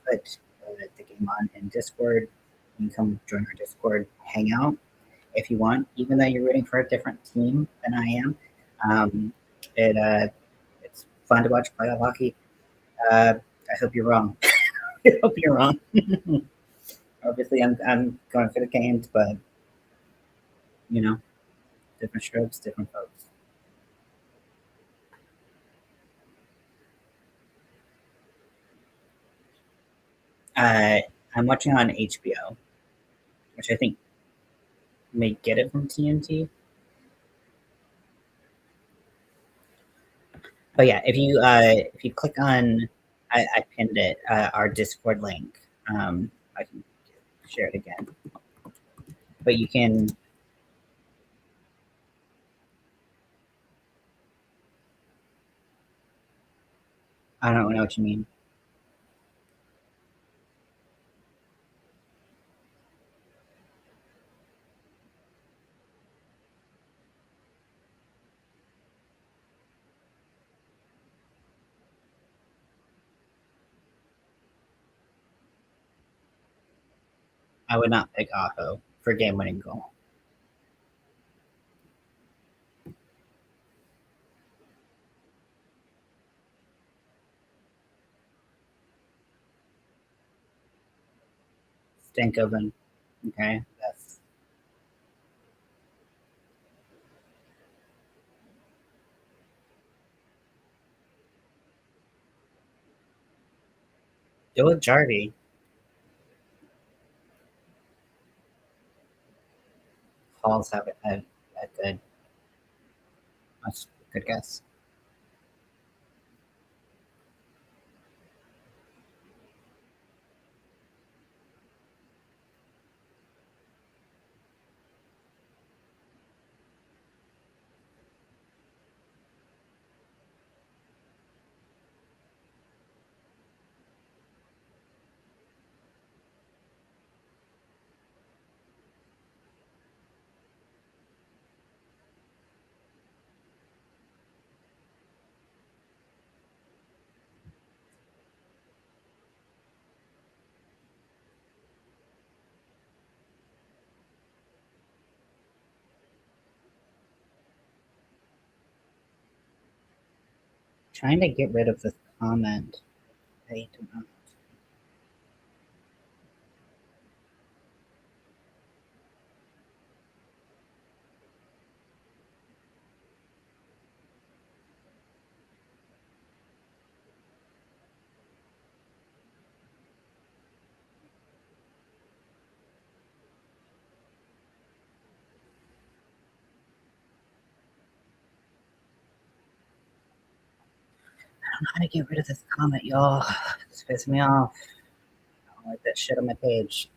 put the game on in Discord. You can come join our Discord, hang out if you want, even though you're rooting for a different team than I am. Um, it's fun to watch playoff hockey. I hope you're wrong. I hope you're wrong. Obviously, I'm going for the Canes, but you know, different strokes, different folks. Uh, I'm watching on HBO, which I think may get it from TNT. But yeah, if you click on, I pinned it, our Discord link. I can share it again. But you can. I don't know what you mean. I would not pick Aho for game-winning goal. Stankoven. Okay, that's do it, Jardy. Halls have a good. That's a good guess. trying to get rid of this comment. I don't know. How to get rid of this comment, y'all. It's pissing me off. I don't like that shit on my page.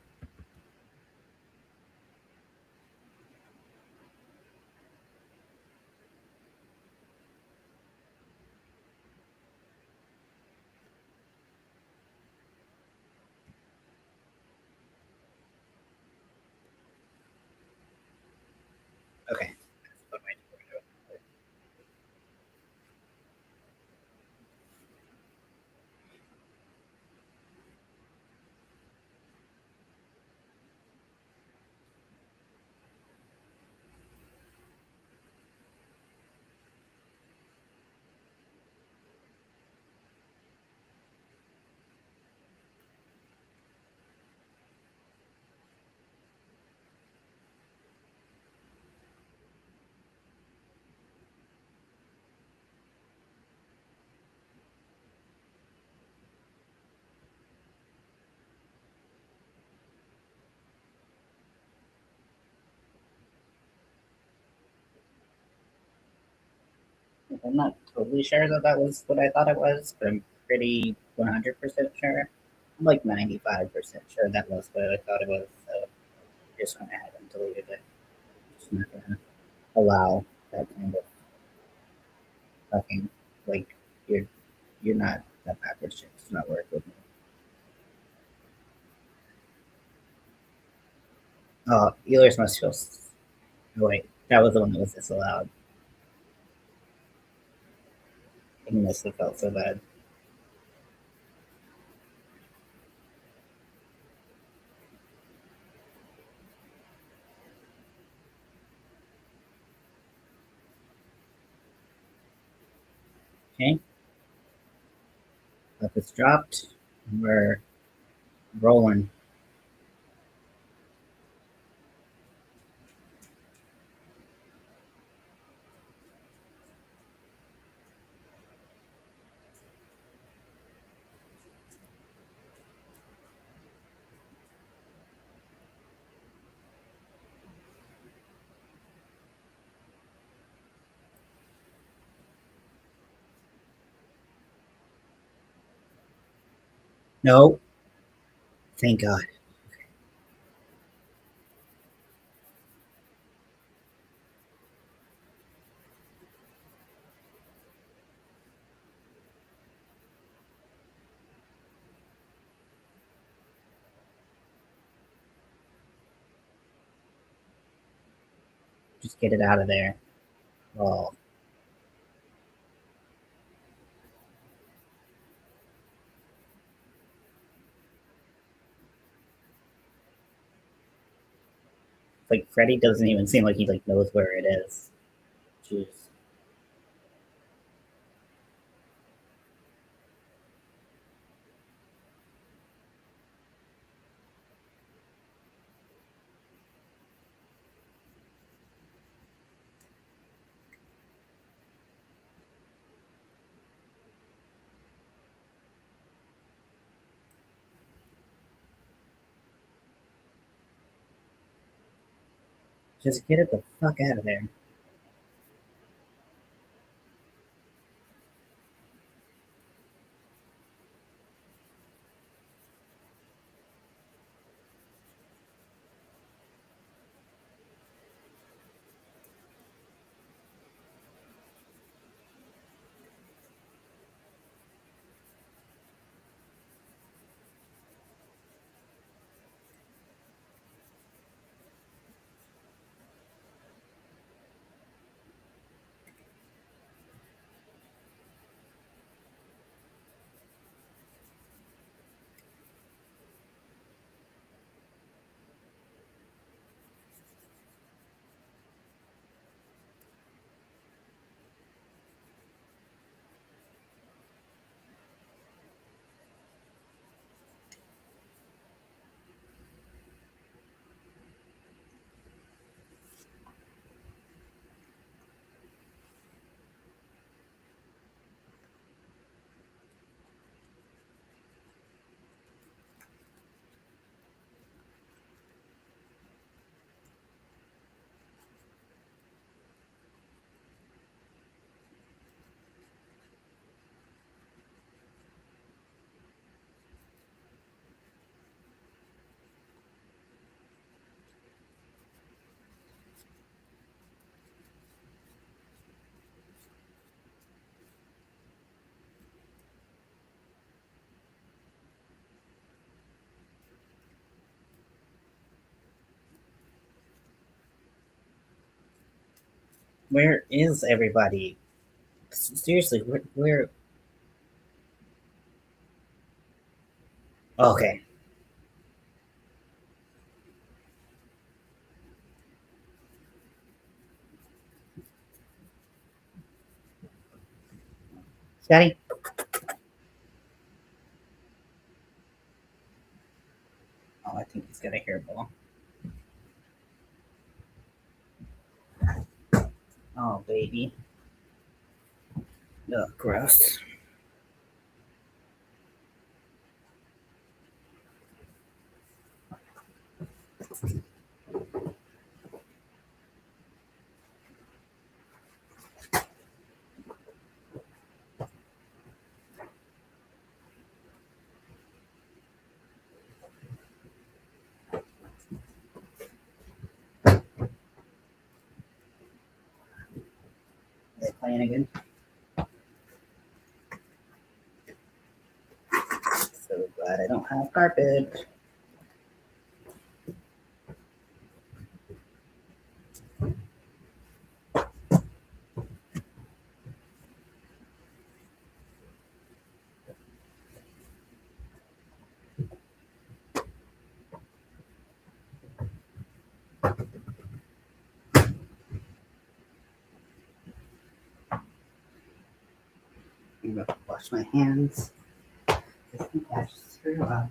Okay. I'm not totally sure that that was what I thought it was, but I'm pretty 100% sure. I'm like 95% sure that was what I thought it was. So just went ahead and deleted it. Just not gonna allow that kind of fucking like you're you're not that backwards shit. It's not work with me. Oh, Ehlers must feel. Oh, wait, that was the one that was disallowed. He must have felt so bad. Okay, but it's dropped. We're rolling. No, thank God. Just get it out of there. Oh, like Freddy doesn't even seem like he like knows where it is. Jeez. Just get it the fuck out of there. Where is everybody? Seriously, where? Okay. Scotty? Oh, I think he's got a hairball. Oh, baby. Ugh, gross. They're playing again. So glad I don't have carpet. I'm gonna wash my hands. I think I just threw up.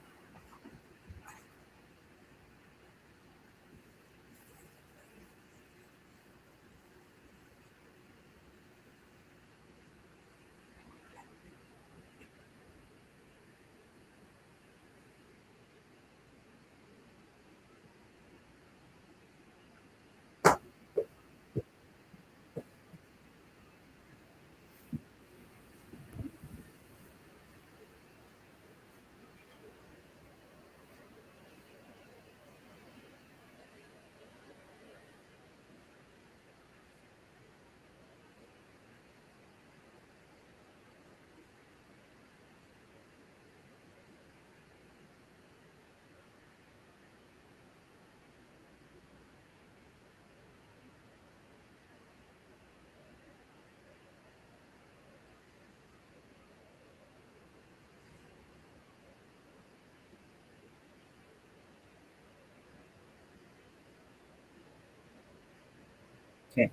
Okay.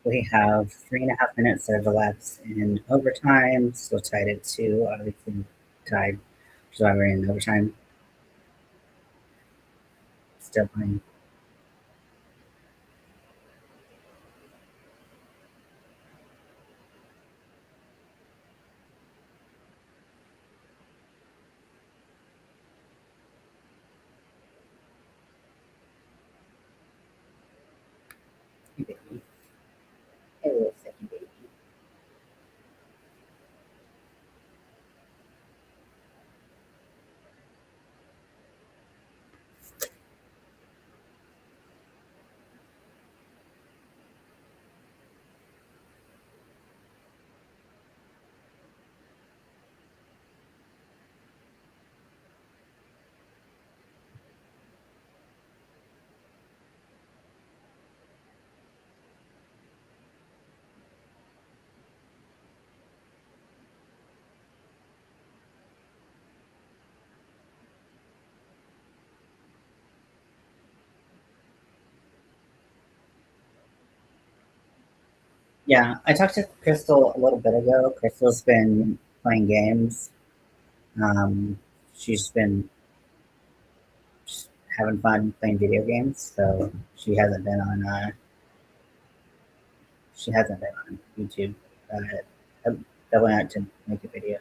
We have 3.5 minutes that have elapsed in overtime. Still tied at two. Obviously tied. Which is why we're in overtime. Still playing. Hey, baby. Hey, little second baby. Yeah, I talked to Crystal a little bit ago. Crystal's been playing games. Um, she's been just having fun playing video games, so she hasn't been on. She hasn't been on YouTube. I definitely had to make a video.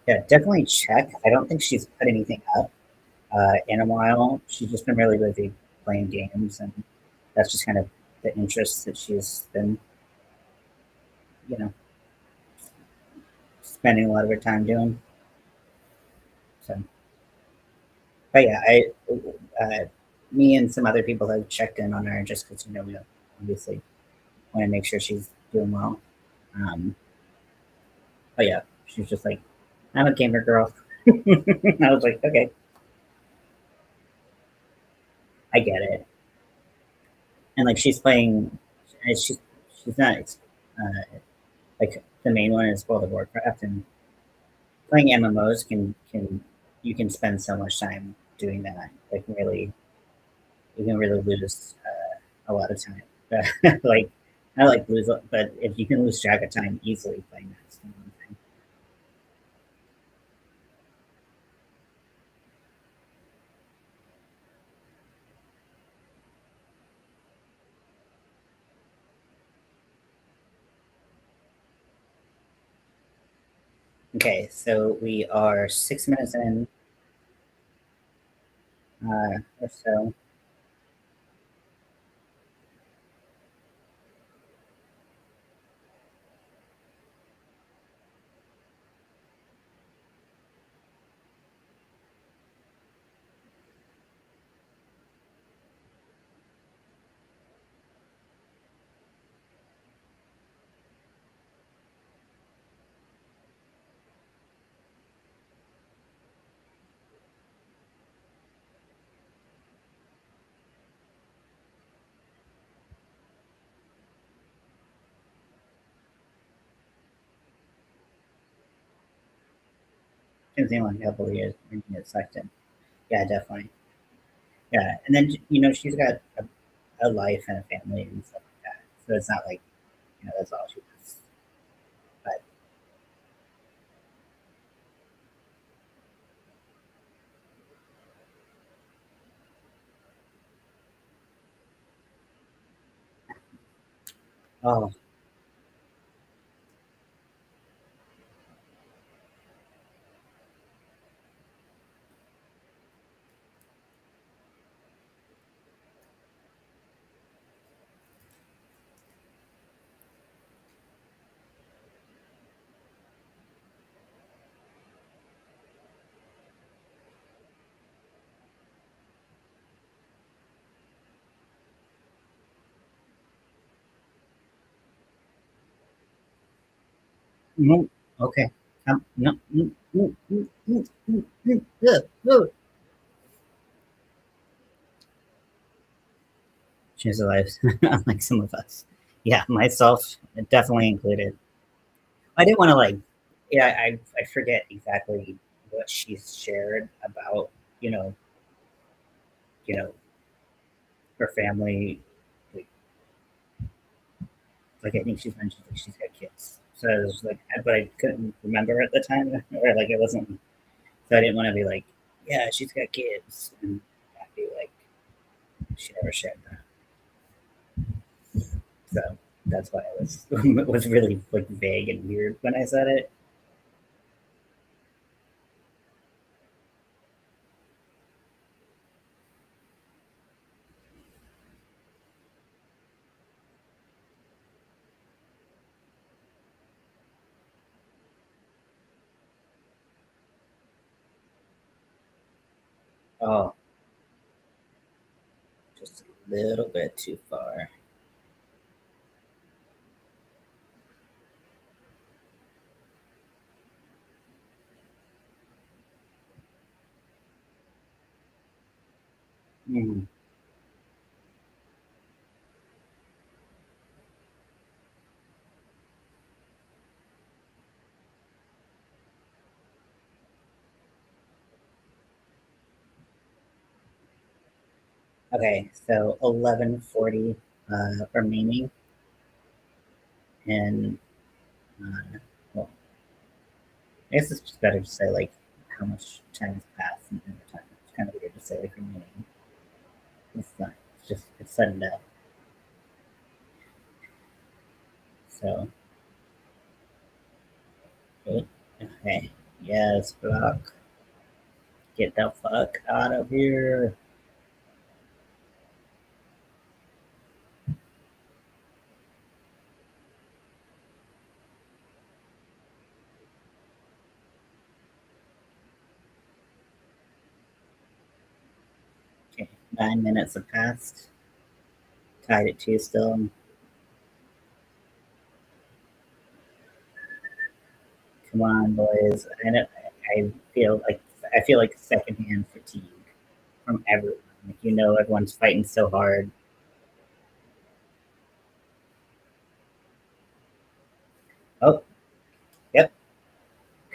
Yeah, definitely check. I don't think she's put anything up in a while. She's just been really busy playing games, and that's just kind of the interest that she's been, you know, spending a lot of her time doing. So, but yeah, uh, me and some other people have checked in on her just because we obviously want to make sure she's doing well. Um, but yeah, she's just like, I'm a gamer girl. I was like, okay. I get it. And like she's playing, she's not like the main one is World of Warcraft, and playing MMOs can you can spend so much time doing that. Like really, you can really lose a lot of time. Like I like lose, but if you can lose track of time easily playing that, it's the one thing. Okay, so we are 6 minutes in or so. Can see like heavily as when you get sucked in. Yeah, definitely. Yeah, and then she's got a life and a family and stuff like that. So it's not like that's all she does. But oh, no, okay. No, she's alive, unlike some of us. Yeah, myself definitely included. I didn't want to like, yeah, I forget exactly what she's shared about, you know, you know, her family. Like, like I think she's mentioned like she's got kids. So it was like, but I couldn't remember at the time, or like it wasn't. So I didn't want to be like, yeah, she's got kids, and I'd be like, she never shared that. So that's why I was it was really like vague and weird when I said it. Oh, just a little bit too far. Mm. Okay, so 11:40 remaining, and well, I guess it's just better to say like how much time has passed and the time. It's kind of weird to say like remaining. It's not. It's just it's sudden death. So good. Okay. Yes, block. Get the fuck out of here. Okay. 9 minutes have passed. Tied at two still. Come on, boys. I feel like secondhand fatigue from everyone. Like, everyone's fighting so hard. Oh, yep.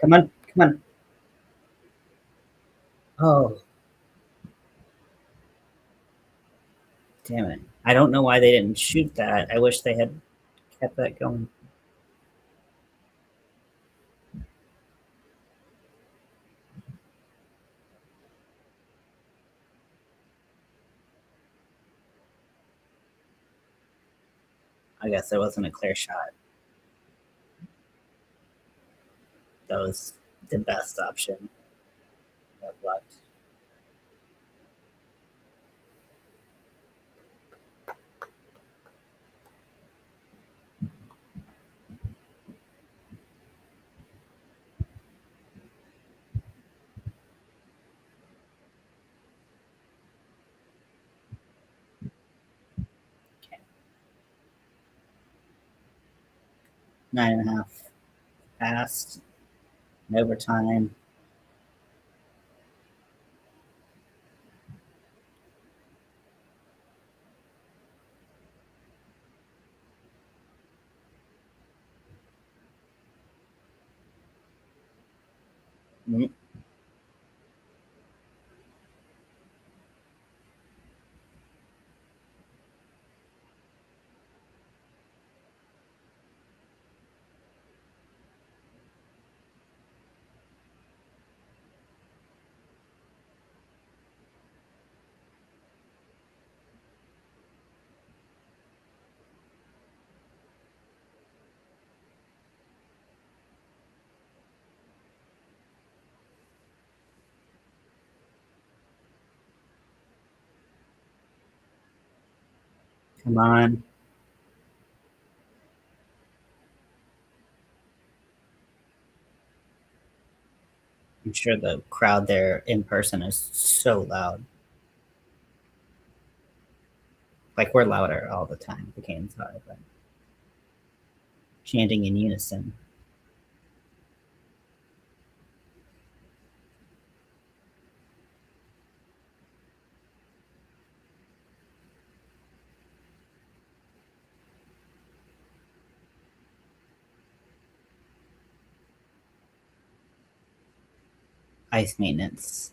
Come on, come on. Oh, damn it. I don't know why they didn't shoot that. I wish they had kept that going. I guess it wasn't a clear shot. That was the best option left. Okay. 9.5 passed. Overtime. Mm, Come on. I'm sure the crowd there in person is so loud. Like we're louder all the time, the Canes are, but chanting in unison. Ice maintenance.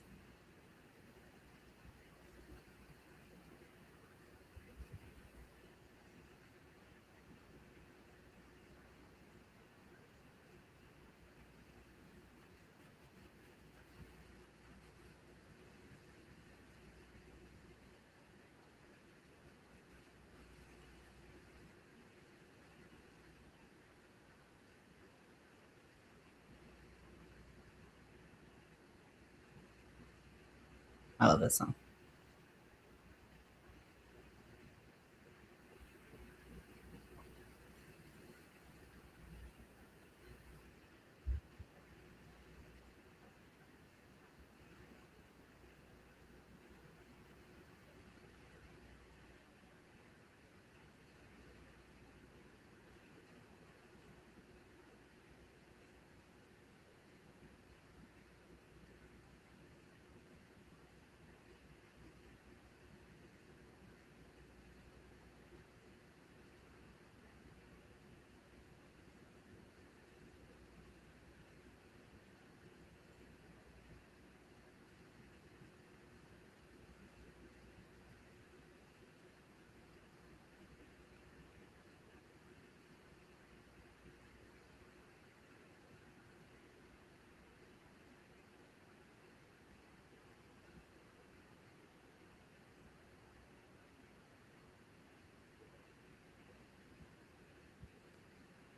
I love this song.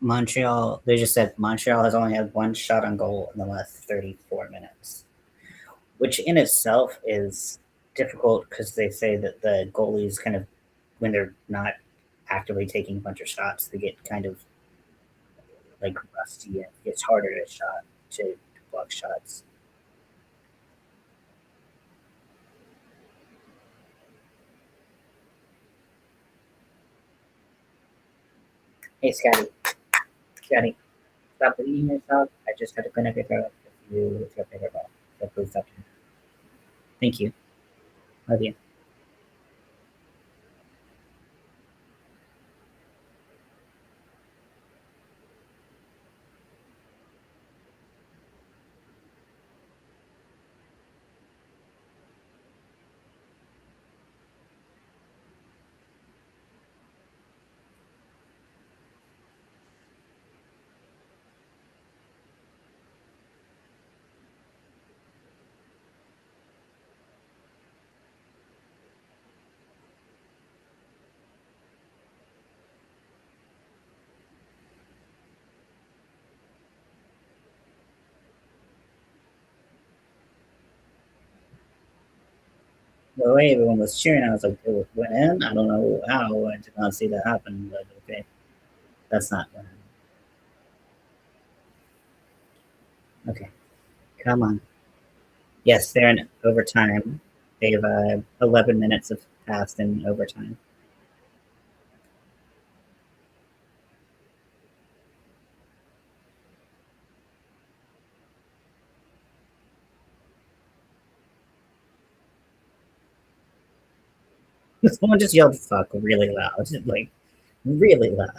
Montreal, they just said Montreal has only had one shot on goal in the last 34 minutes, which in itself is difficult because they say that the goalies kind of, when they're not actively taking a bunch of shots, they get kind of like rusty and it's harder to block shots. Hey, Scotty, stop beating yourself. I just had to clean up your throat if you with your paper ball. So please stop doing that. Thank you. Love you. the way everyone was cheering, I was like, it went in. I don't know how. I did not see that happen, but okay, that's not what happened. Okay, come on. Yes, they're in overtime. They've 11 minutes have passed in overtime. Someone just yelled "fuck" really loud, like really loud.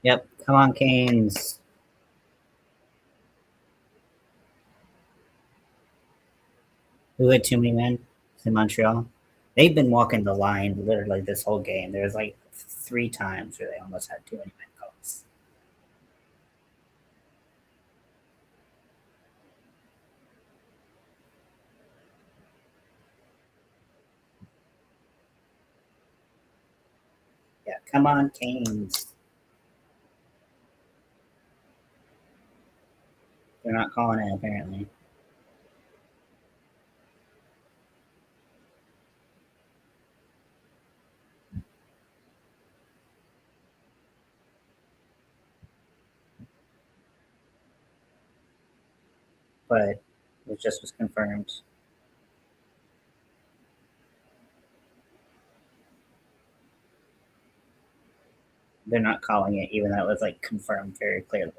Yep, come on, Canes. Who had too many men in Montreal? They've been walking the line literally this whole game. There's like 3 times where they almost had too many men calls. Yeah, come on, Canes. They're not calling it apparently, but it just was confirmed. They're not calling it, even though it was like confirmed very clearly.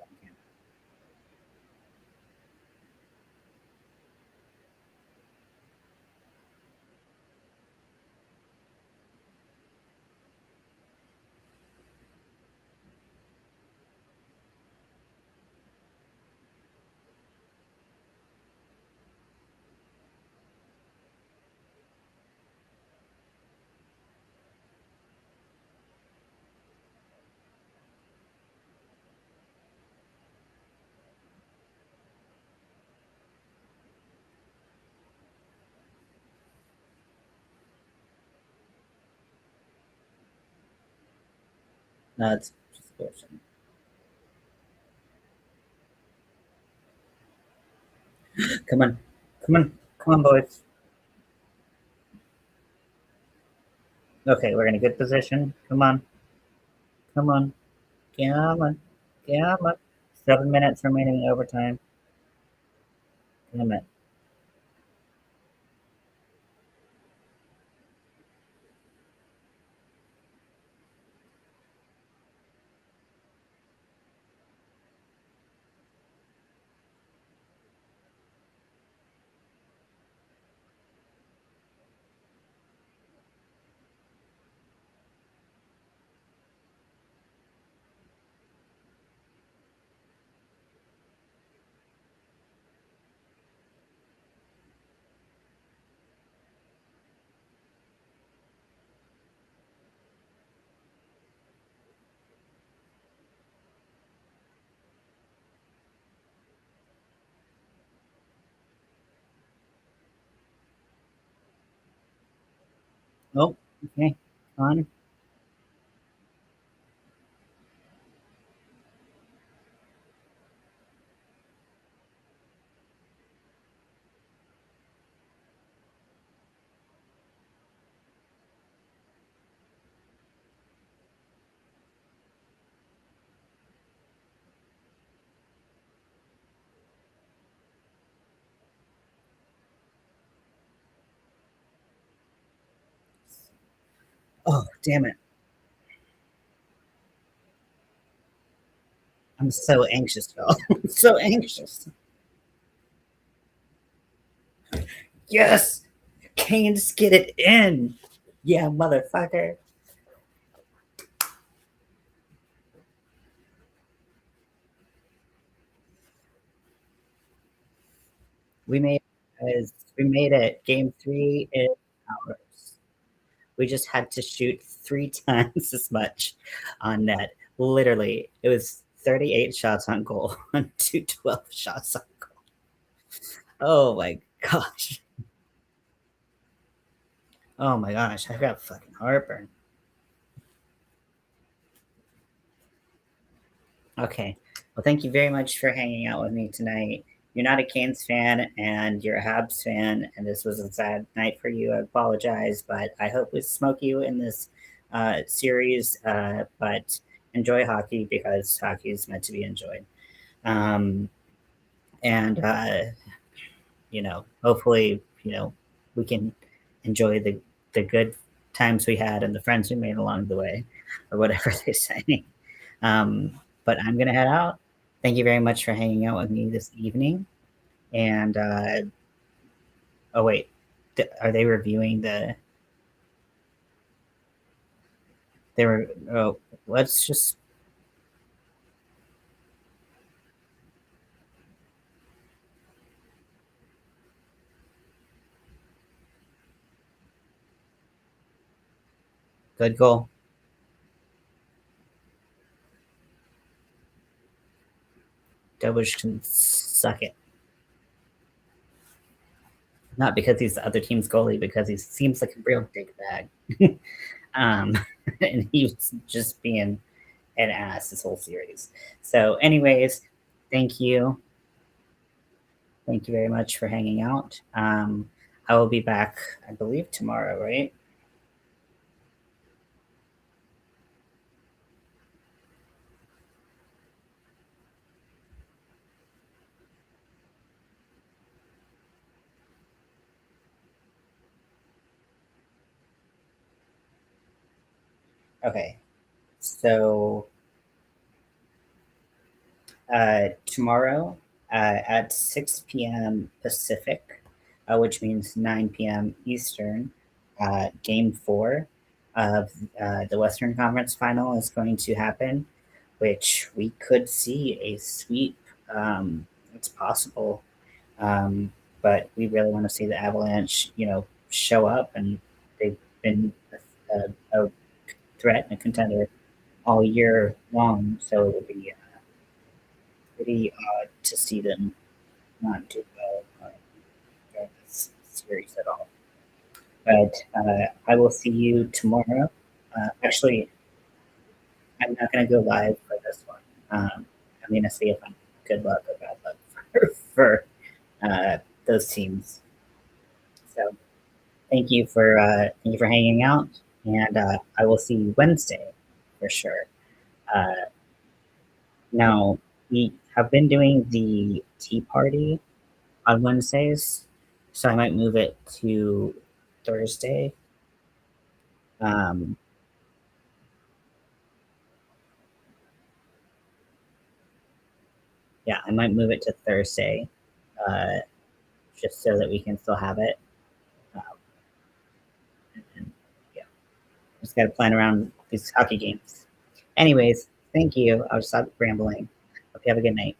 No, it's just bullshit. Come on, come on, come on, boys. Okay, we're in a good position. Come on, come on, come on, come on. 7 minutes remaining in overtime. Damn it. Oh, okay. Come on. Oh, damn it. I'm so anxious, Phil. I'm so anxious. Yes! Canes get it in. Yeah, motherfucker. We made we made it. Game 3 is ours. We just had to shoot 3 times as much on net. Literally, it was 38 shots on goal to 12 shots on goal. Oh my gosh. Oh my gosh, I got fucking heartburn. Okay. Well, thank you very much for hanging out with me tonight. You're not a Canes fan and you're a Habs fan, and this was a sad night for you. I apologize, but I hope we smoke you in this series. But enjoy hockey because hockey is meant to be enjoyed. Um, and hopefully, we can enjoy the good times we had and the friends we made along the way, or whatever they say. But I'm gonna head out. Thank you very much for hanging out with me this evening. And oh wait, are they reviewing the? They were. Oh, let's just. Good goal. Dobush can suck it. Not because he's the other team's goalie, because he seems like a real dickbag. um, and he was just being an ass this whole series. So, anyways, thank you. Thank you very much for hanging out. I will be back, I believe, tomorrow, right? Okay. So, tomorrow at 6 p.m. Pacific, which means 9 p.m. Eastern, game four of the Western Conference final is going to happen, which we could see a sweep. It's possible, um, but we really want to see the Avalanche, show up, and they've been a threat and a contender all year long. So it would be pretty odd to see them not do well during this series at all. But I will see you tomorrow. Actually, I'm not going to go live for this one. I'm going to see if I'm good luck or bad luck for those teams. So thank you for hanging out, and I will see you Wednesday for sure. Uh, Now we have been doing the tea party on Wednesdays, so I might move it to Thursday. Um, yeah, I might move it to Thursday, uh, just so that we can still have it. Um, and, yeah, just got to plan around these hockey games. Anyways, thank you. I'll stop rambling. Hope you have a good night.